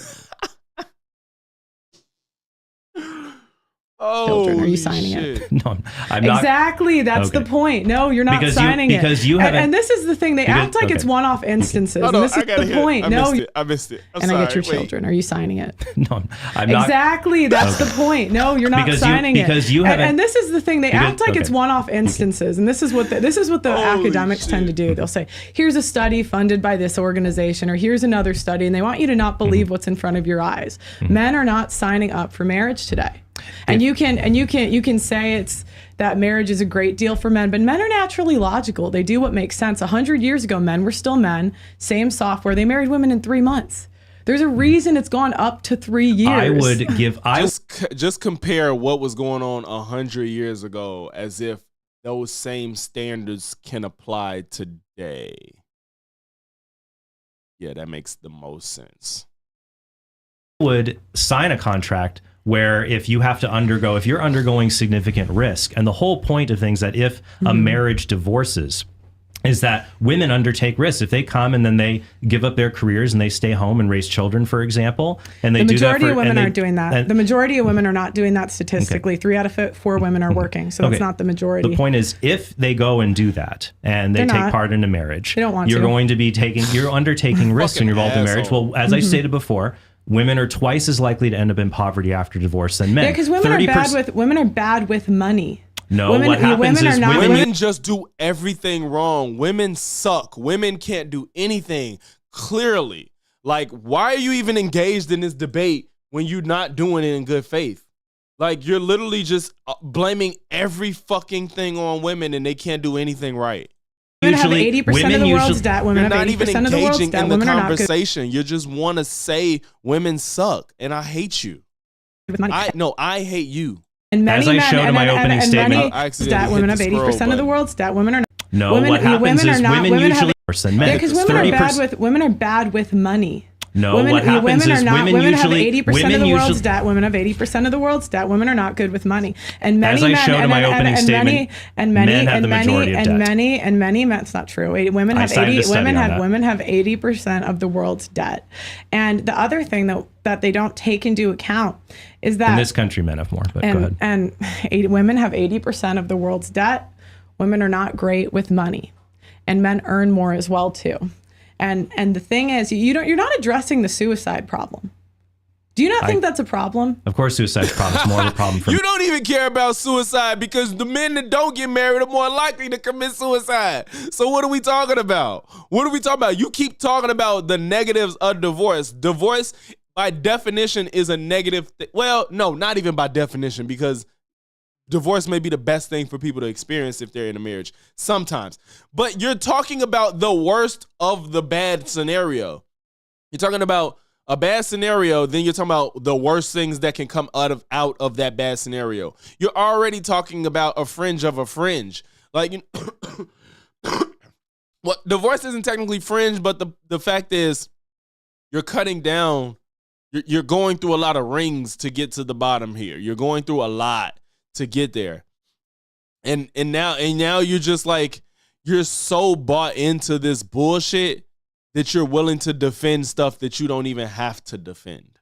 Children, are you signing it? No, I'm not. Exactly. That's the point. No, you're not signing it. Because you haven't. And this is the thing. They act like it's one-off instances. No, and this is the point. I missed it. I get your children. Are you signing it? No, I'm not. Exactly. That's the point. No, you're not signing it. Because you haven't. And this is the thing. They act like it's one-off instances. And this is what the academics tend to do. They'll say, here's a study funded by this organization, or here's another study, and they want you to not believe what's in front of your eyes. Men are not signing up for marriage today. And you can say it's that marriage is a great deal for men, but men are naturally logical. They do what makes sense. 100 years ago, men were still men. Same software. They married women in 3 months. There's a reason it's gone up to 3 years. Just compare what was going on 100 years ago as if those same standards can apply today. Yeah, that makes the most sense. Would sign a contract where if you're undergoing significant risk, and the whole point of things that if a marriage divorces is that women undertake risks. If they come and then they give up their careers and they stay home and raise children, for example, and they the do that majority of women aren't doing that. The majority of women are not doing that statistically. Okay. 3 out of 4 women are working, so that's not the majority. The point is, if they go and do that and they take part in a marriage, they don't want you're undertaking risks when you're involved in marriage. Well, as I stated before, women are twice as likely to end up in poverty after divorce than men. Yeah, because women are bad with money. No, what happens is women just do everything wrong. Women suck. Women can't do anything. Clearly. Like, why are you even engaged in this debate when you're not doing it in good faith? Like, you're literally just blaming every fucking thing on women and they can't do anything right. Women have 80% of the world's debt. Women have 80% of the world's debt. Women are not conversation. You just want to say women suck, and I hate you. I hate you. And many as I showed in my opening statement, women have 80% of the world's debt. Women are not. No, what happens is women usually worse than men. Because women are bad with money. No, women, what happens women is are not, women women usually have 80% of the world's debt. Women have 80% of the world's debt. Women are not good with money. And many As I men, showed in my opening statement, men have the majority of debt. Many men, it's not true. Women have 80% of the world's debt. And the other thing that they don't take into account is that in this country, men have more, but go ahead. And women have 80% of the world's debt. Women are not great with money, and men earn more as well too. And the thing is, you're not addressing the suicide problem. Do you not think that's a problem? Of course, suicide's problem is more of a problem for You don't even care about suicide because the men that don't get married are more likely to commit suicide. So what are we talking about? What are we talking about? You keep talking about the negatives of divorce. Divorce, by definition, is a negative. Well, no, not even by definition, because divorce may be the best thing for people to experience if they're in a marriage sometimes. But you're talking about the worst of the bad scenario. You're talking about a bad scenario, then you're talking about the worst things that can come out of that bad scenario. You're already talking about a fringe of a fringe. Like, well, divorce isn't technically fringe, but the fact is you're cutting down, you're going through a lot of rings to get to the bottom here. You're going through a lot to get there. And now you're just like, you're so bought into this bullshit that you're willing to defend stuff that you don't even have to defend.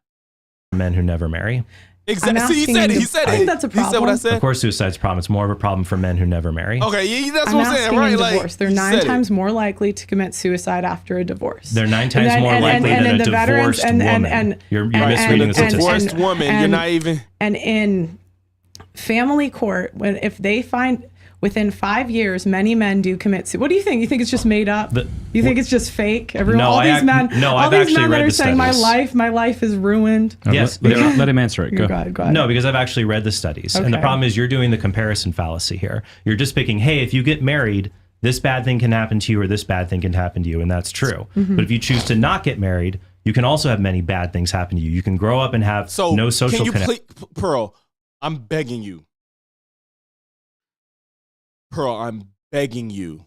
Men who never marry. Exactly. See, he said I think that's a problem. He said what I said. Of course, suicide's a problem. It's more of a problem for men who never marry. Okay, yeah, that's what I'm saying, asking right? in Like, divorce. They're he 9 said times more likely to commit suicide after a divorce. They're 9 times more likely than a divorced woman. You're misreading the statistics. Divorced woman, you're not even. And in family court, if they find within 5 years, many men do commit suicide. What do you think? You think it's just made up? You think it's just fake? All these men that are saying my life is ruined. Yes, let him answer it. Go ahead. No, because I've actually read the studies. And the problem is you're doing the comparison fallacy here. You're just picking, hey, if you get married, this bad thing can happen to you or this bad thing can happen to you. And that's true. Mm-hmm. But if you choose to not get married, you can also have many bad things happen to you. You can grow up and have no social connection. Pearl, I'm begging you. Pearl, I'm begging you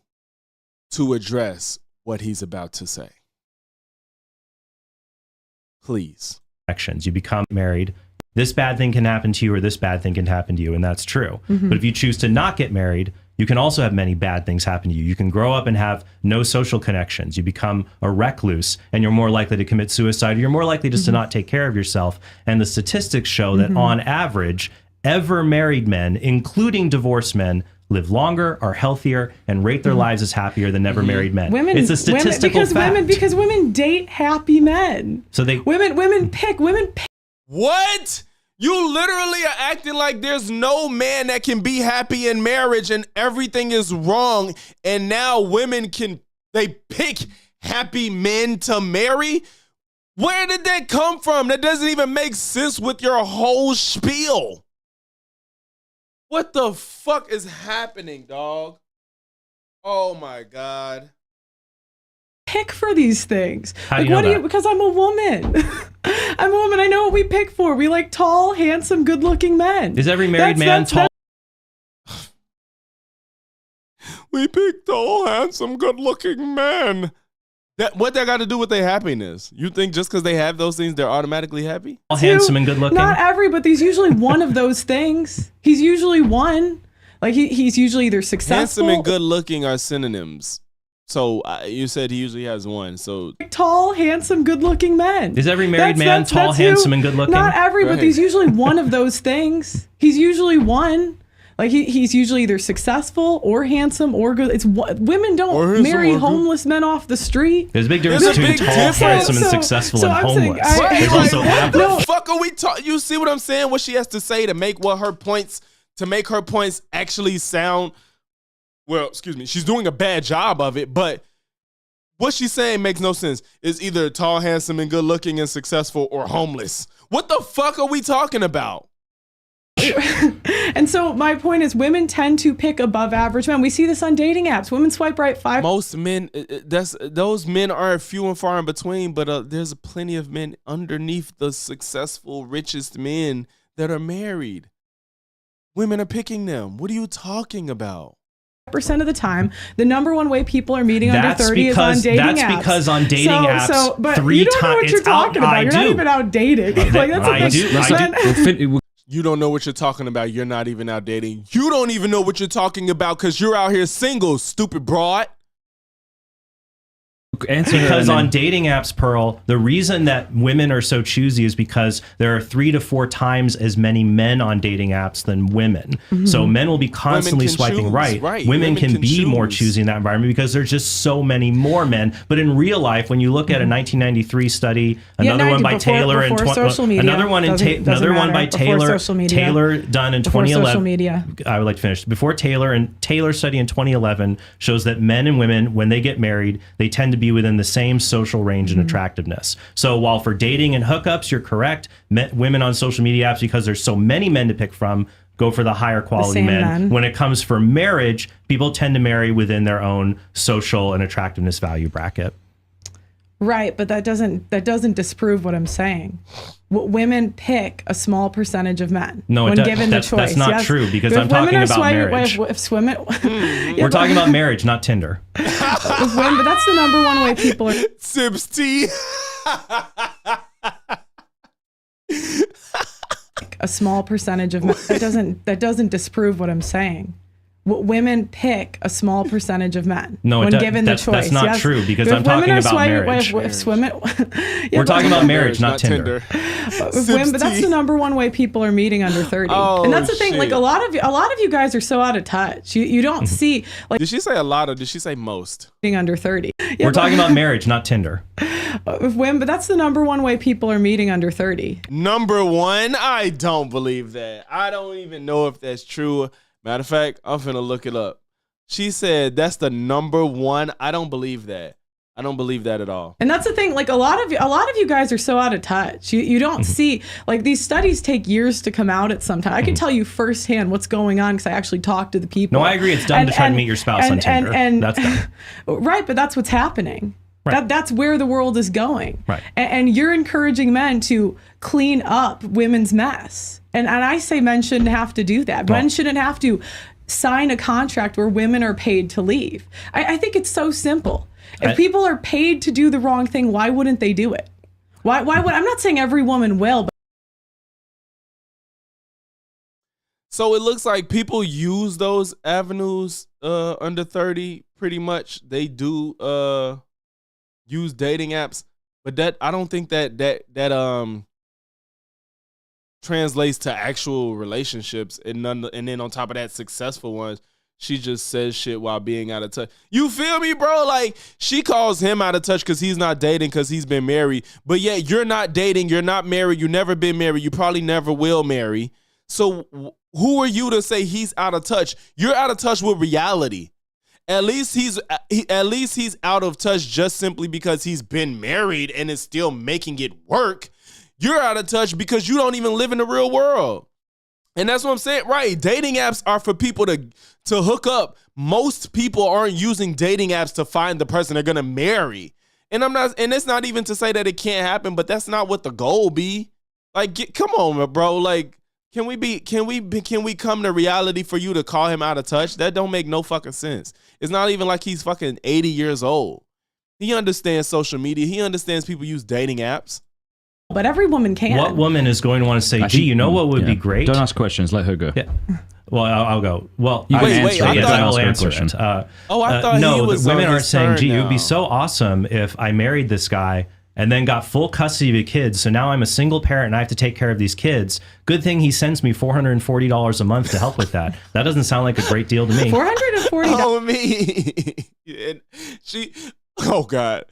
to address what he's about to say. Please. You become married. This bad thing can happen to you or this bad thing can happen to you. And that's true. Mm-hmm. But if you choose to not get married, you can also have many bad things happen to you. You can grow up and have no social connections. You become a recluse and you're more likely to commit suicide. You're more likely just to not take care of yourself. And the statistics show that on average, ever married men, including divorced men, live longer, are healthier, and rate their lives as happier than never married men. It's a statistical fact. Because women date happy men. So women pick. What? You literally are acting like there's no man that can be happy in marriage and everything is wrong. And now women they pick happy men to marry? Where did that come from? That doesn't even make sense with your whole spiel. What the fuck is happening, dog? Oh my God. Pick for these things. How do you know that? Because I'm a woman. I'm a woman. I know what we pick for. We like tall, handsome, good-looking men. Is every married man tall? We pick tall, handsome, good-looking men. What that got to do with their happiness? You think just because they have those things, they're automatically happy? All handsome and good looking? Not every, but there's usually one of those things. He's usually one. Like he's usually either successful. Handsome and good looking are synonyms. So you said he usually has one. So tall, handsome, good looking men. Is every married man tall, handsome, and good looking? Not every, but there's usually one of those things. He's usually one. Like he's usually either successful or handsome or good. It's women don't marry homeless men off the street. There's a big difference between tall, handsome, and successful and homeless. There's also what the fuck are we talking? You see what I'm saying? What she has to say to make her points actually sound. Well, excuse me. She's doing a bad job of it, but what she's saying makes no sense. It's either tall, handsome, and good looking and successful or homeless. What the fuck are we talking about? And so my point is women tend to pick above average men. We see this on dating apps. Women swipe right 5. Most men, those men are few and far in between, but there's plenty of men underneath the successful, richest men that are married. Women are picking them. What are you talking about? percent of the time, the number one way people are meeting under 30 is on dating apps. That's because on dating apps, but 3 you don't know times what you're talking about. You're not even out dating. Like, that's You don't know what you're talking about. You're not even out dating. You don't even know what you're talking about because you're out here single, stupid broad. Because on dating apps, Pearl, the reason that women are so choosy is because there are 3 to 4 times as many men on dating apps than women. So men will be constantly swiping right. Women can be more choosy in that environment because there's just so many more men. But in real life, when you look at a 191993 study, another one by Taylor and another one by Taylor done in 2011. I would like to finish before Taylor, and Taylor study in 2011 shows that men and women, when they get married, they tend to be within the same social range and attractiveness. So while for dating and hookups, you're correct, women on social media apps, because there's so many men to pick from, go for the higher quality men. When it comes for marriage, people tend to marry within their own social and attractiveness value bracket. Right, but that doesn't disprove what I'm saying. Women pick a small percentage of men when given the choice. That's not true, because I'm talking about marriage. We're talking about marriage, not Tinder. But that's the number one way people are. Sips tea. A small percentage of men. That doesn't disprove what I'm saying. Women pick a small percentage of men when given the choice. That's not true, because I'm talking about marriage. We're talking about marriage, not Tinder. But that's the number one way people are meeting under 30. And that's the thing. Like a lot of you guys are so out of touch. You don't see like. Did she say a lot or did she say most? Being under 30. We're talking about marriage, not Tinder. But that's the number one way people are meeting under 30. Number one? I don't believe that. I don't even know if that's true. Matter of fact, I'm finna look it up. She said that's the number one. I don't believe that. I don't believe that at all. And that's the thing. Like a lot of you guys are so out of touch. You don't see, like, these studies take years to come out at some time. I can tell you firsthand what's going on because I actually talk to the people. No, I agree. It's dumb to try to meet your spouse on Tinder. That's dumb. Right, but that's what's happening. Right. That's where the world is going. Right. And you're encouraging men to clean up women's mess. And I say men shouldn't have to do that. Men shouldn't have to sign a contract where women are paid to leave. I think it's so simple. If people are paid to do the wrong thing, why wouldn't they do it? Why would, I'm not saying every woman will, but. So it looks like people use those avenues under 30 pretty much. They do use dating apps, but that I don't think that translates to actual relationships, and then on top of that, successful ones. She just says shit while being out of touch. You feel me, bro? Like, she calls him out of touch because he's not dating because he's been married. But yet you're not dating, you're not married, you've never been married, you probably never will marry. So who are you to say he's out of touch? You're out of touch with reality. At least he's out of touch just simply because he's been married and is still making it work. You're out of touch because you don't even live in the real world. And that's what I'm saying. Right. Dating apps are for people to hook up. Most people aren't using dating apps to find the person they're going to marry. And it's not even to say that it can't happen, but that's not what the goal be. Like, come on, bro. Like, can we come to reality for you to call him out of touch? That don't make no fucking sense. It's not even like he's fucking 80 years old. He understands social media. He understands people use dating apps. But every woman can. What woman is going to want to say, gee, you know what would be great? Don't ask questions. Let her go. Yeah. Well, I'll go. Well, you can answer it. I'll answer it. I thought no, he was women aren't saying, gee, it would be now. so awesome if I married this guy and then got full custody of the kids. So now I'm a single parent and I have to take care of these kids. Good thing he sends me $440 a month to help with that. That doesn't sound like a great deal to me. $440. Oh, me. And oh God.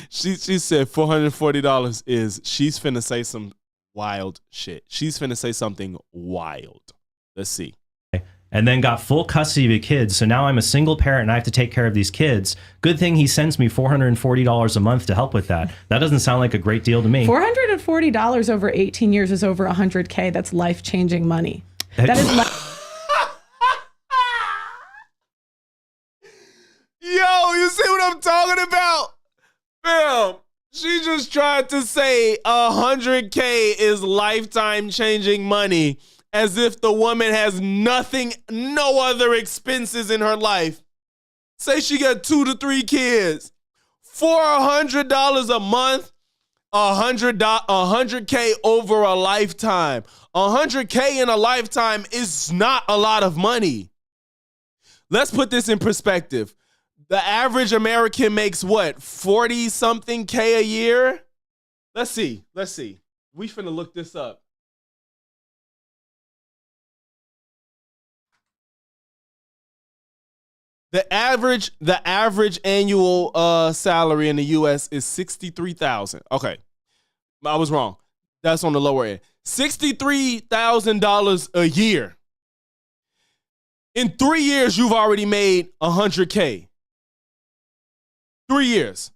She said $440 is she's finna say some wild shit. She's finna say something wild. Let's see. And then got full custody of the kids. So now I'm a single parent and I have to take care of these kids. Good thing he sends me $440 a month to help with that. That doesn't sound like a great deal to me. $440 over 18 years is over $100K. That's life-changing money. That is Yo, you see what I'm talking about? Bam. She just tried to say $100K is lifetime changing money. as if the woman has nothing, no other expenses in her life. Say she got 2 to 3 kids, $400 a month, $100K over a lifetime. $100K in a lifetime is not a lot of money. Let's put this in perspective. The average American makes what, 40 something K a year? Let's see. We finna look this up. The average annual salary in the US is $63,000. Okay. I was wrong. That's on the lower end. $63,000 a year. In 3 years, you've already made $100K. 3 years.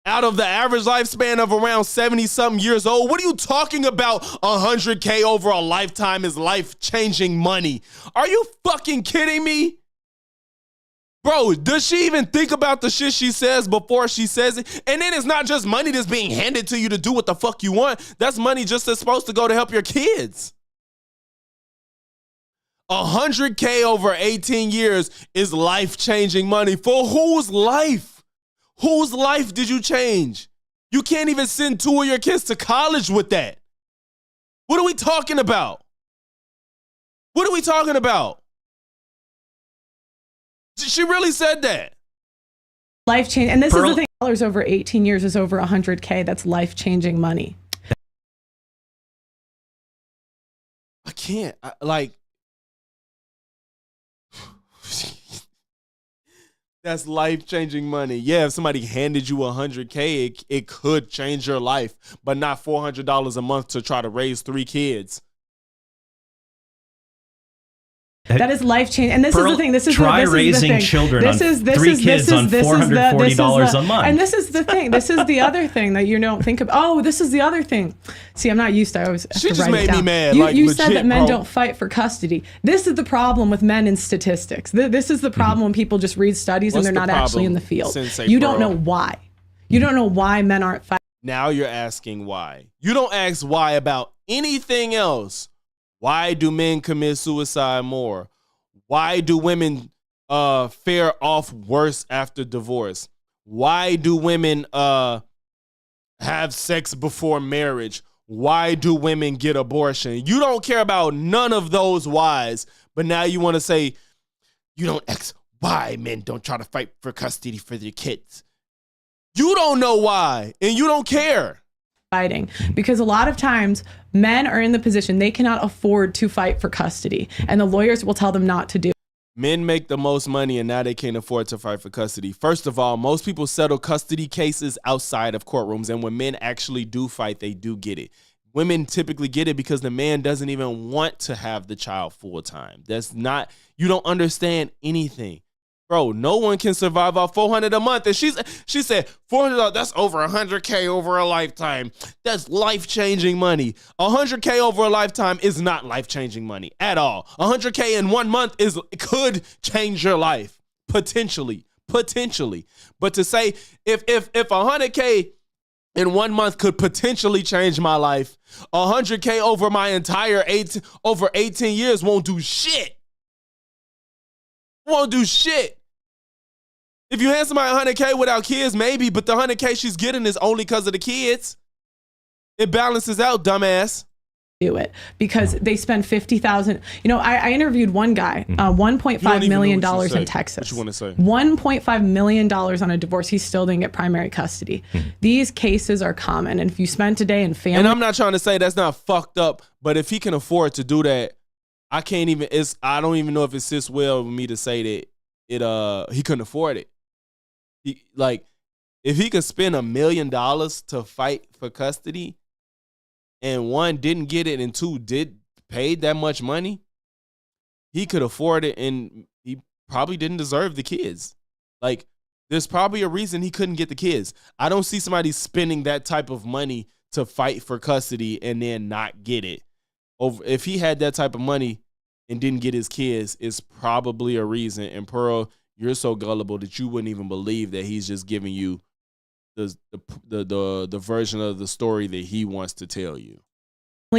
Out of the average lifespan of around 70-something years old, what are you talking about? $100K over a lifetime is life-changing money. Are you fucking kidding me? Bro, does she even think about the shit she says before she says it? And then it's not just money that's being handed to you to do what the fuck you want. That's money just that's supposed to go to help your kids. $100K over 18 years is life-changing money. For whose life? Whose life did you change? You can't even send 2 of your kids to college with that. What are we talking about? What are we talking about? She really said that. Life change, and this is the thing. Dollars over 18 years is over 100K. That's life-changing money. I can't. That's life-changing money. Yeah, if somebody handed you $100K, it could change your life, but not $400 a month to try to raise 3 kids. That is life changing, and this is the thing. This is try this raising is the thing. children this on is, this 3 is, kids this on is, this $440 a month. And this is the thing. This is the other thing that you don't think of. Oh, this is the other thing. See, I'm not used to. I always have she to just write made it down. me mad. You said legit, that men bro. don't fight for custody. This is the problem with men in statistics. This is the problem when people just read studies and What's they're the not actually in problem, the field. Sensei You don't Pearl? know why. You don't know why men aren't fighting. Now you're asking why. You don't ask why about anything else. Why do men commit suicide more? Why do women fare off worse after divorce? Why do women have sex before marriage? Why do women get abortion? You don't care about none of those whys, but now you want to say you don't ask why men don't try to fight for custody for their kids. You don't know why, and you don't care. Fighting, because a lot of times men are in the position they cannot afford to fight for custody, and the lawyers will tell them not to do. Men make the most money and now they can't afford to fight for custody. First of all, most people settle custody cases outside of courtrooms, and when men actually do fight, they do get it. Women typically get it because the man doesn't even want to have the child full time. That's not, you don't understand anything. Bro, no one can survive off $400 a month. And she said, $400, that's over $100K over a lifetime. That's life-changing money. $100K over a lifetime is not life-changing money at all. $100K in 1 month could change your life. Potentially. But to say, if $100K in 1 month could potentially change my life, $100K over my entire 18 years won't do shit. Won't do shit. If you hand somebody $100K without kids, maybe, but the $100K she's getting is only because of the kids. It balances out, dumbass. Do it because they spend $50,000. You know, I interviewed one guy, $1.5 million in Texas. What you want to say? $1.5 million on a divorce. He still didn't get primary custody. These cases are common, and if you spent a day in family, and I'm not trying to say that's not fucked up, but if he can afford to do that, I don't even know if it sits well with me to say that he couldn't afford it. If he could spend $1 million to fight for custody, and 1 didn't get it and 2 paid that much money, he could afford it, and he probably didn't deserve the kids. There's probably a reason he couldn't get the kids. I don't see somebody spending that type of money to fight for custody and then not get it. If he had that type of money and didn't get his kids, it's probably a reason. And Pearl, you're so gullible that you wouldn't even believe that he's just giving you the version of the story that he wants to tell you.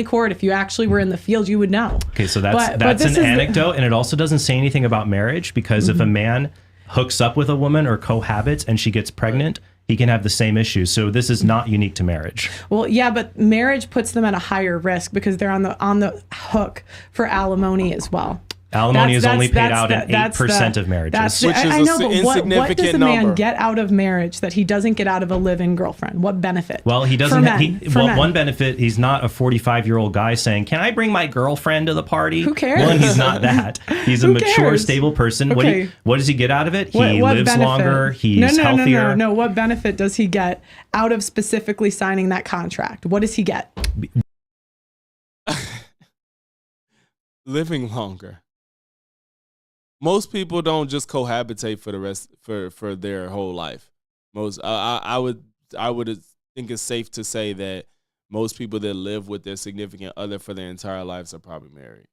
court. If you actually were in the field, you would know. Okay, so that's an anecdote, and it also doesn't say anything about marriage, because if a man hooks up with a woman or cohabits and she gets pregnant, he can have the same issues. So this is not unique to marriage. Well, yeah, but marriage puts them at a higher risk because they're on the hook for alimony as well. Alimony is only paid out in 8% of marriages. Which is I know, but what does a man number. get out of marriage that he doesn't get out of a live-in girlfriend? What benefit? Well, he doesn't. For men. One benefit, he's not a 45-year-old guy saying, "Can I bring my girlfriend to the party?" Who cares? One, he's not that. He's a Who mature, cares? stable person. Okay. What does he get out of it? He What lives benefit? longer. He's healthier. No. What benefit does he get out of specifically signing that contract? What does he get? Living longer. Most people don't just cohabitate for the rest for their whole life. I would think it's safe to say that most people that live with their significant other for their entire lives are probably married.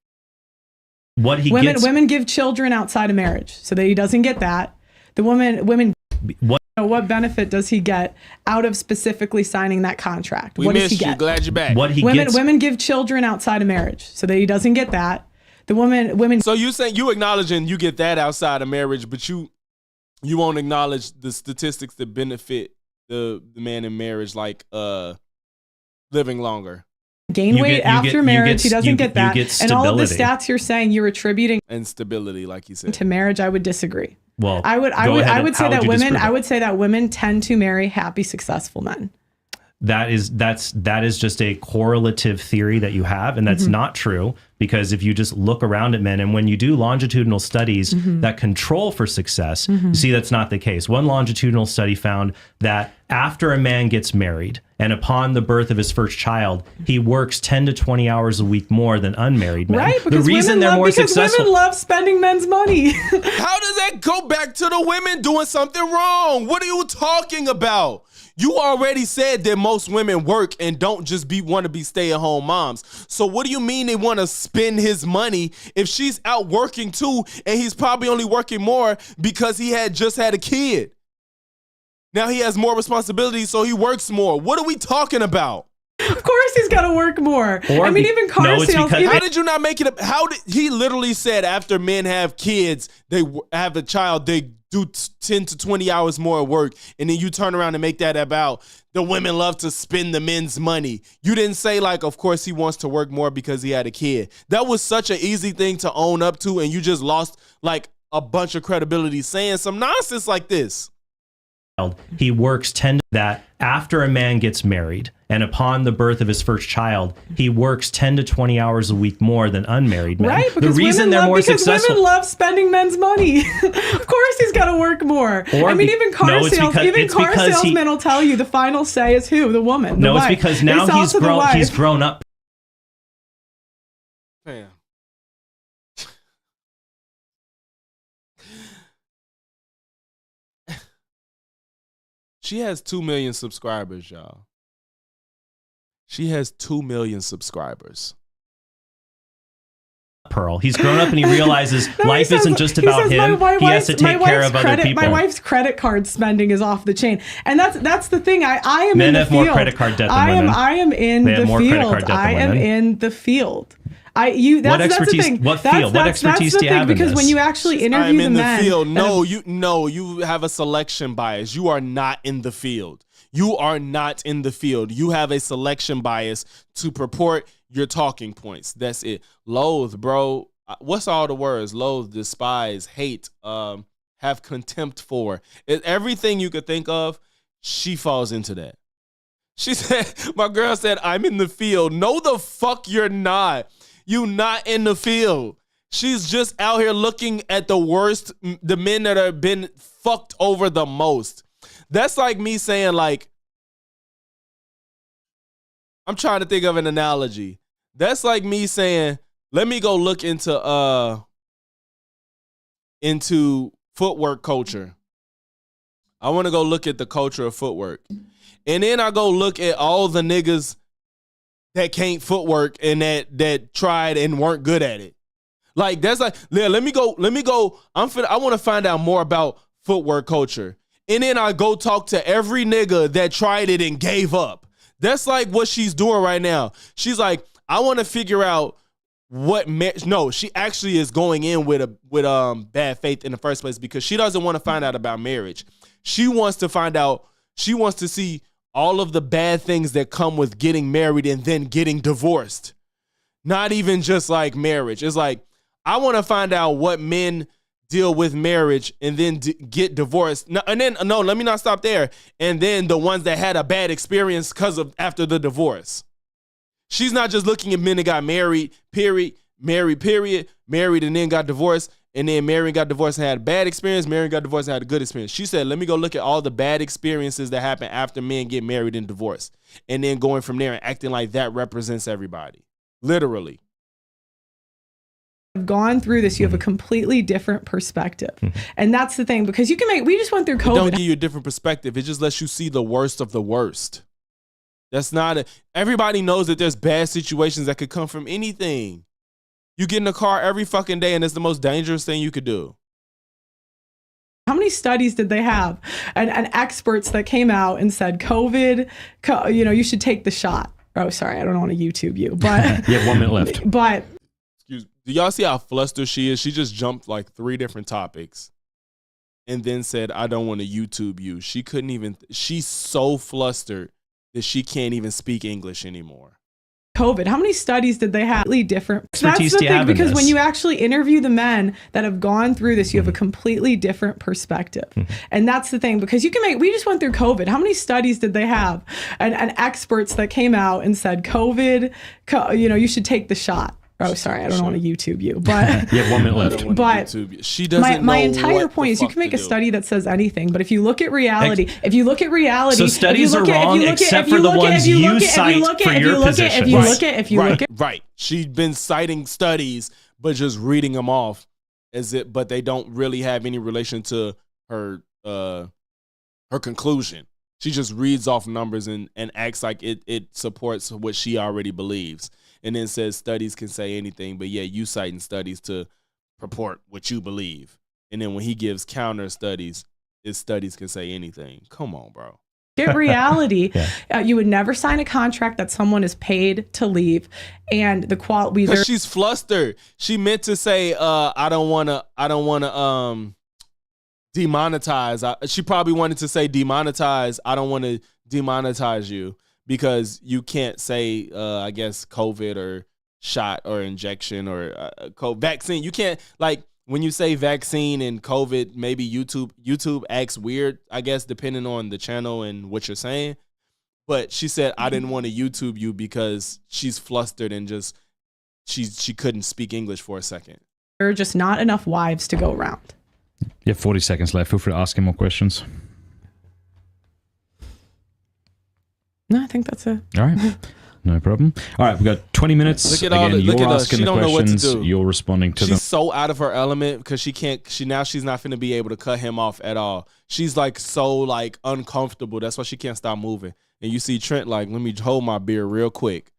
Women give children outside of marriage, so that he doesn't get that. The women. What benefit does he get out of specifically signing that contract? We what missed does he you. get? Glad you're back. Women give children outside of marriage, so that he doesn't get that. The women. So you saying you acknowledging you get that outside of marriage, but you won't acknowledge the statistics that benefit the man in marriage, like living longer, gain weight after marriage. He doesn't get that, and all of the stats you're saying you're attributing and stability, like you said, to marriage. I would disagree. Well, I would say that women tend to marry happy, successful men. That is just a correlative theory that you have, and that's not true, because if you just look around at men, and when you do longitudinal studies that control for success, you see that's not the case. One longitudinal study found that after a man gets married and upon the birth of his first child, he works 10 to 20 hours a week more than unmarried men. Right, because women love spending men's money. How does that go back to the women doing something wrong? What are you talking about? You already said that most women work and don't just want to be stay-at-home moms. So what do you mean they want to spend his money if she's out working too, and he's probably only working more because he had just had a kid? Now he has more responsibilities, so he works more. What are we talking about? Of course he's got to work more. Even car sales. How did you not make it up? He literally said after men have kids, they have a child, they do 10 to 20 hours more work, and then you turn around and make that about the women love to spend the men's money. You didn't say, like, of course he wants to work more because he had a kid. That was such an easy thing to own up to, and you just lost like a bunch of credibility saying some nonsense like this. He works 10 that after a man gets married and upon the birth of his first child, he works 10 to 20 hours a week more than unmarried men. Right, because women love spending men's money. Of course he's got to work more. Even car salesmen will tell you the final say is who? The woman. The wife. It's because now he's grown up. Man. She has 2 million subscribers, y'all. She has 2 million subscribers. Pearl. He's grown up and he realizes life isn't just about him. He has to take care of other people. My wife's credit card spending is off the chain, and that's the thing. I am Men in the have field. more credit card debt than women. I am in the field. I am in the field. That's the thing. What field? What expertise do you have in this? Because when you actually interview the men, field. You have a selection bias. You are not in the field. You are not in the field. You have a selection bias to purport your talking points. That's it. Loathe, bro. What's all the words? Loathe, despise, hate, have contempt for. Everything you could think of, she falls into that. She said, my girl said, I'm in the field. No, the fuck you're not. You not in the field. She's just out here looking at the worst, the men that have been fucked over the most. That's like me saying, like, I'm trying to think of an analogy. That's like me saying, let me go look into footwork culture. I want to go look at the culture of footwork. And then I go look at all the niggas that can't footwork and that tried and weren't good at it. Like, that's like, yeah, let me go. I want to find out more about footwork culture. And then I go talk to every nigga that tried it and gave up. That's like what she's doing right now. She's like, I want to figure out what no, she actually is going in with bad faith in the first place because she doesn't want to find out about marriage. She wants to find out, she wants to see all of the bad things that come with getting married and then getting divorced. Not even just like marriage. It's like, I want to find out what men deal with marriage and then get divorced. No, let me not stop there. And then the ones that had a bad experience because of after the divorce. She's not just looking at men that got married, period, married and then got divorced, and then married and got divorced and had a bad experience, married and got divorced and had a good experience. She said, let me go look at all the bad experiences that happen after men get married and divorced, and then going from there and acting like that represents everybody. Literally. Gone through this, you have a completely different perspective. And that's the thing, because you can we just went through COVID. It don't give you a different perspective. It just lets you see the worst of the worst. That's not everybody knows that there's bad situations that could come from anything. You get in a car every fucking day and it's the most dangerous thing you could do. How many studies did they have? And experts that came out and said, COVID, you should take the shot. Oh, sorry, I don't want to YouTube you, but you have 1 minute left. But do y'all see how flustered she is? She just jumped like 3 different topics and then said, I don't want to YouTube you. She couldn't even, she's so flustered that she can't even speak English anymore. COVID, how many studies did they have? Completely different. That's the thing, because when you actually interview the men that have gone through this, you have a completely different perspective. And that's the thing, because we just went through COVID. How many studies did they have? And experts that came out and said, COVID, you should take the shot. Oh, sorry, I don't want to YouTube you, but you have 1 minute left. But she doesn't. My entire point is, you can make a study that says anything, but if you look at reality, so studies are wrong except for the ones you cite for your position. Right. She's been citing studies, but just reading them off but they don't really have any relation to her conclusion. She just reads off numbers and acts like it supports what she already believes. And then says studies can say anything, but yeah, you citing studies to purport what you believe. And then when he gives counter studies, his studies can say anything. Come on, bro. Get reality. You would never sign a contract that someone is paid to leave, and the quality. Because she's flustered. She meant to say, I don't want to demonetize. She probably wanted to say demonetize. I don't want to demonetize you. Because you can't say, I guess, COVID or shot or injection or vaccine. You can't, like, when you say vaccine and COVID, maybe YouTube acts weird, I guess, depending on the channel and what you're saying. But she said, I didn't want to YouTube you because she's flustered and just, she couldn't speak English for a second. There are just not enough wives to go around. You have 40 seconds left. Feel free to ask him more questions. No, I think that's it. All right. No problem. All right, we've got 20 minutes. Look at you're asking the questions. You're responding to them. She's so out of her element because she's not going to be able to cut him off at all. She's like so like uncomfortable. That's why she can't stop moving. And you see Trent like, let me hold my beer real quick.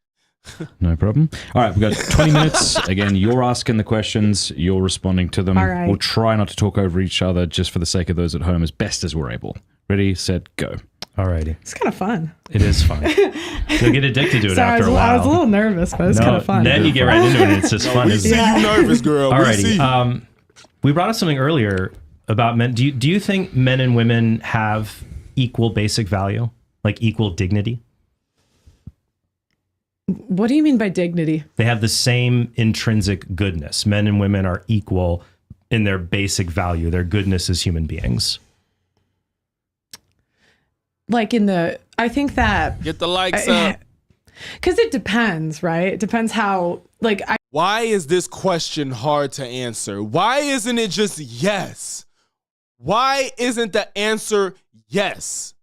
No problem. All right, we've got 20 minutes. Again, you're asking the questions. You're responding to them. All right. We'll try not to talk over each other just for the sake of those at home as best as we're able. Ready, set, go. Alrighty. It's kind of fun. It is fun. You'll get addicted to it after a while. I was a little nervous, but it's kind of fun. Then you get right into it. It's just fun. We see you nervous, girl. Alrighty. We brought up something earlier about men. Do you think men and women have equal basic value, like equal dignity? What do you mean by dignity? They have the same intrinsic goodness. Men and women are equal in their basic value, their goodness as human beings. Like I think that get the likes up. Because it depends, right? It depends how, Why is this question hard to answer? Why isn't it just yes? Why isn't the answer yes?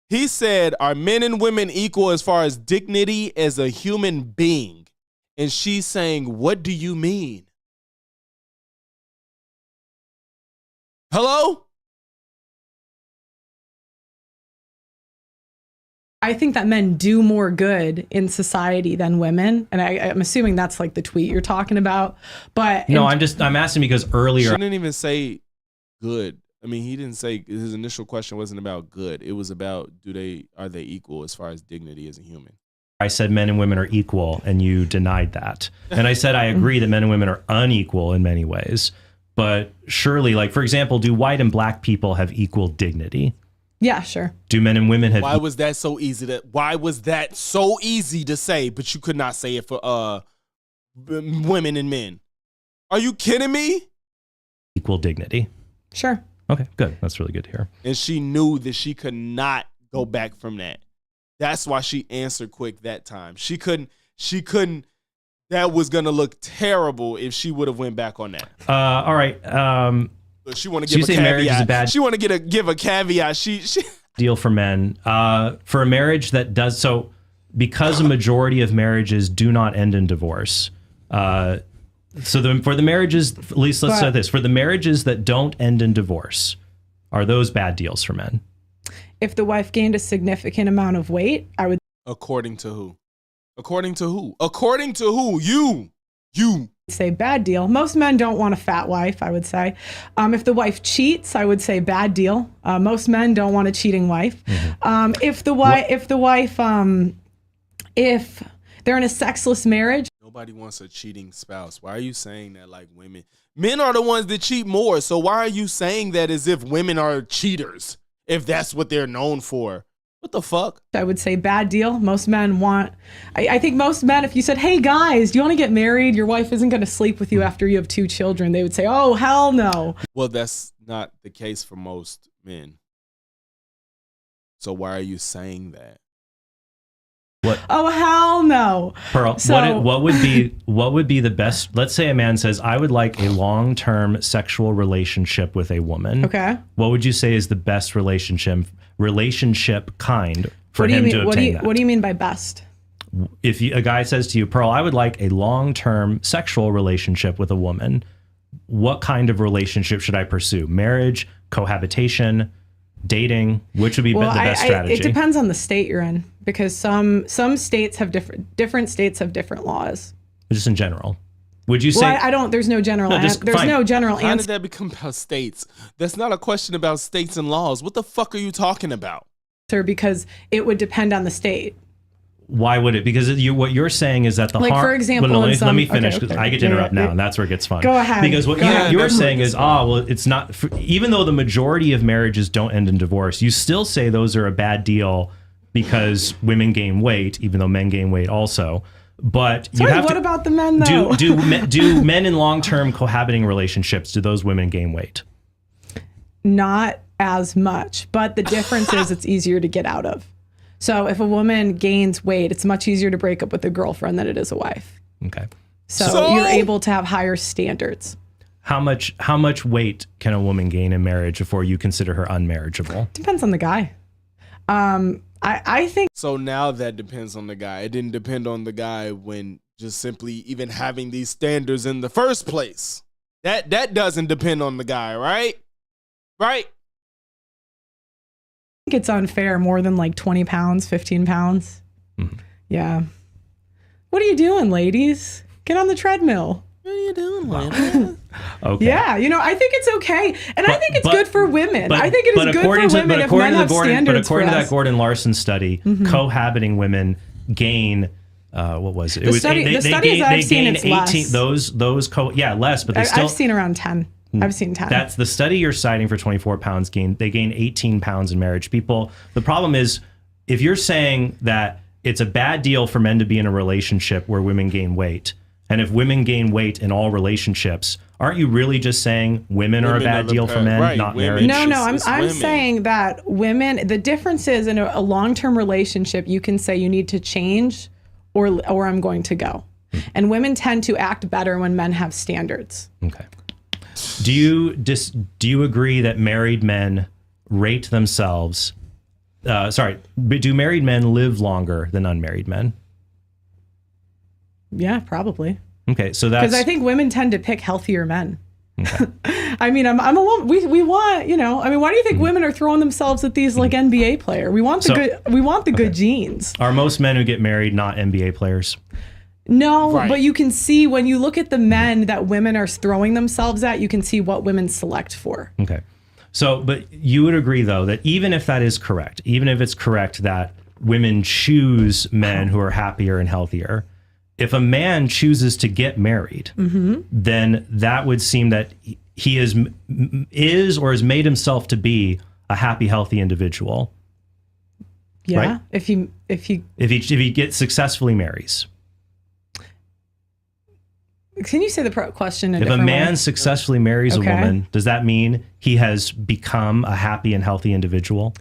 He said, are men and women equal as far as dignity as a human being? And she's saying, what do you mean? Hello? I think that men do more good in society than women. And I'm assuming that's like the tweet you're talking about. But no, I'm asking because earlier. She didn't even say good. I mean, he didn't say, his initial question wasn't about good. It was about, are they equal as far as dignity as a human? I said men and women are equal, and you denied that. And I said I agree that men and women are unequal in many ways. But surely, like, for example, do white and black people have equal dignity? Yeah, sure. Do men and women have... Why was that so easy to say, but you could not say it for women and men? Are you kidding me? Equal dignity. Sure. Okay, good. That's really good to hear. And she knew that she could not go back from that. That's why she answered quick that time. She couldn't, that was going to look terrible if she would have went back on that. All right. But she want to So give you a say marriage is a caveat. bad She want to give a caveat. She deal for men. For a marriage that does so, because a majority of marriages do not end in divorce. For the marriages, at least let's say this, for the marriages that don't end in divorce, are those bad deals for men? If the wife gained a significant amount of weight, I would According to who? According to who? According to who? You. say bad deal. Most men don't want a fat wife, I would say. If the wife cheats, I would say bad deal. Most men don't want a cheating wife. Mm-hmm. If they're in a sexless marriage, Nobody wants a cheating spouse. Why are you saying that like women? Men are the ones that cheat more. So why are you saying that as if women are cheaters? If that's what they're known for. What the fuck? I would say bad deal. Most men want, I think most men, if you said, hey guys, do you want to get married? Your wife isn't going to sleep with you after you have 2 children. They would say, oh, hell no. Well, that's not the case for most men. So why are you saying that? What? Oh, hell no. Pearl, So- what would be the best? Let's say a man says, I would like a long-term sexual relationship with a woman. Okay. What would you say is the best relationship kind for What do you him mean? to obtain that? What do you mean by best? If a guy says to you, Pearl, I would like a long-term sexual relationship with a woman, what kind of relationship should I pursue? Marriage, cohabitation, dating? Which would be the best strategy? It depends on the state you're in, because some states have different states have different laws. Just in general. Would you say? Well, I don't. There's no general. No, just there's fine. no general How did answer. that become about states? That's not a question about states and laws. What the fuck are you talking about? Because it would depend on the state. Why would it? Because what you're saying is that the Like, harm. for example, well, no, in let me some- finish okay, because okay. I get to Yeah, interrupt yeah. now, and that's where it gets fun. Go ahead. Because what Go ahead. you're That's saying where it is, gets fun. well, it's not. Even though the majority of marriages don't end in divorce, you still say those are a bad deal because women gain weight, even though men gain weight also. But you Sorry, have what to. about the men though? Do men in long-term cohabiting relationships, do those women gain weight? Not as much, but the difference is it's easier to get out of. So if a woman gains weight, it's much easier to break up with a girlfriend than it is a wife. Okay. So you're able to have higher standards. How much weight can a woman gain in marriage before you consider her unmarriageable? Depends on the guy. I think So now that depends on the guy. It didn't depend on the guy when just simply even having these standards in the first place. That doesn't depend on the guy, right? Right? it's unfair more than like 20 pounds, 15 pounds. Mhm. Yeah. What are you doing, ladies? Get on the treadmill. What are you doing, man? Okay. Yeah, I think it's okay. And I think it's but- good for women. But- I think it but is good according for to- women but if according men to have Gordon, standards But according for to that us. Gordon Larson study, cohabiting women gain, what was it? The studies I've seen, it's less. Less, but they still. I've seen around 10. I've seen 10. That's the study you're citing for 24 pounds gain. They gain 18 pounds in marriage. People, the problem is if you're saying that it's a bad deal for men to be in a relationship where women gain weight, and if women gain weight in all relationships, aren't you really just saying women are a bad deal for men, right, not women. marriage? No, It's I'm women. saying that women, the difference is in a long-term relationship, you can say you need to change or I'm going to go. And women tend to act better when men have standards. Okay. Do you agree that married men rate themselves? Do married men live longer than unmarried men? Yeah, probably. Okay, so that's Because I think women tend to pick healthier men. okay. I mean, I'm a woman. We want, I mean, why do you think women are throwing themselves at these like NBA player? We want the good genes. Are most men who get married not NBA players? No, Right. but you can see when you look at the men that women are throwing themselves at, you can see what women select for. Okay. So, but you would agree though that even if that is correct, even if it's correct that women choose men who are happier and healthier. If a man chooses to get married, then that would seem that he is or has made himself to be a happy, healthy individual. Yeah. Right? If he gets successfully marries. Can you say the question? If a man successfully marries a woman, does that mean he has become a happy and healthy individual?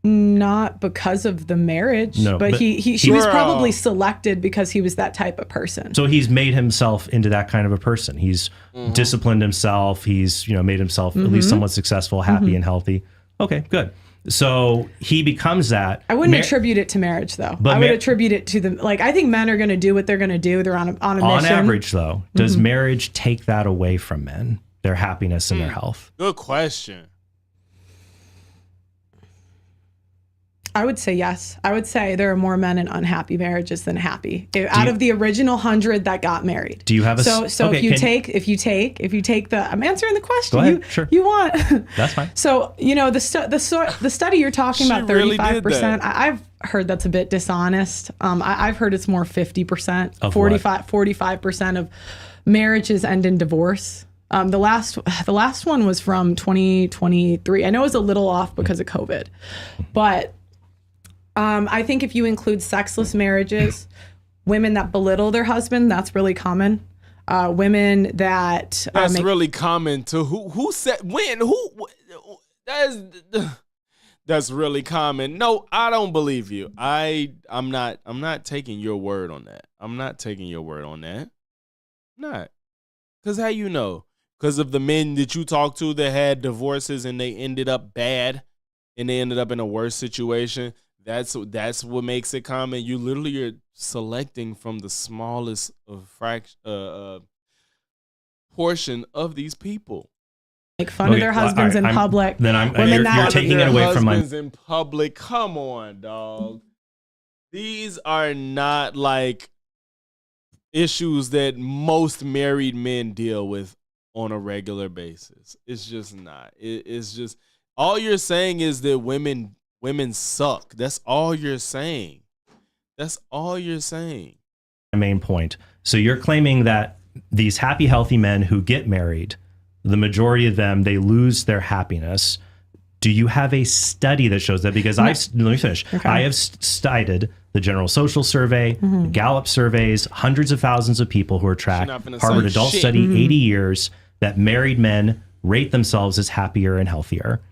Not because of the marriage, No, but but she was probably selected because he was that type of person. So he's made himself into that kind of a person. He's disciplined himself. He's, made himself at least somewhat successful, happy and healthy. Okay, good. So he becomes that. I wouldn't attribute it to marriage, though. But I would attribute it to I think men are going to do what they're going to do. They're on a mission. On average, though, does marriage take that away from men, their happiness and their health? Good question. I would say yes. I would say there are more men in unhappy marriages than happy. Out of the original 100 that got married. Do you have a so okay, if you take the I'm answering the question. Go ahead, sure. You want That's fine. So the study you're talking about, really 35%. I've heard that's a bit dishonest. I've heard it's more 50%, 45% of marriages end in divorce. The last one was from 2023. I know it was a little off because of COVID, but I think if you include sexless marriages, women that belittle their husband, that's really common. Women that that's really common to who said when who that's really common. No, I don't believe you. I'm not taking your word on that. I'm not taking your word on that. Not. Because how you know? Because of the men that you talk to that had divorces and they ended up bad and they ended up in a worse situation. That's what makes it common. You literally are selecting from the smallest portion of these people. Make fun of their husbands in public. Then you're taking it away from my husbands in public. Come on, dog. These are not like issues that most married men deal with on a regular basis. It's just not. It's just all you're saying is that women suck. That's all you're saying. That's all you're saying. My main point. So you're claiming that these happy, healthy men who get married, the majority of them, they lose their happiness. Do you have a study that shows that? Because let me finish. Okay. I have cited the General Social Survey, Gallup surveys, hundreds of thousands of people who are tracked, Harvard Adult Study, 80 years, that married men rate themselves as happier and healthier.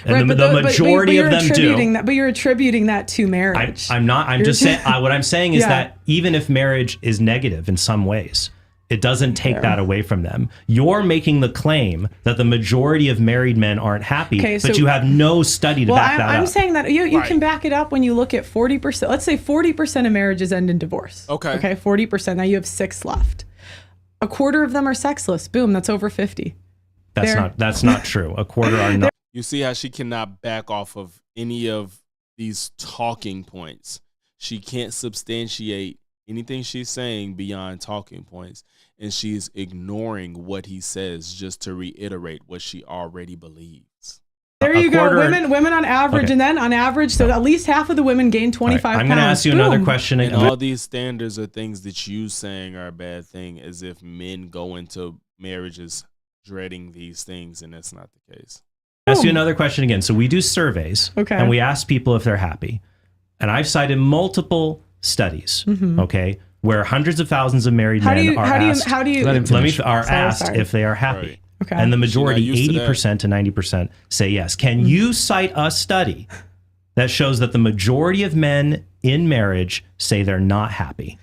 And right, the majority of them do. But you're attributing that to marriage. I'm not. I'm just saying. What I'm saying is that even if marriage is negative in some ways, it doesn't take that away from them. You're making the claim that the majority of married men aren't happy, but you have no study to back that up. I'm saying that you can back it up when you look at 40%. Let's say 40% of marriages end in divorce. Okay, 40%. Now you have 6 left. A quarter of them are sexless. Boom, that's over 50. That's not true. A quarter are not. You see how she cannot back off of any of these talking points. She can't substantiate anything she's saying beyond talking points, and she's ignoring what he says just to reiterate what she already believes. There you go. Women on average, and then on average, so at least half of the women gain 25 pounds. I'm going to ask you another question. And all these standards are things that you saying are a bad thing, as if men go into marriages dreading these things, and that's not the case. Ask you another question again. So we do surveys, and we ask people if they're happy. And I've cited multiple studies, where hundreds of thousands of married men are asked if they are happy. Right. Okay. And the majority, 80% to 90%, say yes. Can you cite a study that shows that the majority of men in marriage say they're not happy?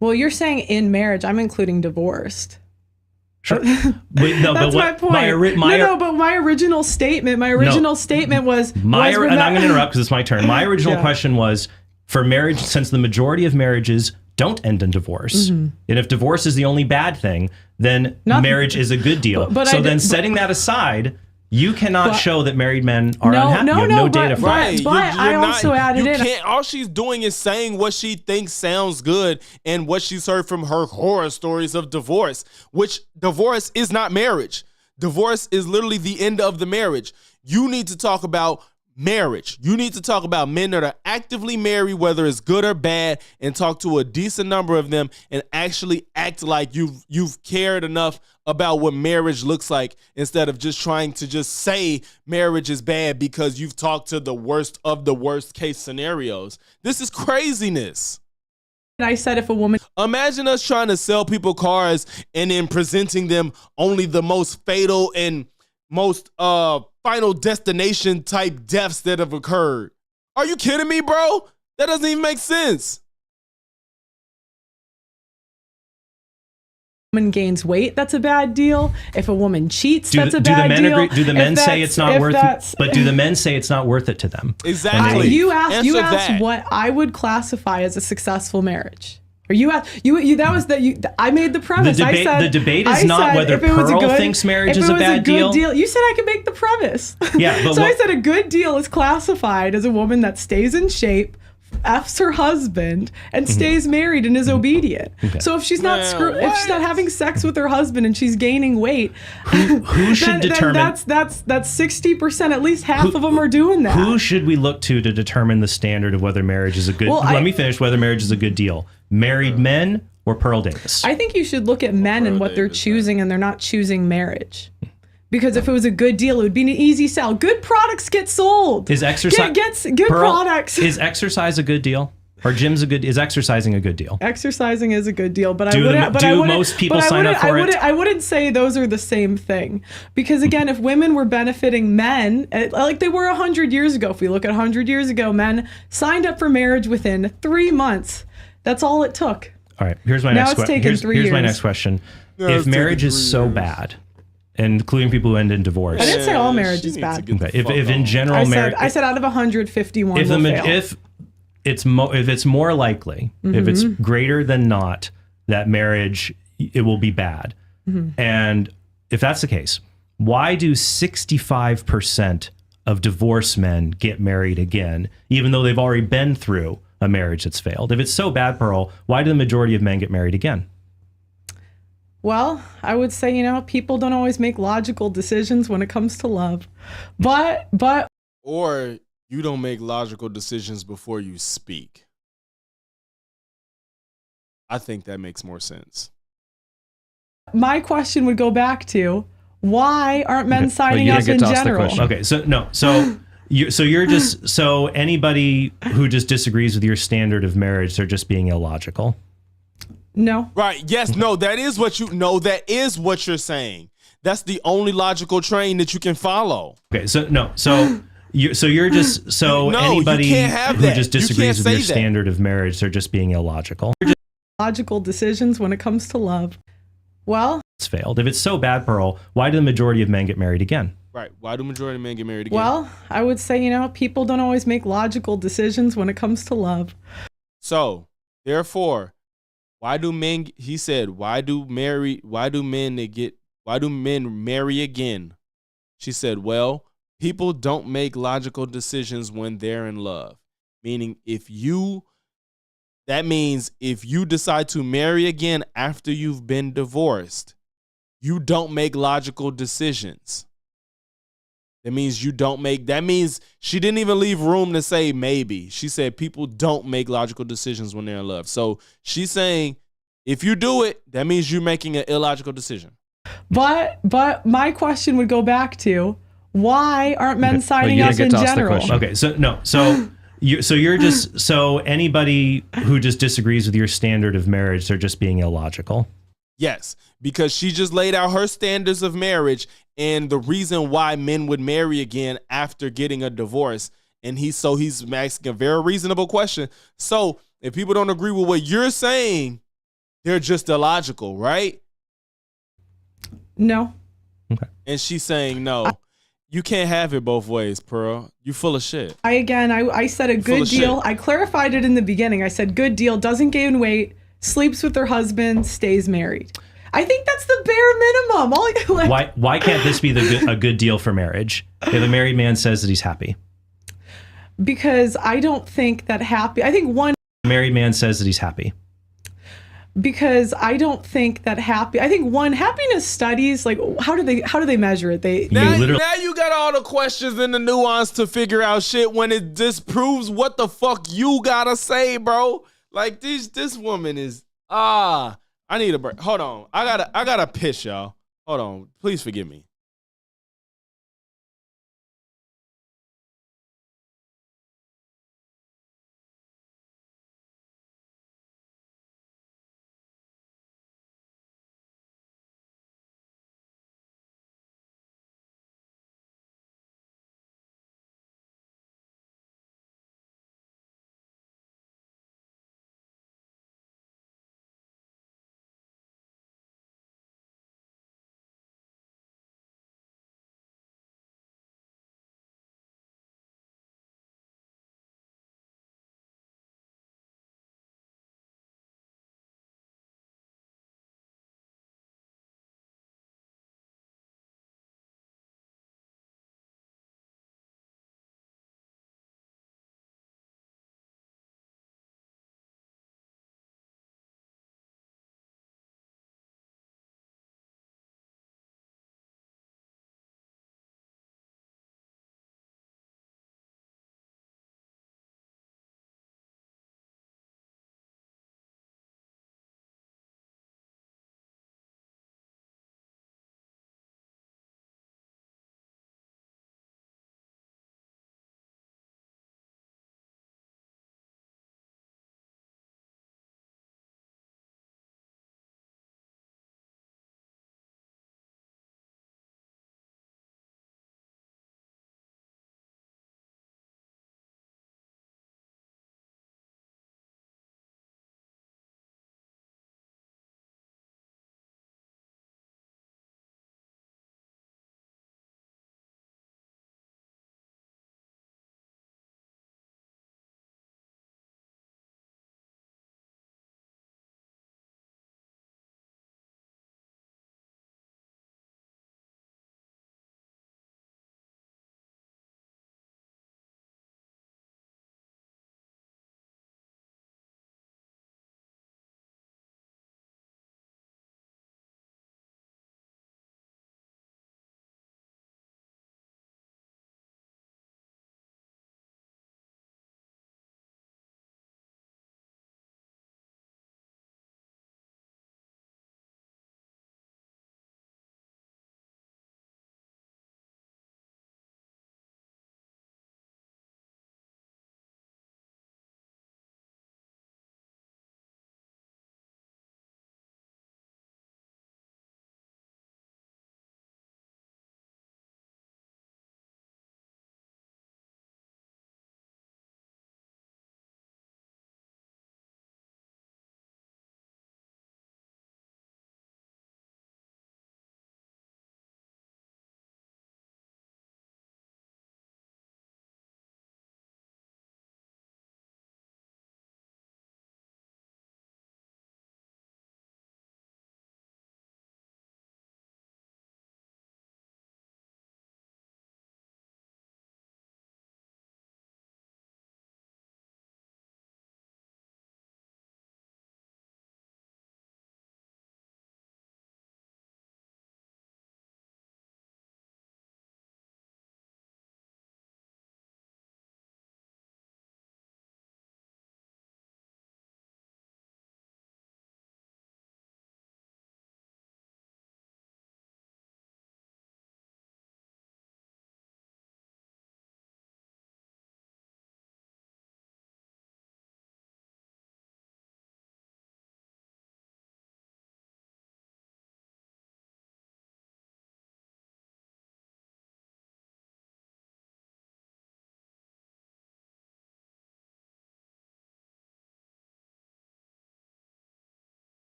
Well, you're saying in marriage. I'm including divorced. Sure. Wait, no, that's my point. But my original statement was. And I'm going to interrupt because it's my turn. My original question was, for marriage, since the majority of marriages don't end in divorce, and if divorce is the only bad thing, then marriage is a good deal. Setting that aside, you cannot show that married men are unhappy. You have no data for that. But I also added in. All she's doing is saying what she thinks sounds good and what she's heard from her horror stories of divorce, which divorce is not marriage. Divorce is literally the end of the marriage. You need to talk about marriage. You need to talk about men that are actively married, whether it's good or bad, and talk to a decent number of them and actually act like you've cared enough about what marriage looks like, instead of just trying to just say marriage is bad because you've talked to the worst of the worst case scenarios. This is craziness. I said if a woman Imagine us trying to sell people cars and then presenting them only the most fatal and most final destination type deaths that have occurred. Are you kidding me, bro? That doesn't even make sense. woman gains weight, that's a bad deal. If a woman cheats, that's a bad deal. Do the men say it's not worth it? But do the men say it's not worth it to them? Exactly. You asked what I would classify as a successful marriage. Or you asked, I made the premise. The debate is not whether Pearl thinks marriage is a bad deal. You said I could make the premise. Yeah, but so I said a good deal is classified as a woman that stays in shape, F's her husband, and stays married and is obedient. Okay. So if she's not if she's not having sex with her husband and she's gaining weight, who should determine? That's 60%. At least half of them are doing that. Who should we look to determine the standard of whether marriage is a good? Let me finish. Whether marriage is a good deal. Married men or Pearl Davis? I think you should look at men and what they're choosing, and they're not choosing marriage. Because if it was a good deal, it would be an easy sell. Good products get sold. Is exercise good products? Is exercise a good deal? Or is exercising a good deal? Exercising is a good deal, but most people sign up for it? I wouldn't say those are the same thing. Because again, if women were benefiting men, like they were 100 years ago, if we look at 100 years ago, men signed up for marriage within 3 months. That's all it took. All right, here's my next question. Here's my next question. If marriage is so bad, including people who end in divorce. I didn't say all marriage is bad. Okay. If in general marriage, I said out of 151 will fail. If it's more likely, if it's greater than not, that marriage it will be bad, and if that's the case, why do 65% of divorced men get married again, even though they've already been through a marriage that's failed? If it's so bad, Pearl, why do the majority of men get married again? Well, I would say, people don't always make logical decisions when it comes to love. But or you don't make logical decisions before you speak. I think that makes more sense. My question would go back to, why aren't men signing up in general? Okay, so anybody who just disagrees with your standard of marriage, they're just being illogical. No. Right. Yes. No. That is what you're saying. That's the only logical train that you can folloll. Okay. Anybody who just disagrees with your standard of marriage, they're just being illogical. Logical decisions when it comes to love. Well, it's failed. If it's so bad, Pearl, why do the majority of men get married again? Right. Why do majority of men get married again? Well, I would say, people don't always make logical decisions when it comes to love. So, therefore, why do men marry again? She said, well, people don't make logical decisions when they're in love. Meaning if you decide to marry again after you've been divorced, you don't make logical decisions. That means she didn't even leave room to say maybe. She said people don't make logical decisions when they're in love. So she's saying if you do it, that means you're making an illogical decision. But my question would go back to, why aren't men signing up in general? Okay, so anybody who just disagrees with your standard of marriage, they're just being illogical. Yes, because she just laid out her standards of marriage and the reason why men would marry again after getting a divorce. And he's asking a very reasonable question. So if people don't agree with what you're saying, they're just illogical, right? No. Okay. And she's saying no. You can't have it both ways, Pearl. You full of shit. I said a good deal. I clarified it in the beginning. I said good deal, doesn't gain weight, sleeps with her husband, stays married. I think that's the bare minimum. Why can't this be a good deal for marriage if a married man says that he's happy? Because I don't think that happy. I think one married man says that he's happy. because I don't think that I think happiness studies, like how do they measure it? Now, literally- now you got all the questions and the nuance to figure out shit when it disproves what the fuck you gotta say, bro. Like this woman is I need a break. Hold on. I gotta piss, y'all. Hold on. Please forgive me.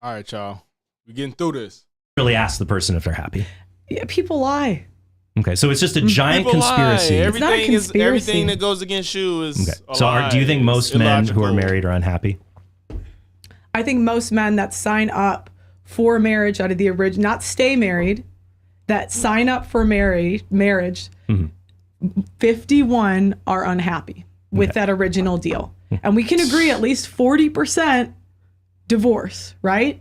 All right, y'all. We're getting through this. Really ask the person if they're happy. Yeah, people lie. Okay, so it's just a giant People conspiracy. lie. It's not a Everything is conspiracy. everything that goes against you is. Okay. a So lie. do you think most It's men who are illogical. married are unhappy? I think most men that sign up for marriage out of the original, not stay married, that sign up for marriage, 51 are unhappy with that original deal. And we can agree at least 40% divorce, right?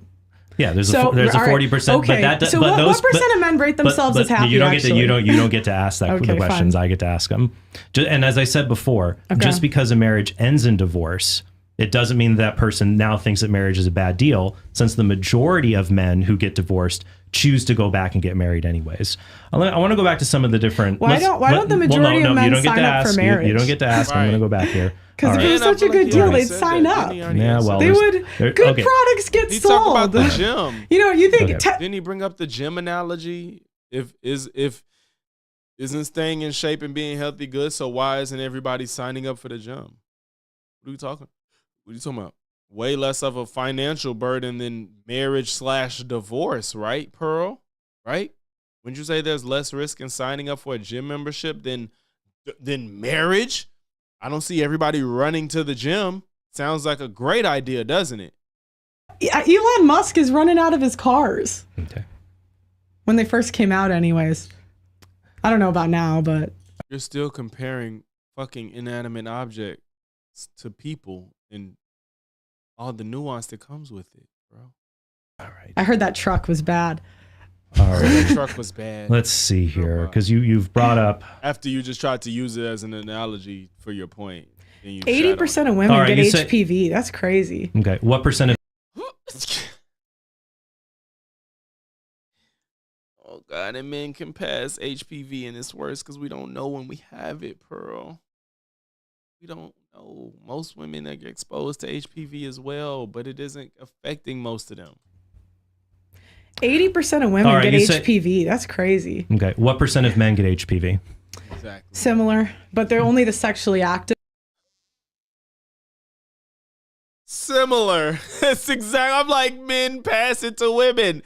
Yeah, there's So, a 40%. okay. But that, So but what percent of men rate themselves as happy, You don't get to, actually? you don't get to ask that Okay, the questions. fine. I get to ask them. And as I said before, just because a marriage ends in divorce, it doesn't mean that person now thinks that marriage is a bad deal, since the majority of men who get divorced choose to go back and get married anyways. I want to go back to some of the different. Why don't the majority of men sign up for marriage? You don't get to ask. I'm going to go back here. Because if it was And I such a feel like good he deal, already they'd said sign that. up. Didn't he already Yeah, answer well, that? They there's- would. Good okay. products get He sold. talked about the gym. You know, you think Okay. Didn't he bring up the gym analogy? If isn't staying in shape and being healthy good, so why isn't everybody signing up for the gym? What are you talking about? Way less of a financial burden than marriage/divorce, right, Pearl? Right? Wouldn't you say there's less risk in signing up for a gym membership than marriage? I don't see everybody running to the gym. Sounds like a great idea, doesn't it? Yeah, Elon Musk is running out of his cars. Okay. When they first came out, anyways. I don't know about now, but You're still comparing fucking inanimate objects to people and all the nuance that comes with it, bro. All right. I heard that truck was bad. All right. The truck was bad. Let's see here, because you've brought up. After you just tried to use it as an analogy for your point. then you 80% of women All right, get you say- HPV. That's crazy. Okay, what percent of Oh God, and men can pass HPV and it's worse because we don't know when we have it, Pearl. We don't know. Most women that get exposed to HPV as well, but it isn't affecting most of them. 80% of women All right, get you say- HPV. That's crazy. Okay, what percent of men get HPV? Exactly. Similar, but they're only the sexually active. Similar. That's exact. I'm like, men pass it to women.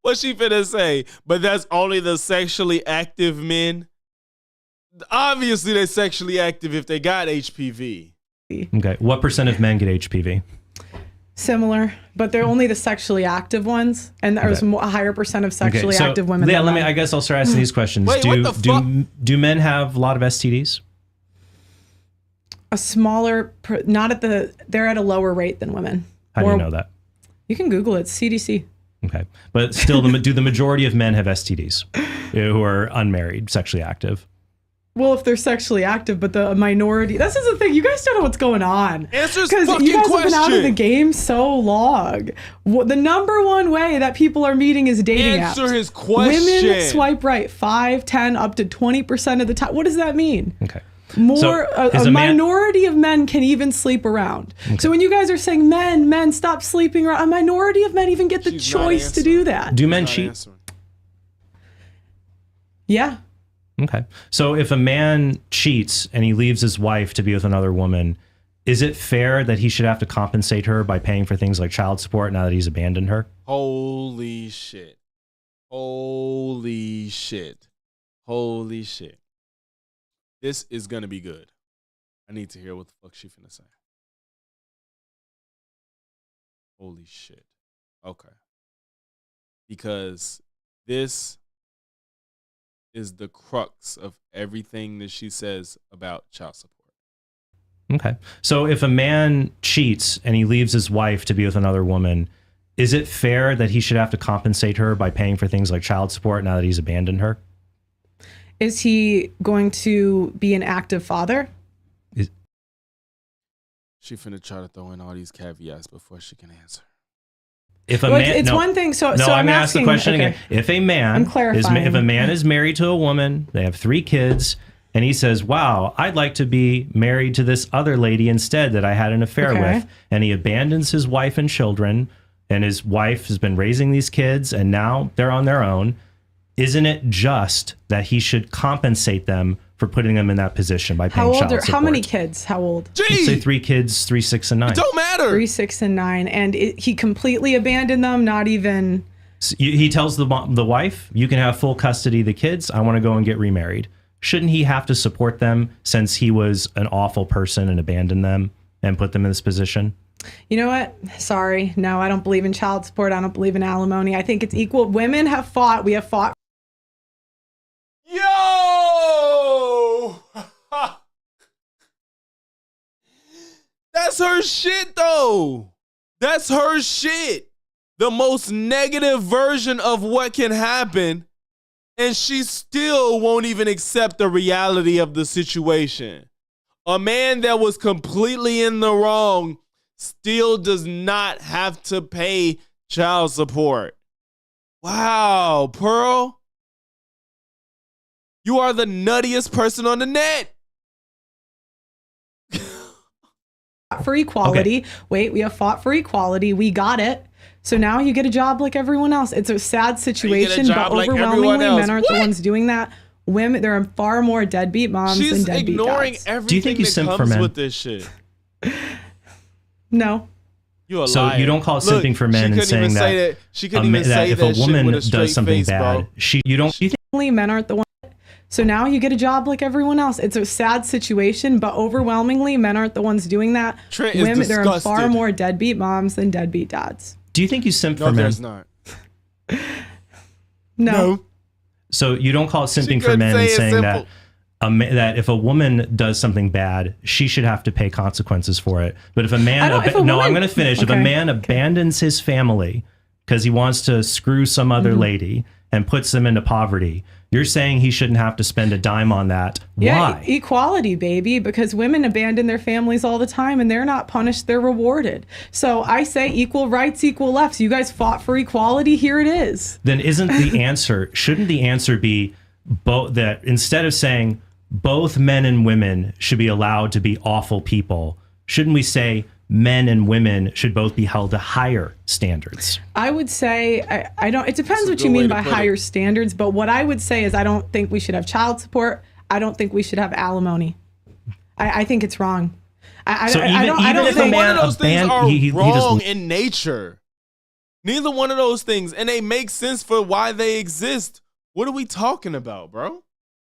What's she finna say? But that's only the sexually active men. Obviously, they're sexually active if they got HPV. Okay, what percent of men get HPV? Similar, but they're only the sexually active ones, and there's a higher percent of sexually active women. Yeah, than men. I guess I'll start asking these questions. Wait, what the fuck? Do men have a lot of STDs? A smaller, not at the. They're at a lower rate than women. How do you know that? You can Google it. It's CDC. Okay, but still, do the majority of men have STDs who are unmarried, sexually active? Well, if they're sexually active, but the minority. This is the thing. You guys don't know what's going on. Answer this Because fucking you guys have been out of the question. game so long. The number one way that people are meeting is dating apps. Answer his question. Women swipe right 5, 10, up to 20% of the time. What does that mean? Okay. More So, is a a man- minority of men can even sleep around. So when you guys are saying men stop sleeping around, a minority of men even get the She's not choice to answering. do that. Do men Not cheat? answering. Yeah. Okay. So if a man cheats and he leaves his wife to be with another woman, is it fair that he should have to compensate her by paying for things like child support now that he's abandoned her? Holy shit. Holy shit. Holy shit. This is gonna be good. I need to hear what the fuck she finna say. Holy shit. Okay. Because this is the crux of everything that she says about child support. Okay. So if a man cheats and he leaves his wife to be with another woman, is it fair that he should have to compensate her by paying for things like child support now that he's abandoned her? Is he going to be an active father? She finna try to throw in all these caveats before she can answer. If a Well, man, it's no, one thing. So no, I'm I'm gonna ask the asking, question okay. again. If a man I'm clarifying. if a man is married to a woman, they have 3 kids, and he says, "Wow, I'd like to be married to this other lady instead that I had an affair Okay. with," and he abandons his wife and children, and his wife has been raising these kids, and now they're on their own. isn't it just that he should compensate them for putting them in that position by paying child support? How many kids? How old? Let's say 3 kids, 3, 6, and 9. It don't matter. 3, 6, and 9. And he completely abandoned them, not even... So he tells the wife, you can have full custody of the kids. I want to go and get remarried. Shouldn't he have to support them since he was an awful person and abandoned them and put them in this position? You know what? Sorry. No, I don't believe in child support. I don't believe in alimony. I think it's equal. Women have fought. We have fought. Yo! That's her shit, though. That's her shit. The most negative version of what can happen, and she still won't even accept the reality of the situation. A man that was completely in the wrong still does not have to pay child support. Wow, Pearl. You are the nuttiest person on the net. For equality. Okay. Wait, we have fought for equality. We got it. So now you get a job like everyone else. It's a sad situation, but overwhelmingly men aren't the ones doing that. Women, there are far more deadbeat moms than deadbeat ignoring dads. everything Do you think you simp for comes men? with this shit. No. You're a So liar. you don't call it simping for men and saying that, she couldn't even say if that a woman shit with a straight does something face, bad, bro. you think Men aren't the ones. So now you get a job like everyone else. It's a sad situation, but overwhelmingly men aren't the ones doing that. Trent is Women, there are far disgusted. more deadbeat moms than deadbeat dads. do you think you simp No, for men? there's not. No. So you don't call it simping for couldn't men say and it's saying simple. that if a woman does something bad, she should have to pay consequences for it. But if a man, if a no, woman- I'm going to finish. If a Okay. man abandons his family because he wants to screw some other lady and puts them into poverty, you're saying he shouldn't have to spend a dime on that. Yeah, Why? equality, baby, because women abandon their families all the time and they're not punished, they're rewarded. So I say equal rights, equal lefts. You guys fought for equality, here it is. Then isn't the answer, shouldn't the answer be both, that instead of saying both men and women should be allowed to be awful people, shouldn't we say men and women should both be held to higher standards? I would say, I don't, it depends what you good way mean to by put it. higher standards, but what I would say is I don't think we should have child support. I don't think we should have alimony. I think it's wrong. So I don't if a think, One man of those things aban- are he just- wrong in nature. Neither one of those things, and they make sense for why they exist. What are we talking about, bro?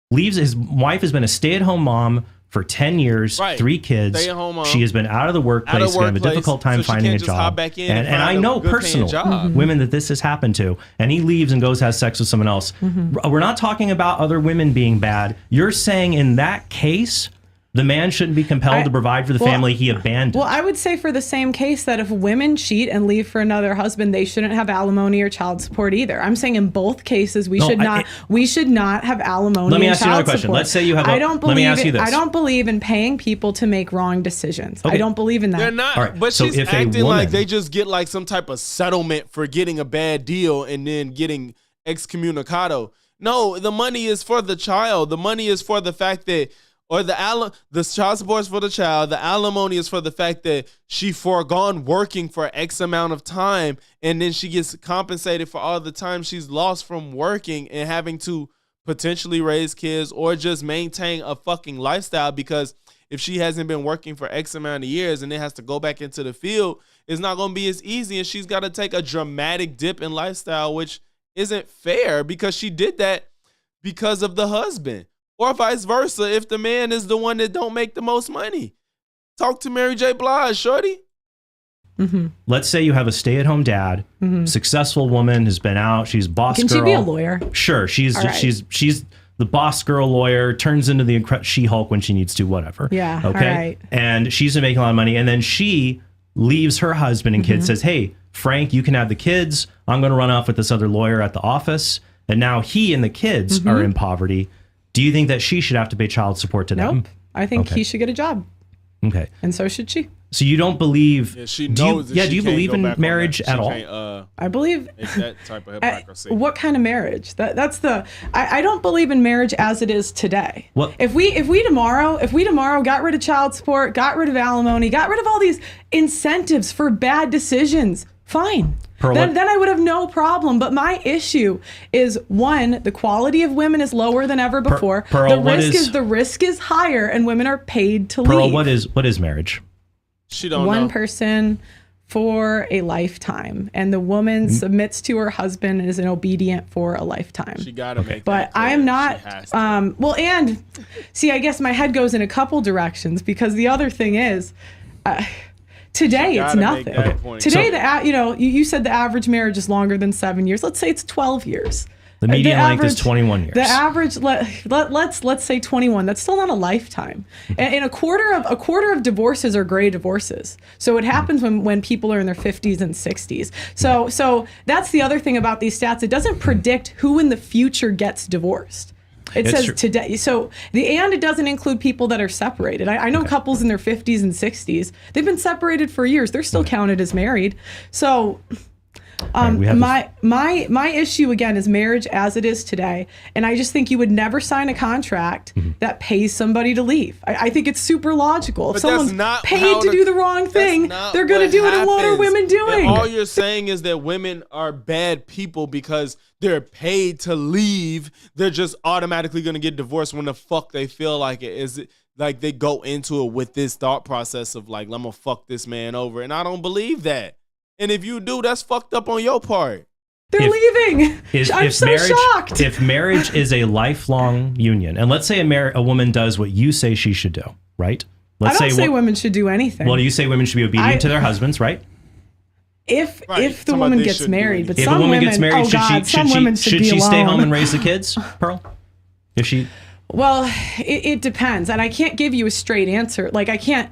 leaves, his wife has been a stay-at-home mom for 10 years, Right. 3 kids. Stay-at-home mom. She has been out of the workplace, gonna have a difficult time so she finding can't a just hop job. back in And find I a know good-paying personal job. women that this has happened to, and he leaves and goes has sex with someone else. We're not talking about other women being bad. You're saying in that case, the man shouldn't be compelled to provide for the family he abandoned. Well, I would say for the same case that if women cheat and leave for another husband, they shouldn't have alimony or child support either. I'm saying in both cases we should not have alimony. Let me and ask you another child question. support. Let's say you have. Let me ask you this. I don't believe in paying people to make wrong decisions. Okay. I don't believe in that. They're not, All right, but so she's if a acting woman- like they just get like some type of settlement for getting a bad deal and then getting excommunicado. No, the money is for the child. The money is for the fact that, or the child support is for the child. The alimony is for the fact that she foregone working for X amount of time, and then she gets compensated for all the time she's lost from working and having to potentially raise kids or just maintain a fucking lifestyle, because if she hasn't been working for X amount of years and then has to go back into the field, it's not going to be as easy, and she's got to take a dramatic dip in lifestyle, which isn't fair because she did that because of the husband. Or vice versa, if the man is the one that don't make the most money. Talk to Mary J. Blige, shorty. Let's say you have a stay-at-home dad, successful woman, has been out, she's boss Can girl. she be a lawyer? Sure, she's All right. she's the boss girl lawyer, turns into the She-Hulk when she needs to, whatever. Yeah, Okay. all right. And she's been making a lot of money, and then she leaves her husband and kids, says, "Hey, Frank, you can have the kids. I'm going to run off with this other lawyer at the office." And now he and the kids are in poverty. Do you think that she should have to pay child support to them? Nope. I think Okay. he should get a job, Okay. and so should she. So you don't believe? Yeah, she do you, knows that yeah. she Do you can't believe go in back on marriage that. at She all? can't, I believe. make that type of hypocrisy. What kind of marriage? That's the. I don't believe in marriage as it is today. What- If we tomorrow got rid of child support, got rid of alimony, got rid of all these incentives for bad decisions, fine. Pearl, then I would have no problem. But my issue is, one, the quality of women is lower than ever before. Pearl, the risk is higher, and women are paid to Pearl, leave. what is marriage? She don't know. One person for a lifetime, and the woman submits to her husband and is an obedient for a lifetime. She gotta make But that clear. I am not. She has to. Well, and see, I guess my head goes in a couple directions, because the other thing is, today it's gotta make nothing. that point. Today, you said the average marriage is longer than 7 years. Let's say it's 12 years. The median length is 21 years. The average, let's say 21. That's still not a lifetime. And a quarter of divorces are gray divorces. So it happens when people are in their 50s and 60s. So that's the other thing about these stats. It doesn't predict who in the future gets divorced. It It's says true. today. So it doesn't include people that are separated. I know couples in their 50s and 60s. They've been separated for years. They're still counted as married. So. we have My issue again is marriage as it is today, and I just think you would never sign a contract that pays somebody to leave. I think it's super logical. If But someone's that's not paid how to the- do the wrong That's thing, not they're going to what do it. And what are happens. women And doing? all you're saying is that women are bad people because they're paid to leave. They're just automatically going to get divorced when the fuck they feel like it. Is it like they go into it with this thought process of like, I'm gonna fuck this man over, and I don't believe that. And if you do, that's fucked up on your part. They're leaving. I'm so marriage, shocked. If marriage is a lifelong union, and let's say a woman does what you say she should do, right? I Let's don't say wo- women should do anything. Well, you say women should be obedient to their husbands, right? if Right. the Talking woman about they gets shouldn't do married, anything. but If some a woman women, gets married, oh God, some women should be she stay home alone. and raise the kids, Pearl? If she Well, it depends, and I can't give you a straight answer. Like I can't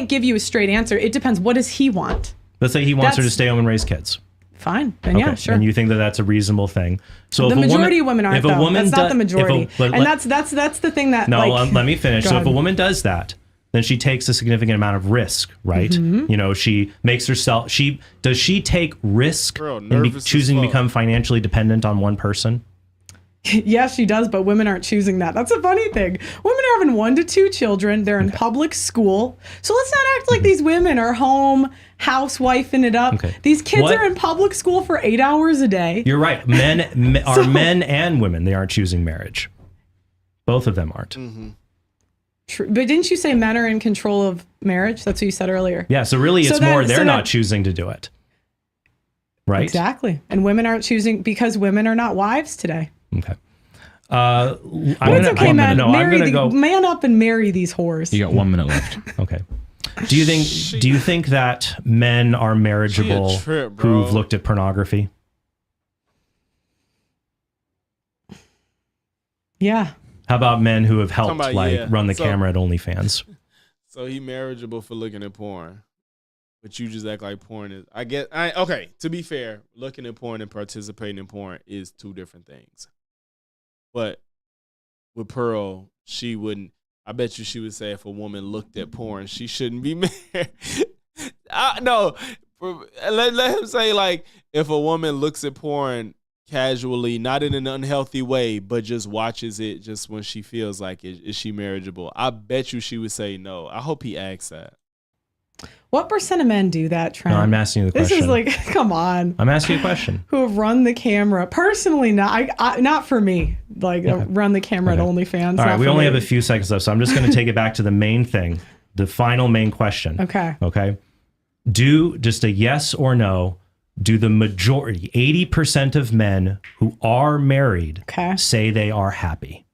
give you a straight answer. It depends. What does he want? let's say he wants her to That's- stay home and raise kids. Fine, then yeah, sure. And you think that that's a reasonable thing. So The if a majority of women aren't, if a though. woman That's not do- the majority. if a- let- And let- that's the thing that, No, like, let me finish. go So if a ahead. woman does that, then she takes a significant amount of risk, right? Mm-hmm. You know, she makes herself. Does she take risk Girl, in nervous as choosing to fuck. become financially dependent on one person? yes, she does, but women aren't choosing that. That's a funny thing. Women are having 1 to 2 children. They're in public school. So let's not act like these women are home housewifing it up. Okay. These kids What- are in public school for 8 hours a day. You're right. Men are men and women. They aren't choosing marriage. Both of them aren't. True. But didn't you say men are in control of marriage? That's what you said earlier. Yeah. So really, it's So then- more so they're then- not choosing to do it. Right. Exactly. And women aren't choosing because women are not wives today. Okay. But it's okay, man. I'm gonna go. Man up and marry these whores. You got 1 minute left. Okay. Do you think that men are marriageable She a trip, bro. who've looked at pornography? Yeah. How about men who have helped Talking about, run the so- camera at OnlyFans? So he marriageable for looking at porn, but you just act like porn is. Okay. To be fair, looking at porn and participating in porn is 2 different things. But with Pearl, she wouldn't. I bet you she would say if a woman looked at porn, she shouldn't be married. No, let him say like if a woman looks at porn casually, not in an unhealthy way, but just watches it just when she feels like it, is she marriageable? I bet you she would say no. I hope he asks that. What percent of men do that, Trent? No, I'm asking you the This question. is like, come on. I'm asking you a question. Who have run the camera? Personally, not for me. Like run the camera at OnlyFans. All right, we only have a few seconds left, so I'm just going to take it back to the main thing, the final main question. Okay. Okay. Do just a yes or no. Do the majority, 80% of men who are married, say they are happy?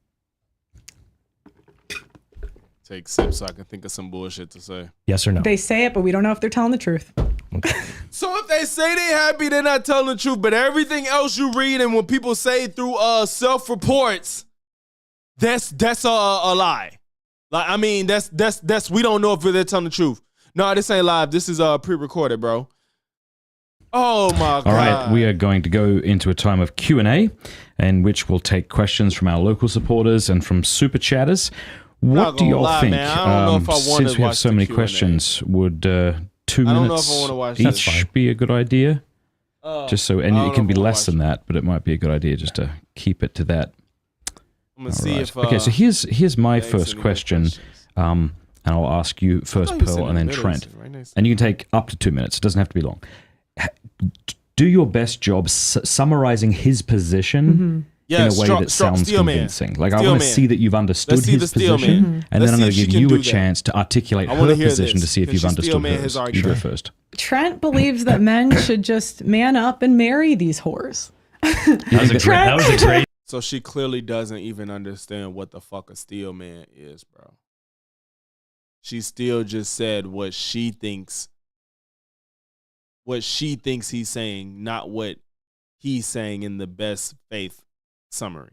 Take sips so I can think of some bullshit to say. Yes or no? They say it, but we don't know if they're telling the truth. So if they say they happy, they're not telling the truth. But everything else you read and when people say through self-reports, that's a lie. Like I mean, that's we don't know if they're telling the truth. No, this ain't live. This is pre-recorded, bro. Oh my God. All right, we are going to go into a time of Q&A in which we'll take questions from our local supporters and from super chatters. What do gonna y'all lie, think? man. I don't know if I wanna since we have watch so the many Q&A. questions, would 2 I don't know minutes if I wanna watch each this. That's fine. be a good idea? Just so, and I don't it can know be if I wanna less than watch that, but it might be a good idea just to keep it to that. I'm gonna see Right. if Okay, so here's my thanks, first any more question, questions? and I'll ask you first, Oh, you said Pearl, in and the then middle, you Trent. said right next to And you can take up to 2 minutes. It doesn't have to be long. do your best job summarizing his position in a way that sounds convincing. Like, I want to see that you've understood his position, and then I'm going to give you a chance to articulate her position to see if you've understood hers. You go first. Trent believes that men should just man up and marry these whores. That was a great. So she clearly doesn't even understand what the fuck a steel man is, bro. She still just said what she thinks he's saying, not what he's saying in the best faith summary.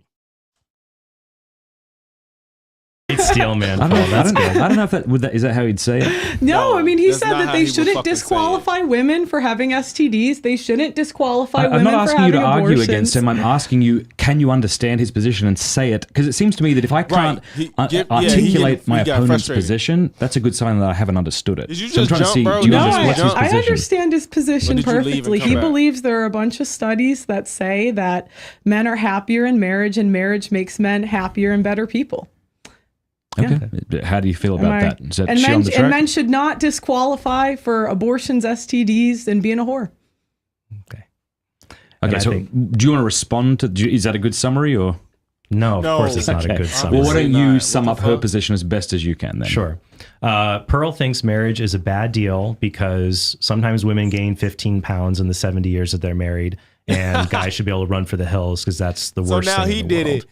Steel man. I don't know if that is that how he'd say it. No, I mean, he that's said not that how they he would shouldn't fucking say disqualify women for having STDs. They shouldn't disqualify I'm women not for asking you having to argue abortions. against him. I'm asking you, can you understand his position and say it? Because it seems to me that if I can't articulate my opponent's position, that's a good sign that I haven't understood it. Did you So I'm just trying to jump, see, bro? do you No, understand what's his I position? understand his position Or did you leave and perfectly. come He back? believes there are a bunch of studies that say that men are happier in marriage, and marriage makes men happier and better people. Okay. How do you feel about that? Is that and, shit men, on the track? and men should not disqualify for abortions, STDs, and being a whore. Okay, so do you want to respond to? Is that a good summary or? No, of course it's not a good summary. Well, why don't you Not. sum What up the her fuck? position as best as you can then? Sure. Pearl thinks marriage is a bad deal because sometimes women gain 15 pounds in the 70 years that they're married, and guys should be able to run for the hills because that's the So worst now thing he in the did world. it.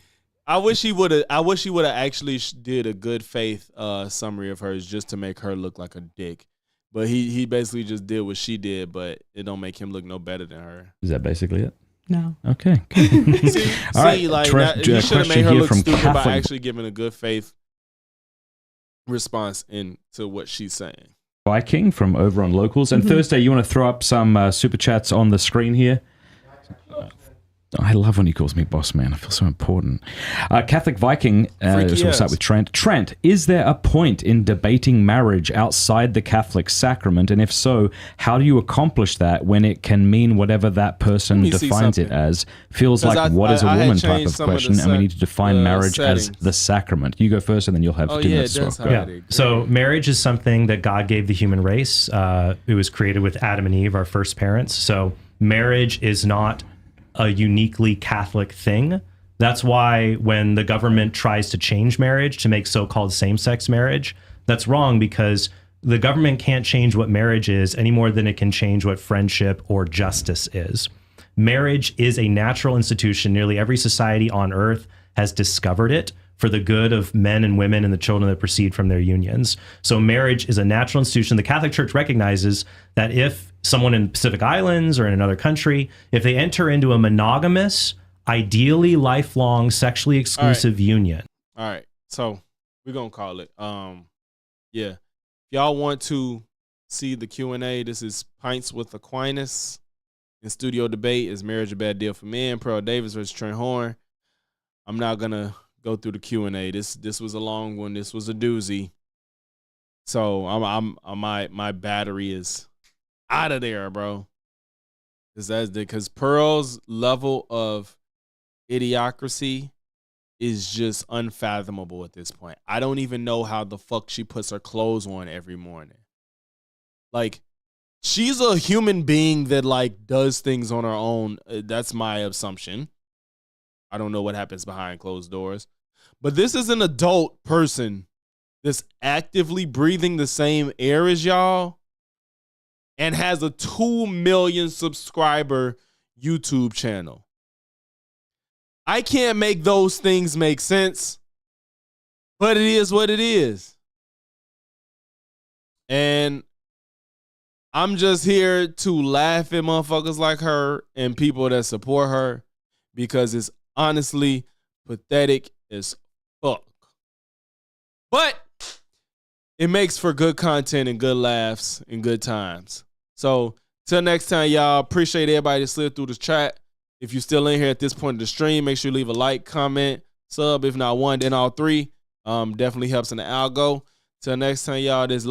I wish he would have actually did a good faith summary of hers just to make her look like a dick. But he basically just did what she did, but it don't make him look no better than her. Is that basically it? No. Okay. See, All right, like Trev, he should have made question her here look from stupid by Catholic. actually giving a good faith response into what she's saying. Viking from over on Locals. And Thursday, you want to throw up some super chats on the screen here? I love when he calls me boss man. I feel so important. Catholic Viking, so we'll start with Trent. Trent, is there a point in debating marriage outside the Catholic sacrament? And if so, how do you accomplish that when it can mean whatever that person defines it as? Feels like what is a woman type of question, and we need to define marriage as the sacrament. You go first, and then you'll have 2 minutes as well. Yeah. So marriage is something that God gave the human race. It was created with Adam and Eve, our first parents. So marriage is not a uniquely Catholic thing. That's why when the government tries to change marriage to make so-called same-sex marriage, that's wrong, because the government can't change what marriage is any more than it can change what friendship or justice is. Marriage is a natural institution. Nearly every society on earth has discovered it for the good of men and women and the children that proceed from their unions. So marriage is a natural institution. The Catholic Church recognizes that if someone in Pacific Islands or in another country, if they enter into a monogamous, ideally lifelong, sexually exclusive union. All right. So we're going to call it. Yeah. If y'all want to see the Q&A, this is Pints with Aquinas. In studio debate, is marriage a bad deal for men? Pearl Davis versus Trent Horn. I'm not going to go through the Q&A. This was a long one. This was a doozy. So my battery is out of there, bro. Because Pearl's level of idiocracy is just unfathomable at this point. I don't even know how the fuck she puts her clothes on every morning. Like, she's a human being that like does things on her own. That's my assumption. I don't know what happens behind closed doors. But this is an adult person that's actively breathing the same air as y'all and has a 2 million subscriber YouTube channel. I can't make those things make sense, but it is what it is. And I'm just here to laugh at motherfuckers like her and people that support her, because it's honestly pathetic as fuck. But it makes for good content and good laughs and good times. So till next time, y'all, appreciate everybody that slid through the chat. If you're still in here at this point of the stream, make sure you leave a like, comment, sub. If not one, then all three. Definitely helps in the algo. Till next time, y'all, this Logix.